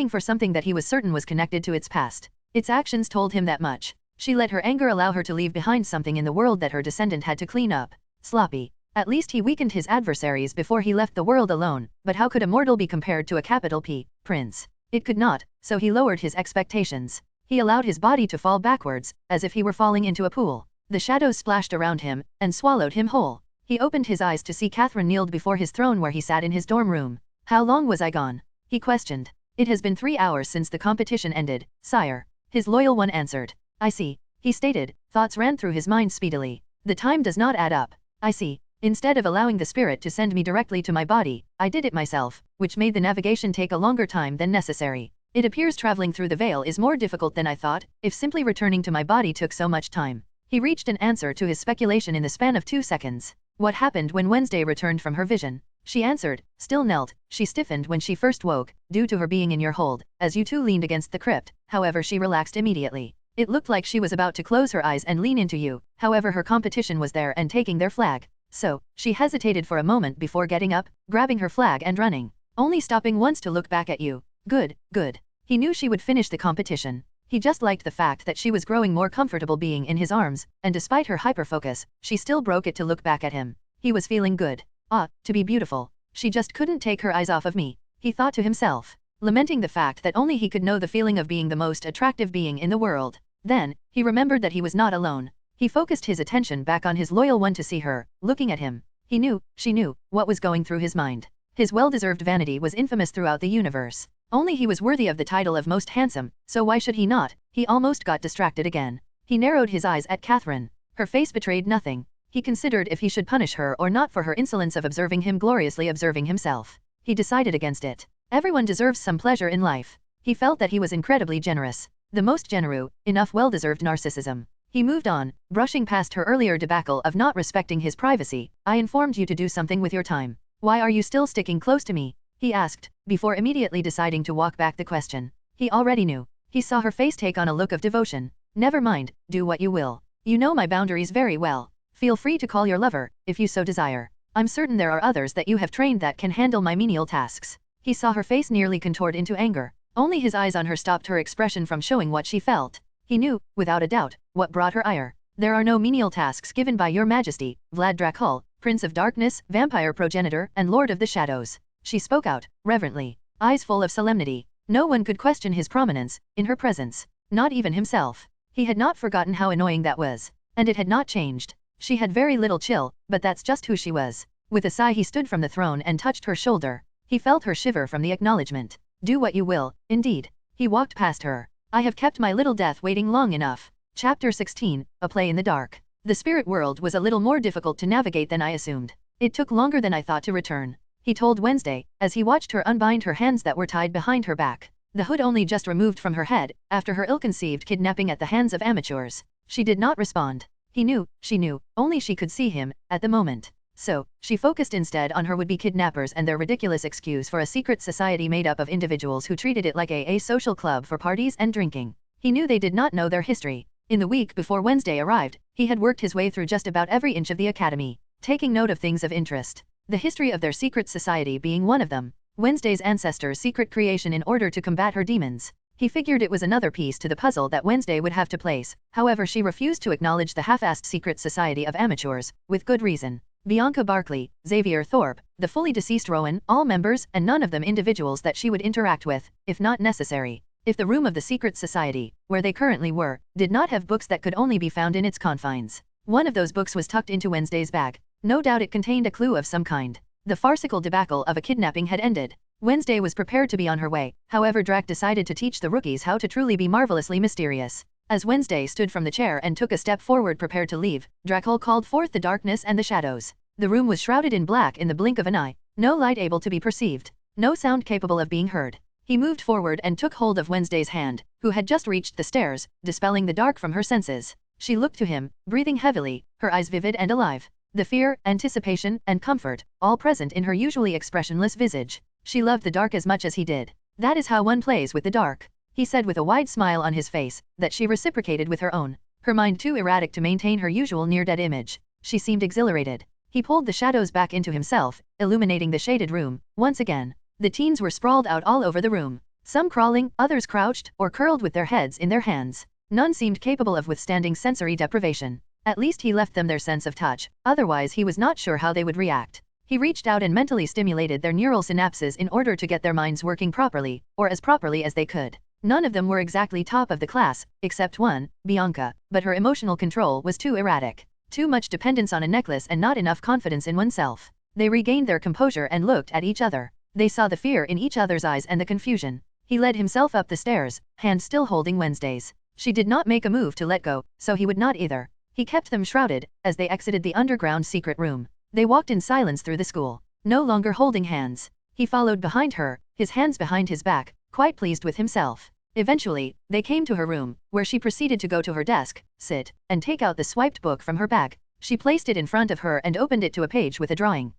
for something that he was certain was connected to its past. Its actions told him that much. She let her anger allow her to leave behind something in the world that her descendant had to clean up. Sloppy. At least he weakened his adversaries before he left the world alone, but how could a mortal be compared to a capital P, prince? It could not, so he lowered his expectations. He allowed his body to fall backwards, as if he were falling into a pool. The shadows splashed around him, and swallowed him whole. He opened his eyes to see Catherine kneeled before his throne where he sat in his dorm room. How long was I gone? He questioned. It has been 3 hours since the competition ended, sire. His loyal one answered. I see. He stated. Thoughts ran through his mind speedily. The time does not add up. I see. Instead of allowing the spirit to send me directly to my body, I did it myself, which made the navigation take a longer time than necessary. It appears traveling through the veil is more difficult than I thought, if simply returning to my body took so much time. He reached an answer to his speculation in the span of 2 seconds. What happened when Wednesday returned from her vision? She answered, still knelt. She stiffened when she first woke, due to her being in your hold, as you two leaned against the crypt, however she relaxed immediately. It looked like she was about to close her eyes and lean into you, however her competition was there and taking their flag. So, she hesitated for a moment before getting up, grabbing her flag and running, only stopping once to look back at you. Good, good. He knew she would finish the competition. He just liked the fact that she was growing more comfortable being in his arms, and despite her hyperfocus, she still broke it to look back at him. He was feeling good. Ah, to be beautiful. She just couldn't take her eyes off of me, he thought to himself, lamenting the fact that only he could know the feeling of being the most attractive being in the world. Then, he remembered that he was not alone. He focused his attention back on his loyal one to see her, looking at him. He knew, she knew, what was going through his mind. His well-deserved vanity was infamous throughout the universe. Only he was worthy of the title of most handsome, so why should he not? He almost got distracted again. He narrowed his eyes at Catherine. Her face betrayed nothing. He considered if he should punish her or not for her insolence of observing him gloriously observing himself. He decided against it. Everyone deserves some pleasure in life. He felt that he was incredibly generous. The most generous, enough well-deserved narcissism. He moved on, brushing past her earlier debacle of not respecting his privacy. I informed you to do something with your time. Why are you still sticking close to me? He asked, before immediately deciding to walk back the question. He already knew. He saw her face take on a look of devotion. Never mind, do what you will. You know my boundaries very well. Feel free to call your lover, if you so desire. I'm certain there are others that you have trained that can handle my menial tasks. He saw her face nearly contort into anger. Only his eyes on her stopped her expression from showing what she felt. He knew, without a doubt, what brought her ire. There are no menial tasks given by your majesty, Vlad Dracul, Prince of Darkness, Vampire Progenitor, and Lord of the Shadows. She spoke out, reverently, eyes full of solemnity. No one could question his prominence, in her presence. Not even himself. He had not forgotten how annoying that was. And it had not changed. She had very little chill, but that's just who she was. With a sigh he stood from the throne and touched her shoulder. He felt her shiver from the acknowledgement. Do what you will, indeed. He walked past her. I have kept my little death waiting long enough. Chapter 16, A Play in the Dark. The spirit world was a little more difficult to navigate than I assumed. It took longer than I thought to return, he told Wednesday, as he watched her unbind her hands that were tied behind her back. The hood only just removed from her head, after her ill-conceived kidnapping at the hands of amateurs. She did not respond. He knew, she knew, only she could see him, at the moment. So, she focused instead on her would-be kidnappers and their ridiculous excuse for a secret society made up of individuals who treated it like a social club for parties and drinking. He knew they did not know their history. In the week before Wednesday arrived, he had worked his way through just about every inch of the academy, taking note of things of interest. The history of their secret society being one of them. Wednesday's ancestors' secret creation in order to combat her demons. He figured it was another piece to the puzzle that Wednesday would have to place. However, she refused to acknowledge the half-assed secret society of amateurs, with good reason. Bianca Barkley, Xavier Thorpe, the fully deceased Rowan, all members and none of them individuals that she would interact with, if not necessary. If the room of the secret society, where they currently were, did not have books that could only be found in its confines. One of those books was tucked into Wednesday's bag. No doubt it contained a clue of some kind. The farcical debacle of a kidnapping had ended. Wednesday was prepared to be on her way, however Drac decided to teach the rookies how to truly be marvelously mysterious. As Wednesday stood from the chair and took a step forward prepared to leave, Dracul called forth the darkness and the shadows. The room was shrouded in black in the blink of an eye, no light able to be perceived, no sound capable of being heard. He moved forward and took hold of Wednesday's hand, who had just reached the stairs, dispelling the dark from her senses. She looked to him, breathing heavily, her eyes vivid and alive. The fear, anticipation, and comfort, all present in her usually expressionless visage. She loved the dark as much as he did. That is how one plays with the dark, he said with a wide smile on his face, that she reciprocated with her own. Her mind too erratic to maintain her usual near-dead image. She seemed exhilarated. He pulled the shadows back into himself, illuminating the shaded room, once again. The teens were sprawled out all over the room. Some crawling, others crouched, or curled with their heads in their hands. None seemed capable of withstanding sensory deprivation. At least he left them their sense of touch, otherwise he was not sure how they would react. He reached out and mentally stimulated their neural synapses in order to get their minds working properly, or as properly as they could. None of them were exactly top of the class, except one, Bianca, but her emotional control was too erratic. Too much dependence on a necklace and not enough confidence in oneself. They regained their composure and looked at each other. They saw the fear in each other's eyes and the confusion. He led himself up the stairs, hand still holding Wednesday's. She did not make a move to let go, so he would not either. He kept them shrouded, as they exited the underground secret room. They walked in silence through the school, no longer holding hands. He followed behind her, his hands behind his back, quite pleased with himself. Eventually, they came to her room, where she proceeded to go to her desk, sit, and take out the swiped book from her bag. She placed it in front of her and opened it to a page with a drawing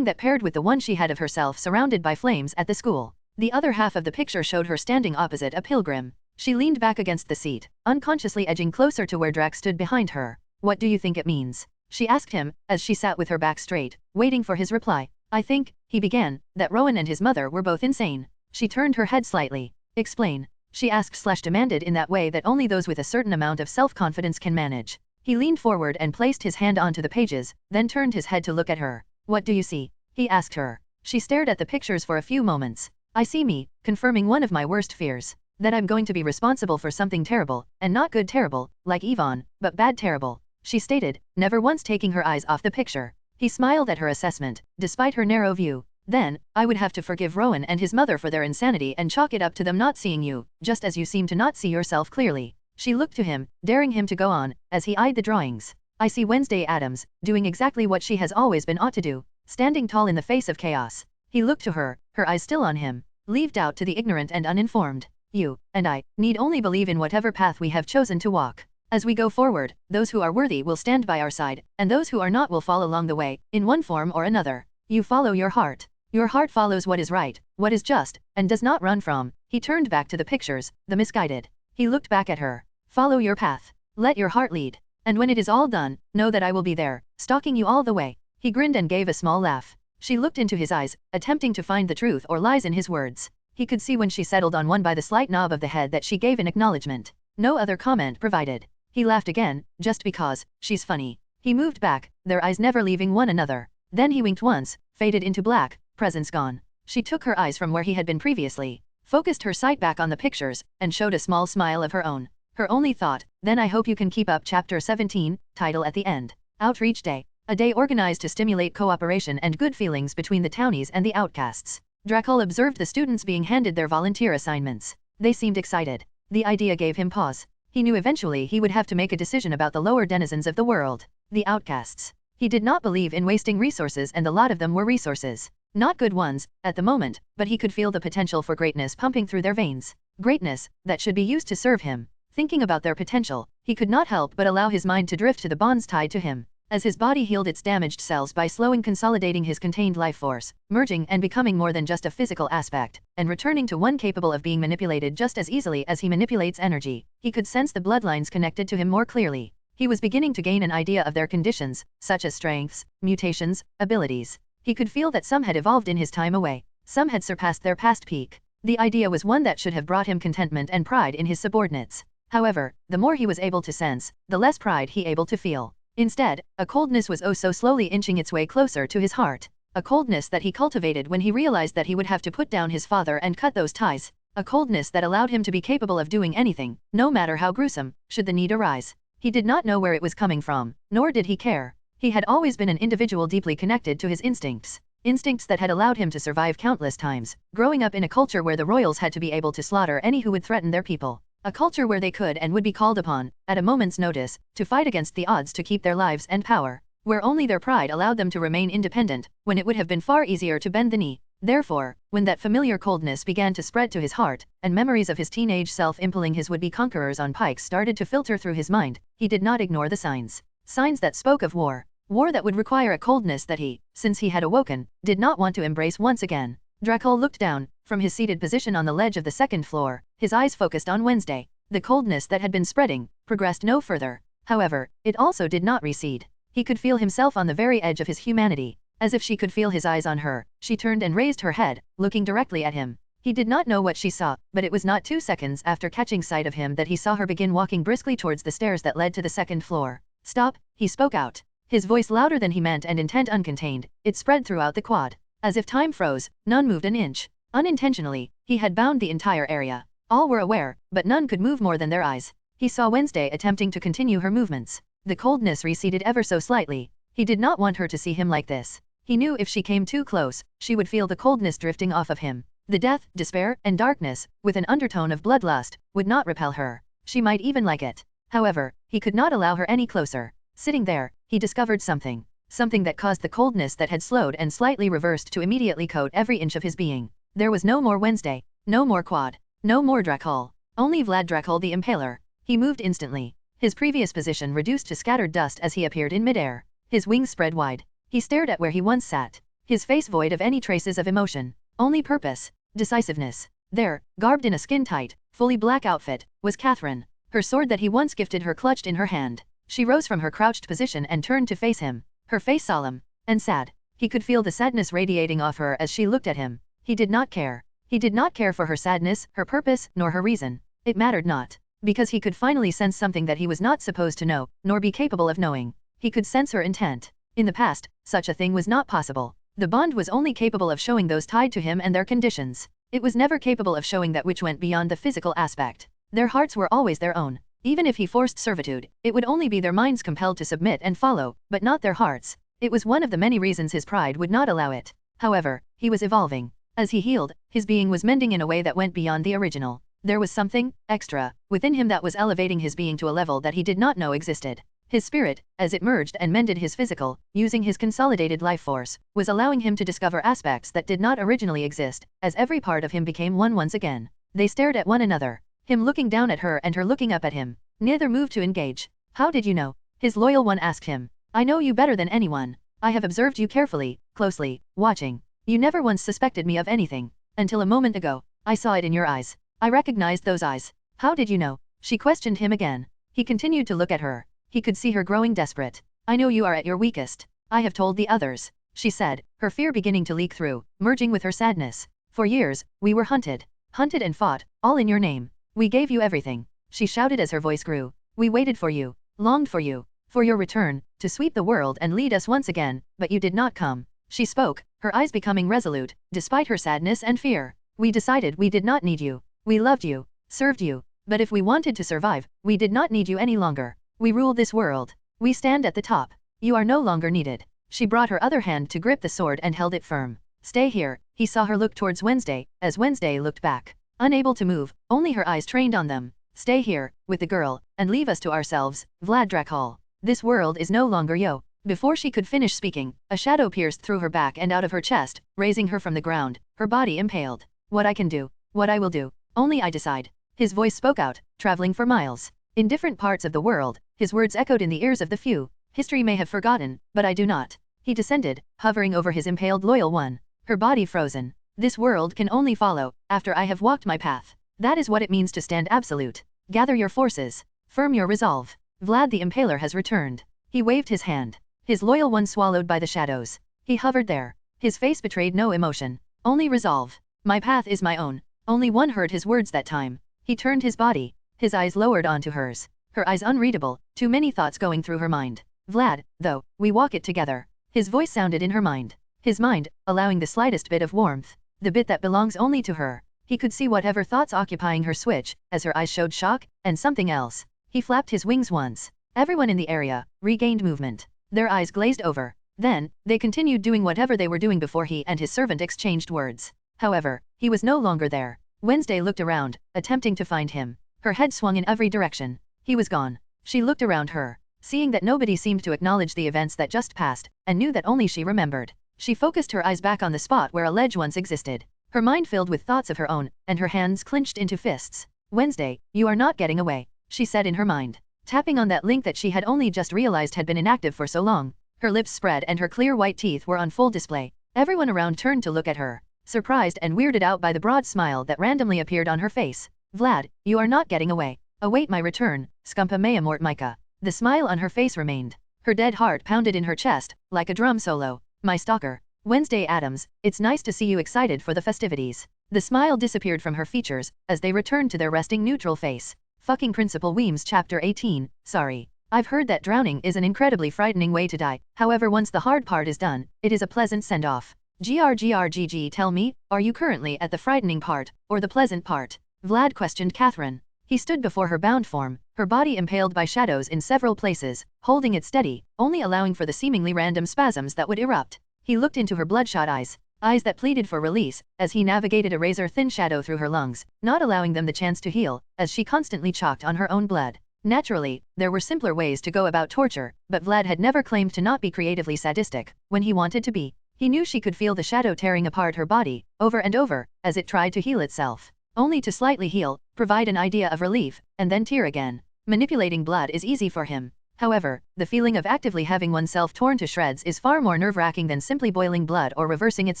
that paired with the one she had of herself surrounded by flames at the school. The other half of the picture showed her standing opposite a pilgrim. She leaned back against the seat, unconsciously edging closer to where Drac stood behind her. What do you think it means? She asked him, as she sat with her back straight, waiting for his reply. I think, he began, that Rowan and his mother were both insane. She turned her head slightly. Explain. She asked/demanded in that way that only those with a certain amount of self-confidence can manage. He leaned forward and placed his hand onto the pages, then turned his head to look at her. What do you see? He asked her. She stared at the pictures for a few moments. I see me, confirming one of my worst fears. That I'm going to be responsible for something terrible, and not good terrible, like Yvonne, but bad terrible, she stated, never once taking her eyes off the picture. He smiled at her assessment, despite her narrow view. Then, I would have to forgive Rowan and his mother for their insanity and chalk it up to them not seeing you, just as you seem to not see yourself clearly. She looked to him, daring him to go on, as he eyed the drawings. I see Wednesday Addams, doing exactly what she has always been ought to do, standing tall in the face of chaos. He looked to her, her eyes still on him. Leave doubt to the ignorant and uninformed. You, and I, need only believe in whatever path we have chosen to walk. As we go forward, those who are worthy will stand by our side, and those who are not will fall along the way, in one form or another. You follow your heart. Your heart follows what is right, what is just, and does not run from. He turned back to the pictures, the misguided. He looked back at her. Follow your path. Let your heart lead. And when it is all done, know that I will be there, stalking you all the way. He grinned and gave a small laugh. She looked into his eyes, attempting to find the truth or lies in his words. He could see when she settled on one by the slight knob of the head that she gave in acknowledgement. No other comment provided. He laughed again, just because, she's funny. He moved back, their eyes never leaving one another. Then he winked once, faded into black, presence gone. She took her eyes from where he had been previously, focused her sight back on the pictures, and showed a small smile of her own. Her only thought, then I hope you can keep up. Chapter 17, title at the end. Outreach Day. A day organized to stimulate cooperation and good feelings between the townies and the outcasts. Dracul observed the students being handed their volunteer assignments. They seemed excited. The idea gave him pause. He knew eventually he would have to make a decision about the lower denizens of the world, the outcasts. He did not believe in wasting resources, and a lot of them were resources. Not good ones, at the moment, but he could feel the potential for greatness pumping through their veins. Greatness, that should be used to serve him. Thinking about their potential, he could not help but allow his mind to drift to the bonds tied to him. As his body healed its damaged cells by slowing consolidating his contained life force, merging and becoming more than just a physical aspect, and returning to one capable of being manipulated just as easily as he manipulates energy, he could sense the bloodlines connected to him more clearly. He was beginning to gain an idea of their conditions, such as strengths, mutations, abilities. He could feel that some had evolved in his time away, some had surpassed their past peak. The idea was one that should have brought him contentment and pride in his subordinates. However, the more he was able to sense, the less pride he able to feel. Instead, a coldness was oh so slowly inching its way closer to his heart. A coldness that he cultivated when he realized that he would have to put down his father and cut those ties. A coldness that allowed him to be capable of doing anything, no matter how gruesome, should the need arise. He did not know where it was coming from, nor did he care. He had always been an individual deeply connected to his instincts. Instincts that had allowed him to survive countless times, growing up in a culture where the royals had to be able to slaughter any who would threaten their people. A culture where they could and would be called upon, at a moment's notice, to fight against the odds to keep their lives and power. Where only their pride allowed them to remain independent, when it would have been far easier to bend the knee. Therefore, when that familiar coldness began to spread to his heart, and memories of his teenage self impelling his would-be conquerors on pikes started to filter through his mind, he did not ignore the signs. Signs that spoke of war. War that would require a coldness that he, since he had awoken, did not want to embrace once again. Dracul looked down, from his seated position on the ledge of the second floor, his eyes focused on Wednesday. The coldness that had been spreading, progressed no further. However, it also did not recede. He could feel himself on the very edge of his humanity. As if she could feel his eyes on her, she turned and raised her head, looking directly at him. He did not know what she saw, but it was not 2 seconds after catching sight of him that he saw her begin walking briskly towards the stairs that led to the second floor. Stop, he spoke out. His voice louder than he meant and intent uncontained, it spread throughout the quad. As if time froze, none moved an inch. Unintentionally, he had bound the entire area. All were aware, but none could move more than their eyes. He saw Wednesday attempting to continue her movements. The coldness receded ever so slightly. He did not want her to see him like this. He knew if she came too close, she would feel the coldness drifting off of him. The death, despair, and darkness, with an undertone of bloodlust, would not repel her. She might even like it. However, he could not allow her any closer. Sitting there, he discovered something. Something that caused the coldness that had slowed and slightly reversed to immediately coat every inch of his being. There was no more Wednesday. No more quad. No more Dracul. Only Vlad Dracul the Impaler. He moved instantly. His previous position reduced to scattered dust as he appeared in midair. His wings spread wide. He stared at where he once sat. His face void of any traces of emotion. Only purpose. Decisiveness. There, garbed in a skin-tight, fully black outfit, was Catherine. Her sword that he once gifted her clutched in her hand. She rose from her crouched position and turned to face him. Her face solemn. And sad. He could feel the sadness radiating off her as she looked at him. He did not care. He did not care for her sadness, her purpose, nor her reason. It mattered not. Because he could finally sense something that he was not supposed to know, nor be capable of knowing. He could sense her intent. In the past, such a thing was not possible. The bond was only capable of showing those tied to him and their conditions. It was never capable of showing that which went beyond the physical aspect. Their hearts were always their own. Even if he forced servitude, it would only be their minds compelled to submit and follow, but not their hearts. It was one of the many reasons his pride would not allow it. However, he was evolving. As he healed, his being was mending in a way that went beyond the original. There was something extra within him that was elevating his being to a level that he did not know existed. His spirit, as it merged and mended his physical, using his consolidated life force, was allowing him to discover aspects that did not originally exist, as every part of him became one once again. They stared at one another, him looking down at her and her looking up at him. Neither moved to engage. How did you know? His loyal one asked him. I know you better than anyone. I have observed you carefully, closely, watching. You never once suspected me of anything. Until a moment ago, I saw it in your eyes. I recognized those eyes. How did you know? She questioned him again. He continued to look at her. He could see her growing desperate. I know you are at your weakest. I have told the others, she said, her fear beginning to leak through, merging with her sadness. For years, we were hunted. Hunted and fought, all in your name. We gave you everything. she shouted as her voice grew. We waited for you, longed for you, for your return, to sweep the world and lead us once again, but you did not come. She spoke, her eyes becoming resolute, despite her sadness and fear. We decided we did not need you. We loved you, served you, but if we wanted to survive, we did not need you any longer. We rule this world. We stand at the top. You are no longer needed. She brought her other hand to grip the sword and held it firm. Stay here. He saw her look towards Wednesday, as Wednesday looked back. Unable to move, only her eyes trained on them. Stay here, with the girl, and leave us to ourselves, Vlad Dracul. This world is no longer yo. Before she could finish speaking, a shadow pierced through her back and out of her chest, raising her from the ground, her body impaled. What I can do, what I will do, only I decide. His voice spoke out, traveling for miles. In different parts of the world, his words echoed in the ears of the few. History may have forgotten, but I do not. He descended, hovering over his impaled loyal one. Her body frozen. This world can only follow, after I have walked my path. That is what it means to stand absolute. Gather your forces. Firm your resolve. Vlad the Impaler has returned. He waved his hand. His loyal one swallowed by the shadows. He hovered there. His face betrayed no emotion. Only resolve. My path is my own. Only one heard his words that time. He turned his body. His eyes lowered onto hers. Her eyes unreadable, too many thoughts going through her mind. Vlad, though, we walk it together. His voice sounded in her mind. His mind, allowing the slightest bit of warmth. The bit that belongs only to her. He could see whatever thoughts occupying her switch, as her eyes showed shock, and something else. He flapped his wings once. Everyone in the area regained movement. Their eyes glazed over. Then, they continued doing whatever they were doing before he and his servant exchanged words. However, he was no longer there. Wednesday looked around, attempting to find him. Her head swung in every direction. He was gone. She looked around her, seeing that nobody seemed to acknowledge the events that just passed, and knew that only she remembered. She focused her eyes back on the spot where a ledge once existed. Her mind filled with thoughts of her own, and her hands clenched into fists. Wednesday, you are not getting away, she said in her mind, tapping on that link that she had only just realized had been inactive for so long. Her lips spread and her clear white teeth were on full display. Everyone around turned to look at her, surprised and weirded out by the broad smile that randomly appeared on her face. Vlad, you are not getting away. Await my return, Scumpa mea mort Micah. The smile on her face remained. Her dead heart pounded in her chest, like a drum solo. My stalker, Wednesday Addams, it's nice to see you excited for the festivities. The smile disappeared from her features, as they returned to their resting neutral face. Fucking Principal Weems Chapter 18, sorry. I've heard that drowning is an incredibly frightening way to die, however once the hard part is done, it is a pleasant send-off. GRGRGG tell me, are you currently at the frightening part, or the pleasant part? Vlad questioned Catherine. He stood before her bound form, her body impaled by shadows in several places, holding it steady, only allowing for the seemingly random spasms that would erupt. He looked into her bloodshot eyes that pleaded for release, as he navigated a razor-thin shadow through her lungs, not allowing them the chance to heal, as she constantly choked on her own blood. Naturally, there were simpler ways to go about torture, but Vlad had never claimed to not be creatively sadistic, when he wanted to be. He knew she could feel the shadow tearing apart her body, over and over, as it tried to heal itself. Only to slightly heal, provide an idea of relief, and then tear again. Manipulating blood is easy for him. However, the feeling of actively having oneself torn to shreds is far more nerve-wracking than simply boiling blood or reversing its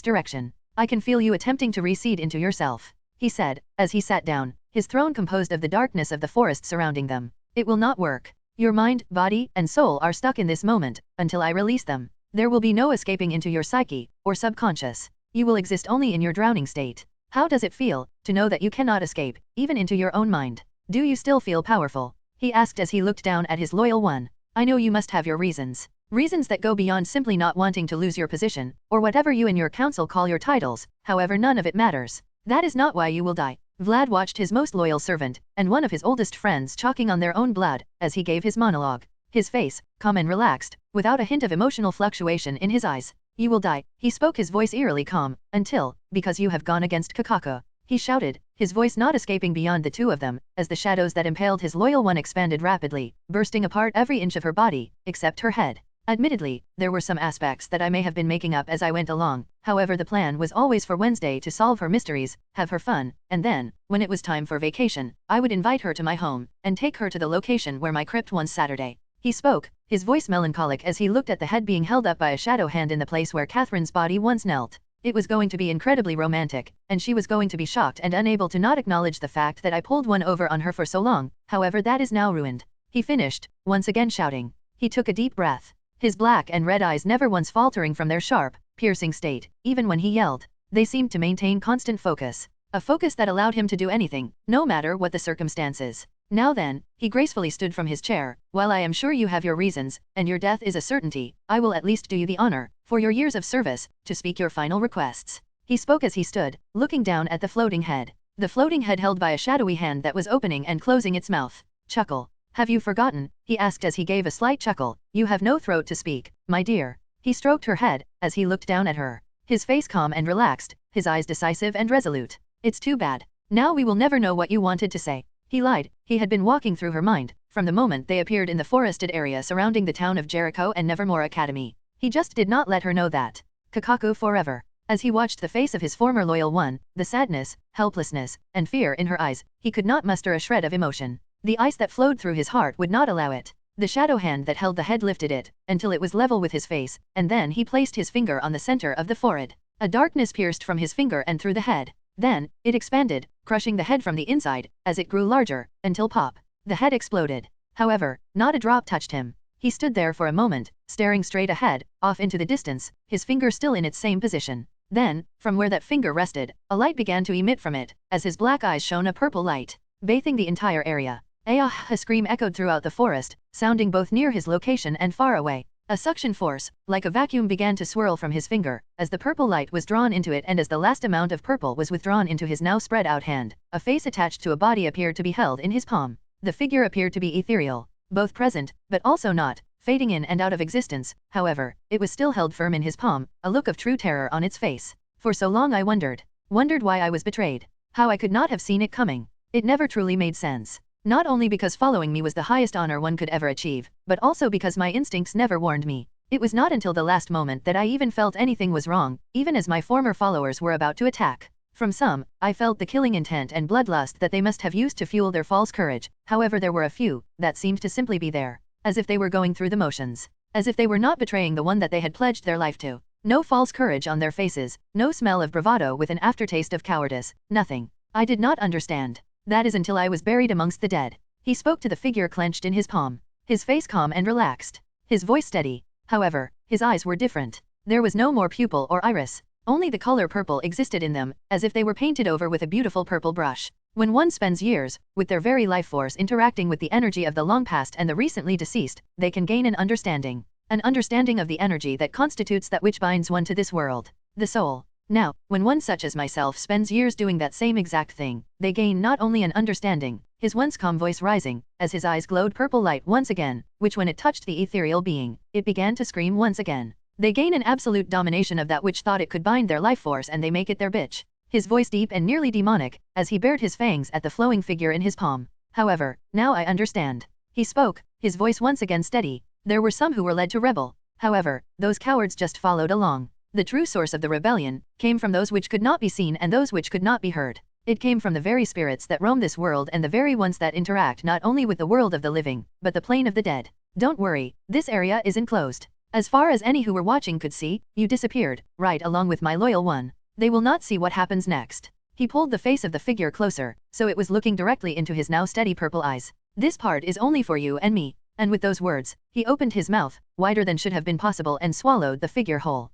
direction. I can feel you attempting to reseed into yourself, he said, as he sat down, his throne composed of the darkness of the forest surrounding them. It will not work. Your mind, body, and soul are stuck in this moment, until I release them. There will be no escaping into your psyche, or subconscious. You will exist only in your drowning state. How does it feel, to know that you cannot escape, even into your own mind? Do you still feel powerful? He asked as he looked down at his loyal one. I know you must have your reasons. Reasons that go beyond simply not wanting to lose your position, or whatever you and your council call your titles, however none of it matters. That is not why you will die. Vlad watched his most loyal servant, and one of his oldest friends choking on their own blood, as he gave his monologue. His face, calm and relaxed, without a hint of emotional fluctuation in his eyes. You will die, he spoke, his voice eerily calm, until, because you have gone against Kakaka. He shouted, his voice not escaping beyond the two of them, as the shadows that impaled his loyal one expanded rapidly, bursting apart every inch of her body, except her head. Admittedly, there were some aspects that I may have been making up as I went along, however the plan was always for Wednesday to solve her mysteries, have her fun, and then, when it was time for vacation, I would invite her to my home, and take her to the location where my crypt once Saturday. He spoke, his voice melancholic as he looked at the head being held up by a shadow hand in the place where Catherine's body once knelt. It was going to be incredibly romantic, and she was going to be shocked and unable to not acknowledge the fact that I pulled one over on her for so long, however that is now ruined. He finished, once again shouting. He took a deep breath, his black and red eyes never once faltering from their sharp, piercing state, even when he yelled. They seemed to maintain constant focus, a focus that allowed him to do anything, no matter what the circumstances. Now then, he gracefully stood from his chair. While I am sure you have your reasons, and your death is a certainty, I will at least do you the honor, for your years of service, to speak your final requests. He spoke as he stood, looking down at the floating head. The floating head held by a shadowy hand that was opening and closing its mouth. Chuckle. Have you forgotten? He asked as he gave a slight chuckle. You have no throat to speak, my dear. He stroked her head, as he looked down at her. His face calm and relaxed, his eyes decisive and resolute. It's too bad. Now we will never know what you wanted to say. He lied. He had been walking through her mind, from the moment they appeared in the forested area surrounding the town of Jericho and Nevermore Academy. He just did not let her know that. Kakaku forever. As he watched the face of his former loyal one, the sadness, helplessness, and fear in her eyes, he could not muster a shred of emotion. The ice that flowed through his heart would not allow it. The shadow hand that held the head lifted it, until it was level with his face, and then he placed his finger on the center of the forehead. A darkness pierced from his finger and through the head. Then, it expanded, crushing the head from the inside, as it grew larger, until pop. The head exploded. However, not a drop touched him. He stood there for a moment, staring straight ahead, off into the distance, his finger still in its same position. Then, from where that finger rested, a light began to emit from it, as his black eyes shone a purple light, bathing the entire area. A scream echoed throughout the forest, sounding both near his location and far away. A suction force, like a vacuum, began to swirl from his finger, as the purple light was drawn into it and as the last amount of purple was withdrawn into his now spread out hand. A face attached to a body appeared to be held in his palm. The figure appeared to be ethereal, both present, but also not, fading in and out of existence. However, it was still held firm in his palm, a look of true terror on its face. For so long I wondered why I was betrayed, how I could not have seen it coming. It never truly made sense. Not only because following me was the highest honor one could ever achieve, but also because my instincts never warned me. It was not until the last moment that I even felt anything was wrong, even as my former followers were about to attack. From some, I felt the killing intent and bloodlust that they must have used to fuel their false courage. However, there were a few that seemed to simply be there, as if they were going through the motions, as if they were not betraying the one that they had pledged their life to. No false courage on their faces, no smell of bravado with an aftertaste of cowardice, nothing. I did not understand. That is until I was buried amongst the dead. He spoke to the figure clenched in his palm, his face calm and relaxed, his voice steady. However, his eyes were different. There was no more pupil or iris. Only the color purple existed in them, as if they were painted over with a beautiful purple brush. When one spends years, with their very life force interacting with the energy of the long past and the recently deceased, they can gain an understanding of the energy that constitutes that which binds one to this world, the soul. Now, when one such as myself spends years doing that same exact thing, they gain not only an understanding, his once calm voice rising, as his eyes glowed purple light once again, which when it touched the ethereal being, it began to scream once again. They gain an absolute domination of that which thought it could bind their life force and they make it their bitch. His voice deep and nearly demonic, as he bared his fangs at the flowing figure in his palm. However, now I understand. He spoke, his voice once again steady. There were some who were led to rebel. However, those cowards just followed along. The true source of the rebellion came from those which could not be seen and those which could not be heard. It came from the very spirits that roam this world and the very ones that interact not only with the world of the living, but the plane of the dead. Don't worry, this area is enclosed. As far as any who were watching could see, you disappeared, right along with my loyal one. They will not see what happens next. He pulled the face of the figure closer, so it was looking directly into his now steady purple eyes. This part is only for you and me. And with those words, he opened his mouth, wider than should have been possible, and swallowed the figure whole.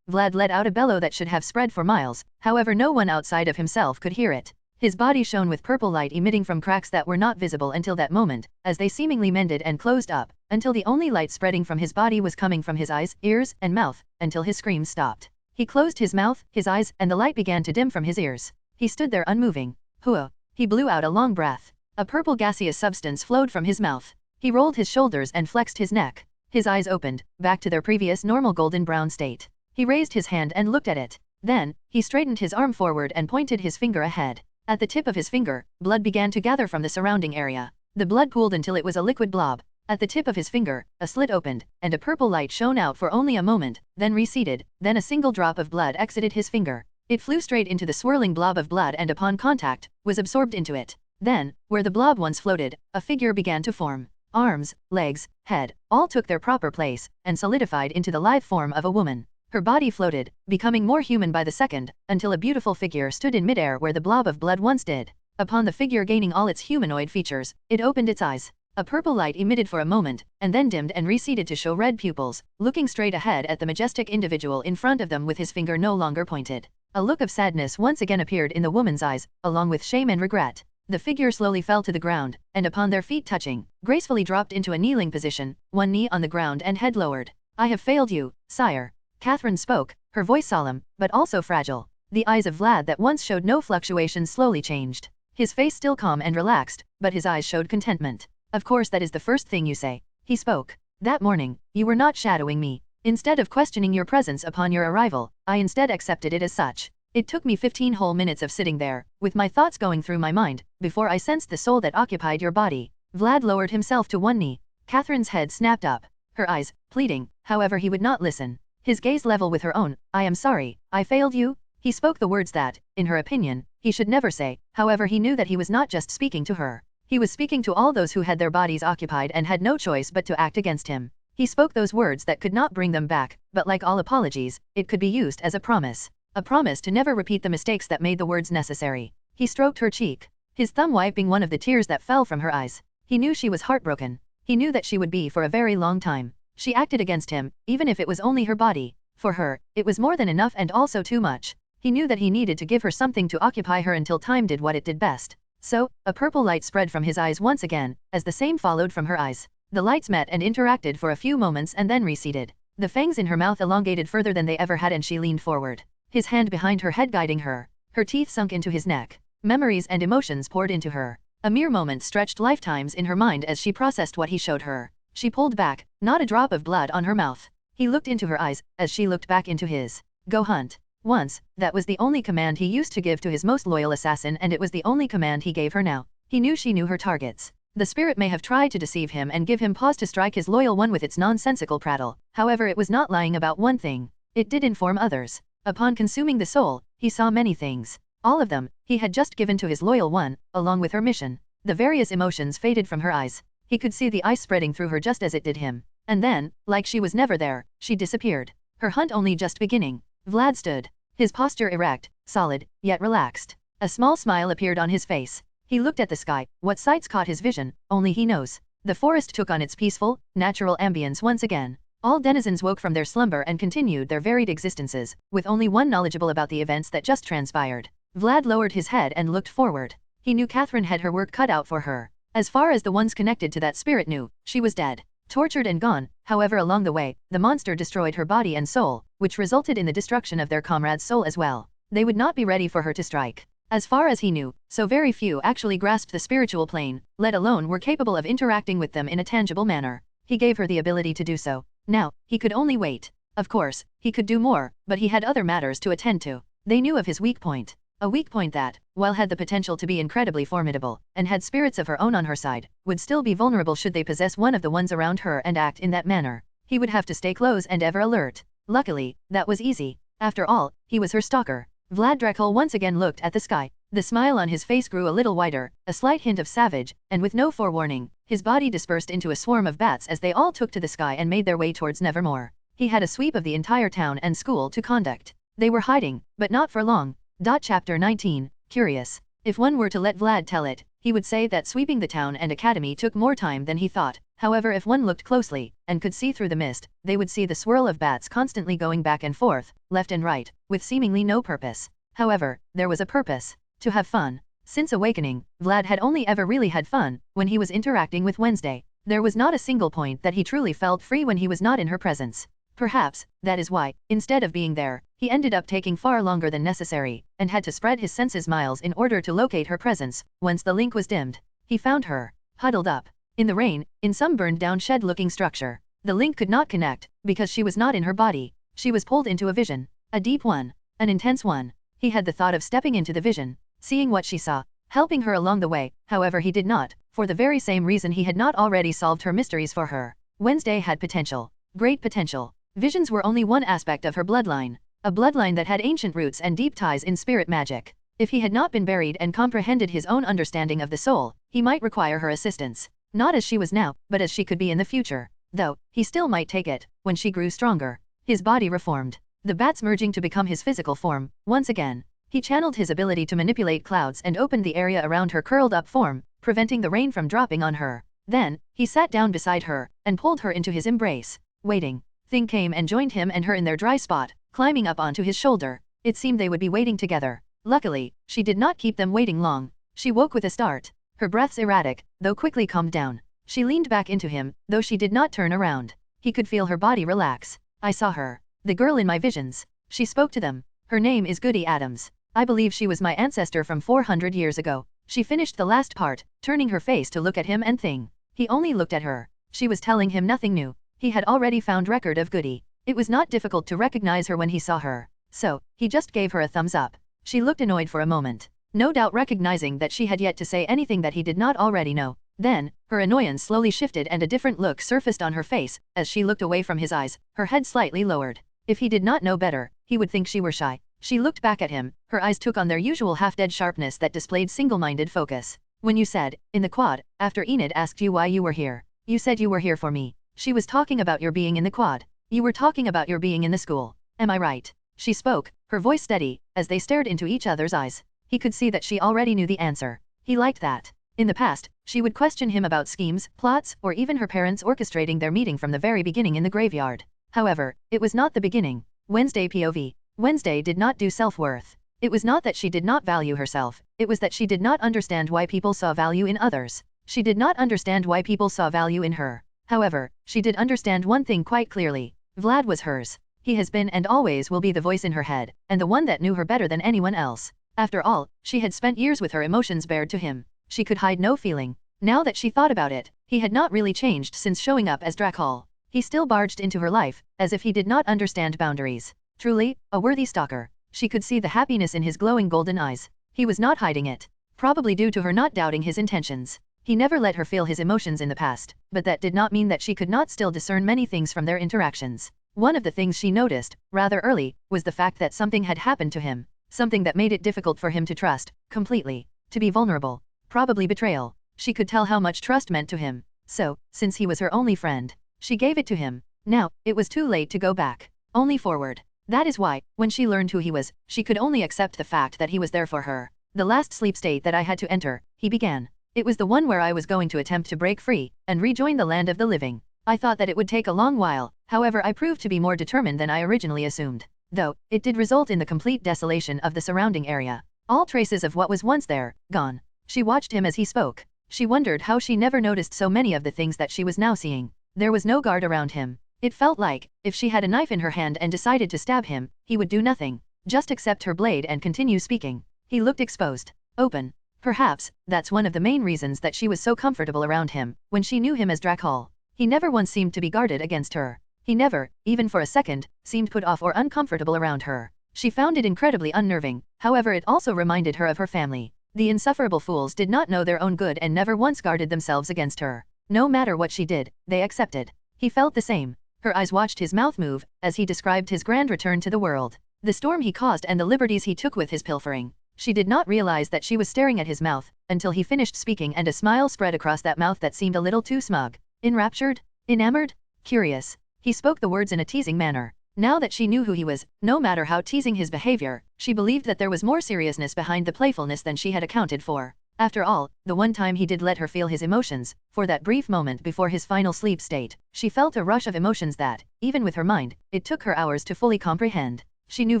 Vlad let out a bellow that should have spread for miles, however no one outside of himself could hear it. His body shone with purple light emitting from cracks that were not visible until that moment, as they seemingly mended and closed up, until the only light spreading from his body was coming from his eyes, ears, and mouth, until his screams stopped. He closed his mouth, his eyes, and the light began to dim from his ears. He stood there unmoving. Hua. He blew out a long breath. A purple gaseous substance flowed from his mouth. He rolled his shoulders and flexed his neck. His eyes opened, back to their previous normal golden brown state. He raised his hand and looked at it. Then, he straightened his arm forward and pointed his finger ahead. At the tip of his finger, blood began to gather from the surrounding area. The blood pooled until it was a liquid blob. At the tip of his finger, a slit opened, and a purple light shone out for only a moment, then receded, then a single drop of blood exited his finger. It flew straight into the swirling blob of blood and upon contact, was absorbed into it. Then, where the blob once floated, a figure began to form. Arms, legs, head, all took their proper place, and solidified into the lithe form of a woman. Her body floated, becoming more human by the second, until a beautiful figure stood in midair where the blob of blood once did. Upon the figure gaining all its humanoid features, it opened its eyes. A purple light emitted for a moment, and then dimmed and receded to show red pupils, looking straight ahead at the majestic individual in front of them with his finger no longer pointed. A look of sadness once again appeared in the woman's eyes, along with shame and regret. The figure slowly fell to the ground, and upon their feet touching, gracefully dropped into a kneeling position, one knee on the ground and head lowered. I have failed you, sire. Catherine spoke, her voice solemn, but also fragile. The eyes of Vlad that once showed no fluctuations slowly changed. His face still calm and relaxed, but his eyes showed contentment. Of course that is the first thing you say. He spoke. That morning, you were not shadowing me. Instead of questioning your presence upon your arrival, I instead accepted it as such. It took me 15 whole minutes of sitting there, with my thoughts going through my mind, before I sensed the soul that occupied your body. Vlad lowered himself to one knee. Catherine's head snapped up. Her eyes, pleading, however he would not listen. His gaze level with her own. I am sorry, I failed you? He spoke the words that, in her opinion, he should never say, however he knew that he was not just speaking to her. He was speaking to all those who had their bodies occupied and had no choice but to act against him. He spoke those words that could not bring them back, but like all apologies, it could be used as a promise. A promise to never repeat the mistakes that made the words necessary. He stroked her cheek, his thumb wiping one of the tears that fell from her eyes. He knew she was heartbroken. He knew that she would be for a very long time. She acted against him, even if it was only her body. For her, it was more than enough and also too much. He knew that he needed to give her something to occupy her until time did what it did best. So, a purple light spread from his eyes once again, as the same followed from her eyes. The lights met and interacted for a few moments and then receded. The fangs in her mouth elongated further than they ever had and she leaned forward. His hand behind her head guiding her. Her teeth sunk into his neck. Memories and emotions poured into her. A mere moment stretched lifetimes in her mind as she processed what he showed her. She pulled back, not a drop of blood on her mouth. He looked into her eyes, as she looked back into his. Go hunt. Once, that was the only command he used to give to his most loyal assassin and it was the only command he gave her now. He knew she knew her targets. The spirit may have tried to deceive him and give him pause to strike his loyal one with its nonsensical prattle, however it was not lying about one thing. It did inform others. Upon consuming the soul, he saw many things. All of them, he had just given to his loyal one, along with her mission. The various emotions faded from her eyes. He could see the ice spreading through her just as it did him. And then, like she was never there, she disappeared. Her hunt only just beginning. Vlad stood. His posture erect, solid, yet relaxed. A small smile appeared on his face. He looked at the sky. What sights caught his vision, only he knows. The forest took on its peaceful, natural ambience once again. All denizens woke from their slumber and continued their varied existences, with only one knowledgeable about the events that just transpired. Vlad lowered his head and looked forward. He knew Catherine had her work cut out for her. As far as the ones connected to that spirit knew, she was dead. Tortured and gone, however along the way, the monster destroyed her body and soul, which resulted in the destruction of their comrade's soul as well. They would not be ready for her to strike. As far as he knew, so very few actually grasped the spiritual plane, let alone were capable of interacting with them in a tangible manner. He gave her the ability to do so. Now, he could only wait. Of course, he could do more, but he had other matters to attend to. They knew of his weak point. A weak point that, while had the potential to be incredibly formidable, and had spirits of her own on her side, would still be vulnerable should they possess one of the ones around her and act in that manner. He would have to stay close and ever alert. Luckily, that was easy. After all, he was her stalker. Vlad Dracul once again looked at the sky. The smile on his face grew a little wider, a slight hint of savage, and with no forewarning, his body dispersed into a swarm of bats as they all took to the sky and made their way towards Nevermore. He had a sweep of the entire town and school to conduct. They were hiding, but not for long. Chapter 19, Curious. If one were to let Vlad tell it, he would say that sweeping the town and academy took more time than he thought. However, if one looked closely, and could see through the mist, they would see the swirl of bats constantly going back and forth, left and right, with seemingly no purpose. However, there was a purpose. To have fun. Since awakening, Vlad had only ever really had fun, when he was interacting with Wednesday. There was not a single point that he truly felt free when he was not in her presence. Perhaps, that is why, instead of being there, he ended up taking far longer than necessary, and had to spread his senses miles in order to locate her presence. Once the link was dimmed, he found her, huddled up, in the rain, in some burned-down shed-looking structure. The link could not connect, because she was not in her body. She was pulled into a vision. A deep one. An intense one. He had the thought of stepping into the vision, seeing what she saw, helping her along the way, however he did not, for the very same reason he had not already solved her mysteries for her. Wednesday had potential. Great potential. Visions were only one aspect of her bloodline, a bloodline that had ancient roots and deep ties in spirit magic. If he had not been buried and comprehended his own understanding of the soul, he might require her assistance, not as she was now, but as she could be in the future, though, he still might take it, when she grew stronger. His body reformed, the bats merging to become his physical form, once again. He channeled his ability to manipulate clouds and opened the area around her curled up form, preventing the rain from dropping on her. Then, he sat down beside her, and pulled her into his embrace, waiting. Thing came and joined him and her in their dry spot, climbing up onto his shoulder. It seemed they would be waiting together. Luckily, she did not keep them waiting long. She woke with a start, her breaths erratic, though quickly calmed down. She leaned back into him, though she did not turn around. He could feel her body relax. I saw her. The girl in my visions. She spoke to them. Her name is Goody Addams. I believe she was my ancestor from 400 years ago. She finished the last part, turning her face to look at him and Thing. He only looked at her. She was telling him nothing new. He had already found record of Goody. It was not difficult to recognize her when he saw her. So, he just gave her a thumbs up. She looked annoyed for a moment, no doubt recognizing that she had yet to say anything that he did not already know. Then, her annoyance slowly shifted and a different look surfaced on her face, as she looked away from his eyes, her head slightly lowered. If he did not know better, he would think she were shy. She looked back at him, her eyes took on their usual half-dead sharpness that displayed single-minded focus. When you said, in the quad, after Enid asked you why you were here, you said you were here for me. She was talking about your being in the quad. You were talking about your being in the school. Am I right? She spoke, her voice steady, as they stared into each other's eyes. He could see that she already knew the answer. He liked that. In the past, she would question him about schemes, plots, or even her parents orchestrating their meeting from the very beginning in the graveyard. However, it was not the beginning. Wednesday POV. Wednesday did not do self-worth. It was not that she did not value herself, it was that she did not understand why people saw value in others. She did not understand why people saw value in her. However, she did understand one thing quite clearly. Vlad was hers. He has been and always will be the voice in her head, and the one that knew her better than anyone else. After all, she had spent years with her emotions bared to him. She could hide no feeling. Now that she thought about it, he had not really changed since showing up as Dracul. He still barged into her life, as if he did not understand boundaries. Truly, a worthy stalker. She could see the happiness in his glowing golden eyes. He was not hiding it. Probably due to her not doubting his intentions. He never let her feel his emotions in the past, but that did not mean that she could not still discern many things from their interactions. One of the things she noticed, rather early, was the fact that something had happened to him. Something that made it difficult for him to trust, completely. To be vulnerable. Probably betrayal. She could tell how much trust meant to him. So, since he was her only friend, she gave it to him. Now, it was too late to go back. Only forward. That is why, when she learned who he was, she could only accept the fact that he was there for her. The last sleep state that I had to enter, he began. It was the one where I was going to attempt to break free, and rejoin the land of the living. I thought that it would take a long while, however I proved to be more determined than I originally assumed. Though, it did result in the complete desolation of the surrounding area. All traces of what was once there, gone. She watched him as he spoke. She wondered how she never noticed so many of the things that she was now seeing. There was no guard around him. It felt like, if she had a knife in her hand and decided to stab him, he would do nothing. Just accept her blade and continue speaking. He looked exposed. Open. Perhaps, that's one of the main reasons that she was so comfortable around him, when she knew him as Dracul. He never once seemed to be guarded against her. He never, even for a second, seemed put off or uncomfortable around her. She found it incredibly unnerving, however it also reminded her of her family. The insufferable fools did not know their own good and never once guarded themselves against her. No matter what she did, they accepted. He felt the same. Her eyes watched his mouth move, as he described his grand return to the world. The storm he caused and the liberties he took with his pilfering. She did not realize that she was staring at his mouth, until he finished speaking and a smile spread across that mouth that seemed a little too smug. Enraptured? Enamored? Curious. He spoke the words in a teasing manner. Now that she knew who he was, no matter how teasing his behavior, she believed that there was more seriousness behind the playfulness than she had accounted for. After all, the one time he did let her feel his emotions, for that brief moment before his final sleep state, she felt a rush of emotions that, even with her mind, it took her hours to fully comprehend. She knew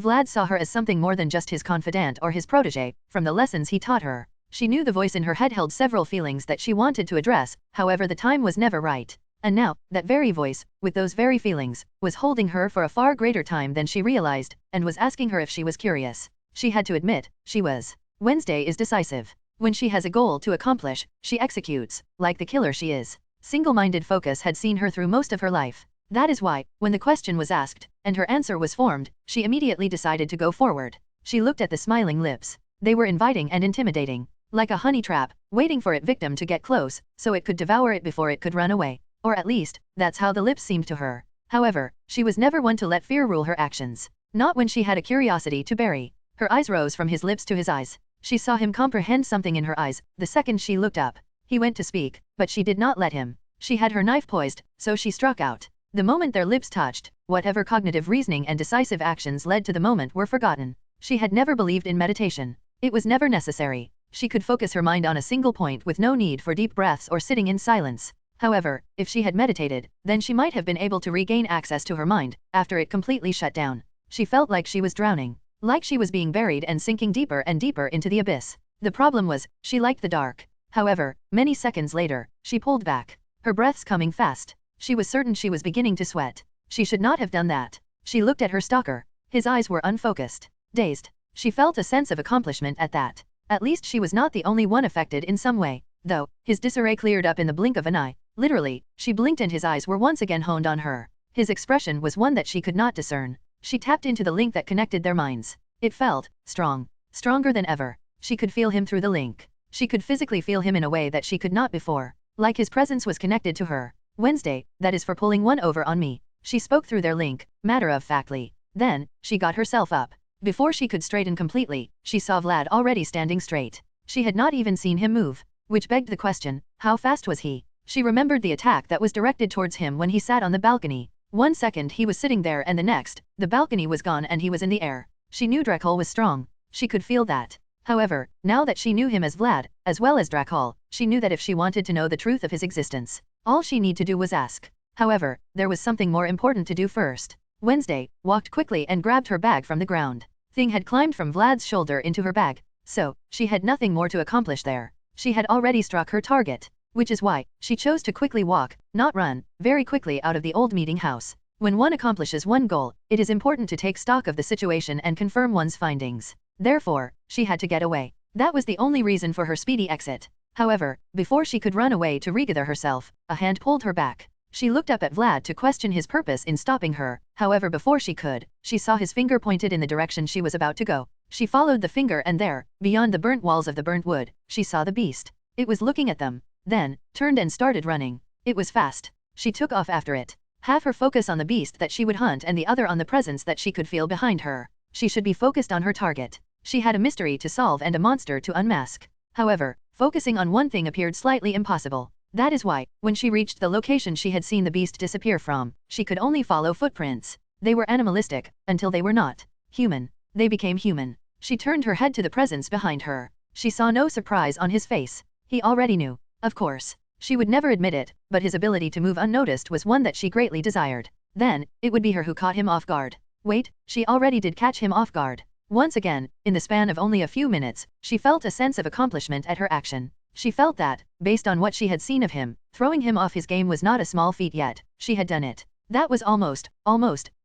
Vlad saw her as something more than just his confidant or his protege, from the lessons he taught her. She knew the voice in her head held several feelings that she wanted to address, however the time was never right. And now, that very voice, with those very feelings, was holding her for a far greater time than she realized, and was asking her if she was curious. She had to admit, she was. Wednesday is decisive. When she has a goal to accomplish, she executes, like the killer she is. Single-minded focus had seen her through most of her life. That is why, when the question was asked, and her answer was formed, she immediately decided to go forward. She looked at the smiling lips. They were inviting and intimidating. Like a honey trap, waiting for its victim to get close, so it could devour it before it could run away. Or at least, that's how the lips seemed to her. However, she was never one to let fear rule her actions. Not when she had a curiosity to bury. Her eyes rose from his lips to his eyes. She saw him comprehend something in her eyes, the second she looked up. He went to speak, but she did not let him. She had her knife poised, so she struck out. The moment their lips touched, whatever cognitive reasoning and decisive actions led to the moment were forgotten. She had never believed in meditation. It was never necessary. She could focus her mind on a single point with no need for deep breaths or sitting in silence. However, if she had meditated, then she might have been able to regain access to her mind, after it completely shut down. She felt like she was drowning. Like she was being buried and sinking deeper and deeper into the abyss. The problem was, she liked the dark. However, many seconds later, she pulled back. Her breaths coming fast. She was certain she was beginning to sweat. She should not have done that. She looked at her stalker. His eyes were unfocused. Dazed. She felt a sense of accomplishment at that. At least she was not the only one affected in some way, though. His disarray cleared up in the blink of an eye. Literally, she blinked and his eyes were once again honed on her. His expression was one that she could not discern. She tapped into the link that connected their minds. It felt strong. Stronger than ever. She could feel him through the link. She could physically feel him in a way that she could not before. Like his presence was connected to her. Wednesday, that is for pulling one over on me. She spoke through their link, matter-of-factly. Then, she got herself up. Before she could straighten completely, she saw Vlad already standing straight. She had not even seen him move. Which begged the question, how fast was he? She remembered the attack that was directed towards him when he sat on the balcony. 1 second he was sitting there and the next, the balcony was gone and he was in the air. She knew Dracul was strong. She could feel that. However, now that she knew him as Vlad, as well as Dracul, she knew that if she wanted to know the truth of his existence, all she needed to do was ask. However, there was something more important to do first. Wednesday walked quickly and grabbed her bag from the ground. Thing had climbed from Vlad's shoulder into her bag, so she had nothing more to accomplish there. She had already struck her target, which is why she chose to quickly walk, not run, very quickly out of the old meeting house. When one accomplishes one goal, it is important to take stock of the situation and confirm one's findings. Therefore, she had to get away. That was the only reason for her speedy exit. However, before she could run away to regather herself, a hand pulled her back. She looked up at Vlad to question his purpose in stopping her. However, before she could, she saw his finger pointed in the direction she was about to go. She followed the finger and there, beyond the burnt walls of the burnt wood, she saw the beast. It was looking at them. Then, turned and started running. It was fast. She took off after it. Half her focus on the beast that she would hunt and the other on the presence that she could feel behind her. She should be focused on her target. She had a mystery to solve and a monster to unmask. However, focusing on one thing appeared slightly impossible. That is why, when she reached the location she had seen the beast disappear from, she could only follow footprints. They were animalistic, until they were not human. They became human. She turned her head to the presence behind her. She saw no surprise on his face. He already knew. Of course. She would never admit it, but his ability to move unnoticed was one that she greatly desired. Then, it would be her who caught him off guard. Wait, she already did catch him off guard. Once again, in the span of only a few minutes, she felt a sense of accomplishment at her action. She felt that, based on what she had seen of him, throwing him off his game was not a small feat yet. She had done it. That was almost,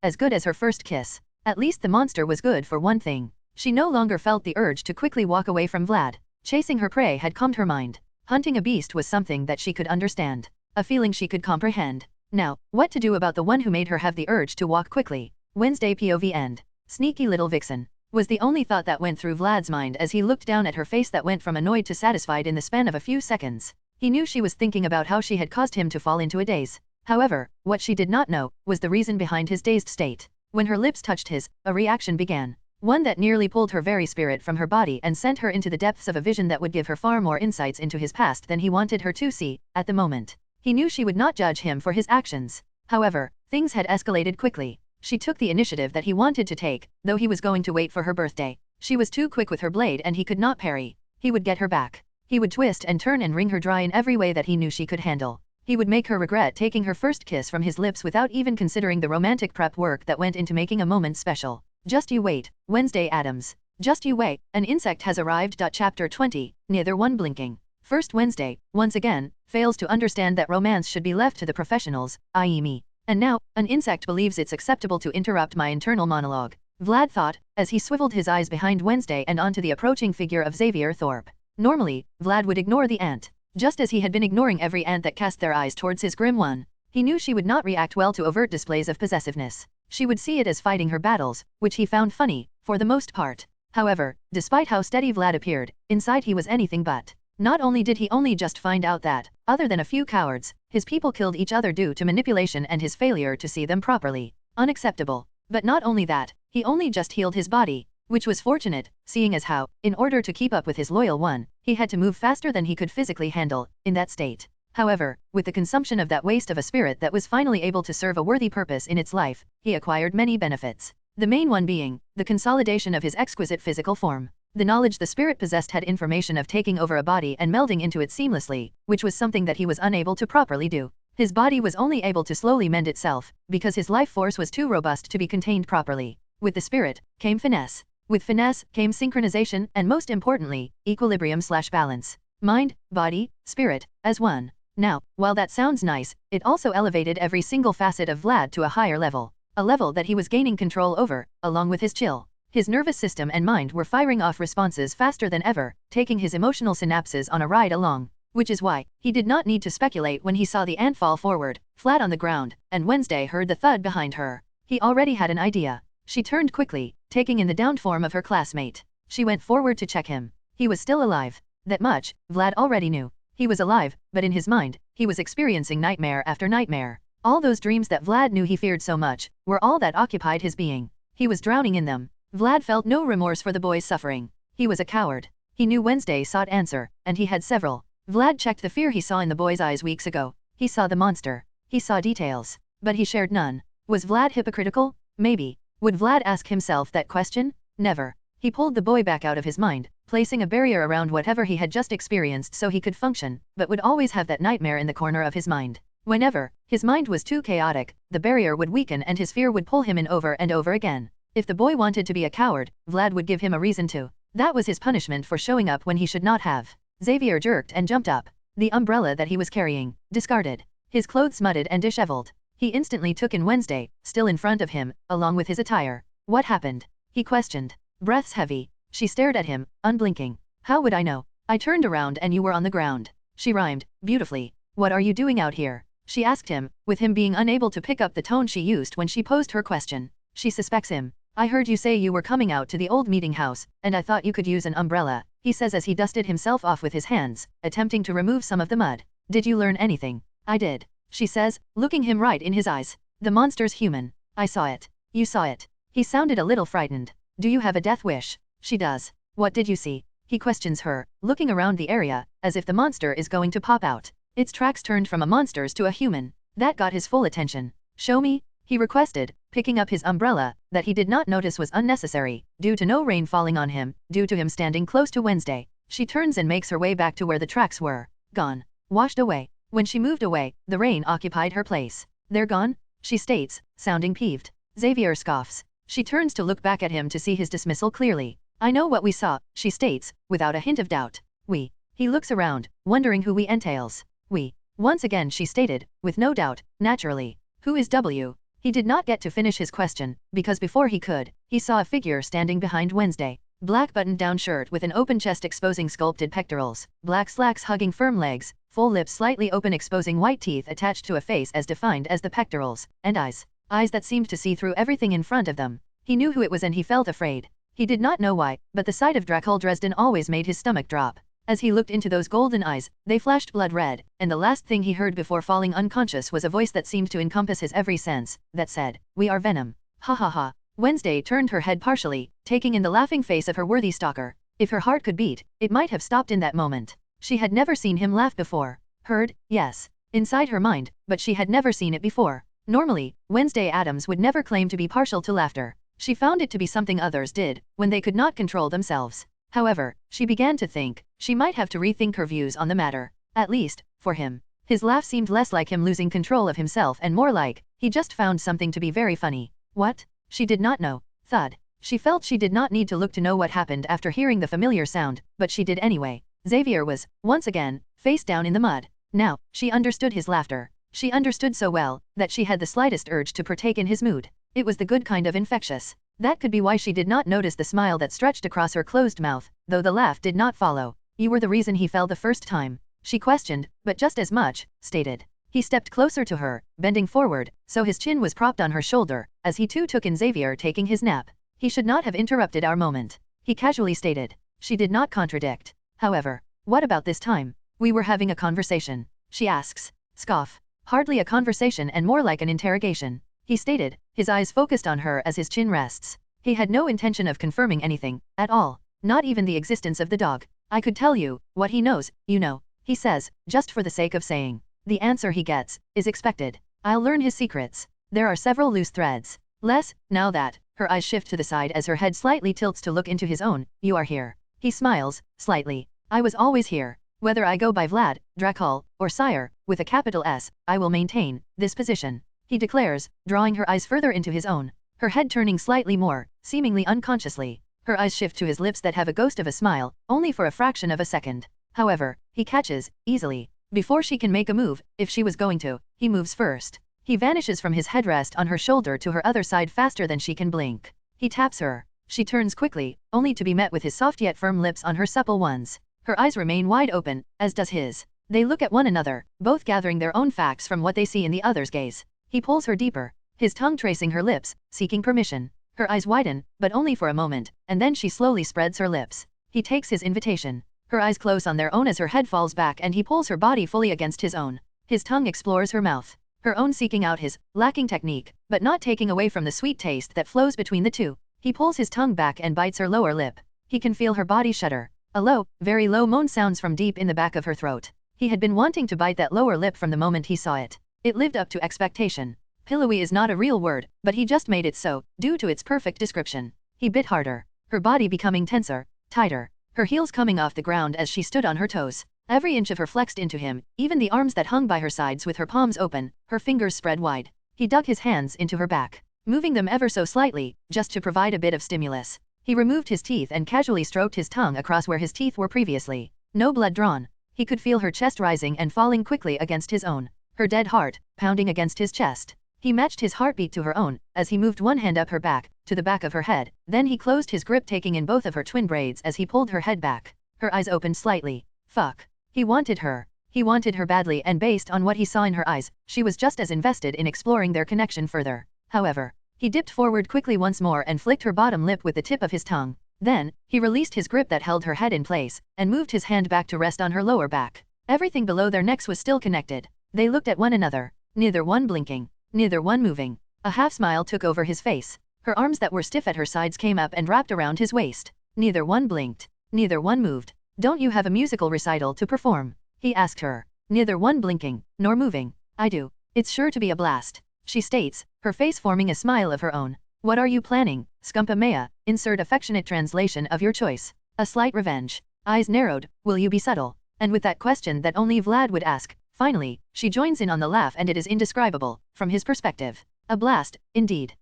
as good as her first kiss. At least the monster was good for one thing. She no longer felt the urge to quickly walk away from Vlad. Chasing her prey had calmed her mind. Hunting a beast was something that she could understand. A feeling she could comprehend. Now, what to do about the one who made her have the urge to walk quickly? Wednesday POV end. Sneaky little vixen. Was the only thought that went through Vlad's mind as he looked down at her face that went from annoyed to satisfied in the span of a few seconds. He knew she was thinking about how she had caused him to fall into a daze. However, what she did not know was the reason behind his dazed state. When her lips touched his, a reaction began. One that nearly pulled her very spirit from her body and sent her into the depths of a vision that would give her far more insights into his past than he wanted her to see, at the moment. He knew she would not judge him for his actions. However, things had escalated quickly. She took the initiative that he wanted to take, though he was going to wait for her birthday. She was too quick with her blade and he could not parry. He would get her back. He would twist and turn and wring her dry in every way that he knew she could handle. He would make her regret taking her first kiss from his lips without even considering the romantic prep work that went into making a moment special. Just you wait, Wednesday Addams. Just you wait, an insect has arrived. Chapter 20, neither one blinking. First Wednesday, once again, fails to understand that romance should be left to the professionals, i.e. me. And now, an insect believes it's acceptable to interrupt my internal monologue. Vlad thought, as he swiveled his eyes behind Wednesday and onto the approaching figure of Xavier Thorpe. Normally, Vlad would ignore the ant. Just as he had been ignoring every ant that cast their eyes towards his grim one. He knew she would not react well to overt displays of possessiveness. She would see it as fighting her battles, which he found funny, for the most part. However, despite how steady Vlad appeared, inside he was anything but. Not only did he only just find out that, other than a few cowards, his people killed each other due to manipulation and his failure to see them properly. Unacceptable. But not only that, he only just healed his body, which was fortunate, seeing as how, in order to keep up with his loyal one, he had to move faster than he could physically handle, in that state. However, with the consumption of that waste of a spirit that was finally able to serve a worthy purpose in its life, he acquired many benefits. The main one being, the consolidation of his exquisite physical form. The knowledge the spirit possessed had information of taking over a body and melding into it seamlessly, which was something that he was unable to properly do. His body was only able to slowly mend itself, because his life force was too robust to be contained properly. With the spirit, came finesse. With finesse came synchronization and most importantly, equilibrium/balance. Mind, body, spirit, as one. Now, while that sounds nice, it also elevated every single facet of Vlad to a higher level. A level that he was gaining control over, along with his chill. His nervous system and mind were firing off responses faster than ever, taking his emotional synapses on a ride along. Which is why, he did not need to speculate when he saw the ant fall forward, flat on the ground, and Wednesday heard the thud behind her. He already had an idea. She turned quickly, taking in the downed form of her classmate. She went forward to check him. He was still alive. That much, Vlad already knew. He was alive, but in his mind, he was experiencing nightmare after nightmare. All those dreams that Vlad knew he feared so much, were all that occupied his being. He was drowning in them. Vlad felt no remorse for the boy's suffering. He was a coward. He knew Wednesday sought answer, and he had several. Vlad checked the fear he saw in the boy's eyes weeks ago. He saw the monster. He saw details. But he shared none. Was Vlad hypocritical? Maybe. Would Vlad ask himself that question? Never. He pulled the boy back out of his mind, placing a barrier around whatever he had just experienced so he could function, but would always have that nightmare in the corner of his mind. Whenever his mind was too chaotic, the barrier would weaken and his fear would pull him in over and over again. If the boy wanted to be a coward, Vlad would give him a reason to. That was his punishment for showing up when he should not have. Xavier jerked and jumped up. The umbrella that he was carrying, discarded. His clothes smutted and disheveled. He instantly took in Wednesday, still in front of him, along with his attire. What happened? He questioned. Breaths heavy. She stared at him, unblinking. How would I know? I turned around and you were on the ground. She rhymed, beautifully. What are you doing out here? She asked him, with him being unable to pick up the tone she used when she posed her question. She suspects him. I heard you say you were coming out to the old meeting house, and I thought you could use an umbrella, he says as he dusted himself off with his hands, attempting to remove some of the mud. Did you learn anything? I did. She says, looking him right in his eyes. The monster's human. I saw it. You saw it. He sounded a little frightened. Do you have a death wish? She does. What did you see? He questions her, looking around the area, as if the monster is going to pop out. Its tracks turned from a monster's to a human. That got his full attention. Show me? He requested, picking up his umbrella, that he did not notice was unnecessary, due to no rain falling on him, due to him standing close to Wednesday. She turns and makes her way back to where the tracks were. Gone. Washed away. When she moved away, the rain occupied her place. They're gone? She states, sounding peeved. Xavier scoffs. She turns to look back at him to see his dismissal clearly. I know what we saw, she states, without a hint of doubt. We. He looks around, wondering who we entails. We. Once again she stated, with no doubt, naturally. Who is W? He did not get to finish his question, because before he could, he saw a figure standing behind Wednesday. Black buttoned-down shirt with an open chest exposing sculpted pectorals, black slacks hugging firm legs, full lips slightly open exposing white teeth attached to a face as defined as the pectorals, and eyes. Eyes that seemed to see through everything in front of them. He knew who it was and he felt afraid. He did not know why, but the sight of Dracul Dresden always made his stomach drop. As he looked into those golden eyes, they flashed blood red, and the last thing he heard before falling unconscious was a voice that seemed to encompass his every sense, that said, "We are Venom." Ha ha ha. Wednesday turned her head partially, taking in the laughing face of her worthy stalker. If her heart could beat, it might have stopped in that moment. She had never seen him laugh before. Heard, yes. Inside her mind, but she had never seen it before. Normally, Wednesday Addams would never claim to be partial to laughter. She found it to be something others did, when they could not control themselves. However, she began to think, she might have to rethink her views on the matter. At least, for him. His laugh seemed less like him losing control of himself and more like, he just found something to be very funny. What? She did not know. Thud. She felt she did not need to look to know what happened after hearing the familiar sound, but she did anyway. Xavier was, once again, face down in the mud. Now, she understood his laughter. She understood so well, that she had the slightest urge to partake in his mood. It was the good kind of infectious. That could be why she did not notice the smile that stretched across her closed mouth, though the laugh did not follow. You were the reason he fell the first time. She questioned, but just as much, stated. He stepped closer to her, bending forward, so his chin was propped on her shoulder, as he too took in Xavier taking his nap. He should not have interrupted our moment. He casually stated. She did not contradict. However, what about this time? We were having a conversation. She asks. Scoff. Hardly a conversation and more like an interrogation. He stated, his eyes focused on her as his chin rests. He had no intention of confirming anything, at all. Not even the existence of the dog. I could tell you, what he knows, you know. He says, just for the sake of saying. The answer he gets, is expected. I'll learn his secrets. There are several loose threads. Less, now that, her eyes shift to the side as her head slightly tilts to look into his own, you are here. He smiles, slightly. I was always here. Whether I go by Vlad, Dracul, or Sire, with a capital S, I will maintain this position. He declares, drawing her eyes further into his own, her head turning slightly more, seemingly unconsciously. Her eyes shift to his lips that have a ghost of a smile, only for a fraction of a second. However, he catches, easily. Before she can make a move, if she was going to, he moves first. He vanishes from his headrest on her shoulder to her other side faster than she can blink. He taps her. She turns quickly, only to be met with his soft yet firm lips on her supple ones. Her eyes remain wide open, as does his. They look at one another, both gathering their own facts from what they see in the other's gaze. He pulls her deeper, his tongue tracing her lips, seeking permission. Her eyes widen, but only for a moment, and then she slowly spreads her lips. He takes his invitation. Her eyes close on their own as her head falls back and he pulls her body fully against his own. His tongue explores her mouth. Her own seeking out his, lacking technique, but not taking away from the sweet taste that flows between the two. He pulls his tongue back and bites her lower lip. He can feel her body shudder. A low, very low moan sounds from deep in the back of her throat. He had been wanting to bite that lower lip from the moment he saw it. It lived up to expectation. Pillowy is not a real word, but he just made it so, due to its perfect description. He bit harder, her body becoming tenser, tighter, her heels coming off the ground as she stood on her toes. Every inch of her flexed into him, even the arms that hung by her sides with her palms open, her fingers spread wide. He dug his hands into her back, moving them ever so slightly, just to provide a bit of stimulus. He removed his teeth and casually stroked his tongue across where his teeth were previously. No blood drawn. He could feel her chest rising and falling quickly against his own, her dead heart, pounding against his chest. He matched his heartbeat to her own, as he moved one hand up her back, to the back of her head, then he closed his grip taking in both of her twin braids as he pulled her head back. Her eyes opened slightly. Fuck. He wanted her. He wanted her badly and based on what he saw in her eyes, she was just as invested in exploring their connection further. However, he dipped forward quickly once more and flicked her bottom lip with the tip of his tongue. Then, he released his grip that held her head in place, and moved his hand back to rest on her lower back. Everything below their necks was still connected. They looked at one another, neither one blinking, neither one moving. A half-smile took over his face. Her arms that were stiff at her sides came up and wrapped around his waist. Neither one blinked. Neither one moved. Don't you have a musical recital to perform? He asked her. Neither one blinking, nor moving. I do. It's sure to be a blast. She states, her face forming a smile of her own. What are you planning, Scumpa Mea? Insert affectionate translation of your choice. A slight revenge. Eyes narrowed, will you be subtle? And with that question that only Vlad would ask, finally, she joins in on the laugh and it is indescribable, from his perspective. A blast, indeed.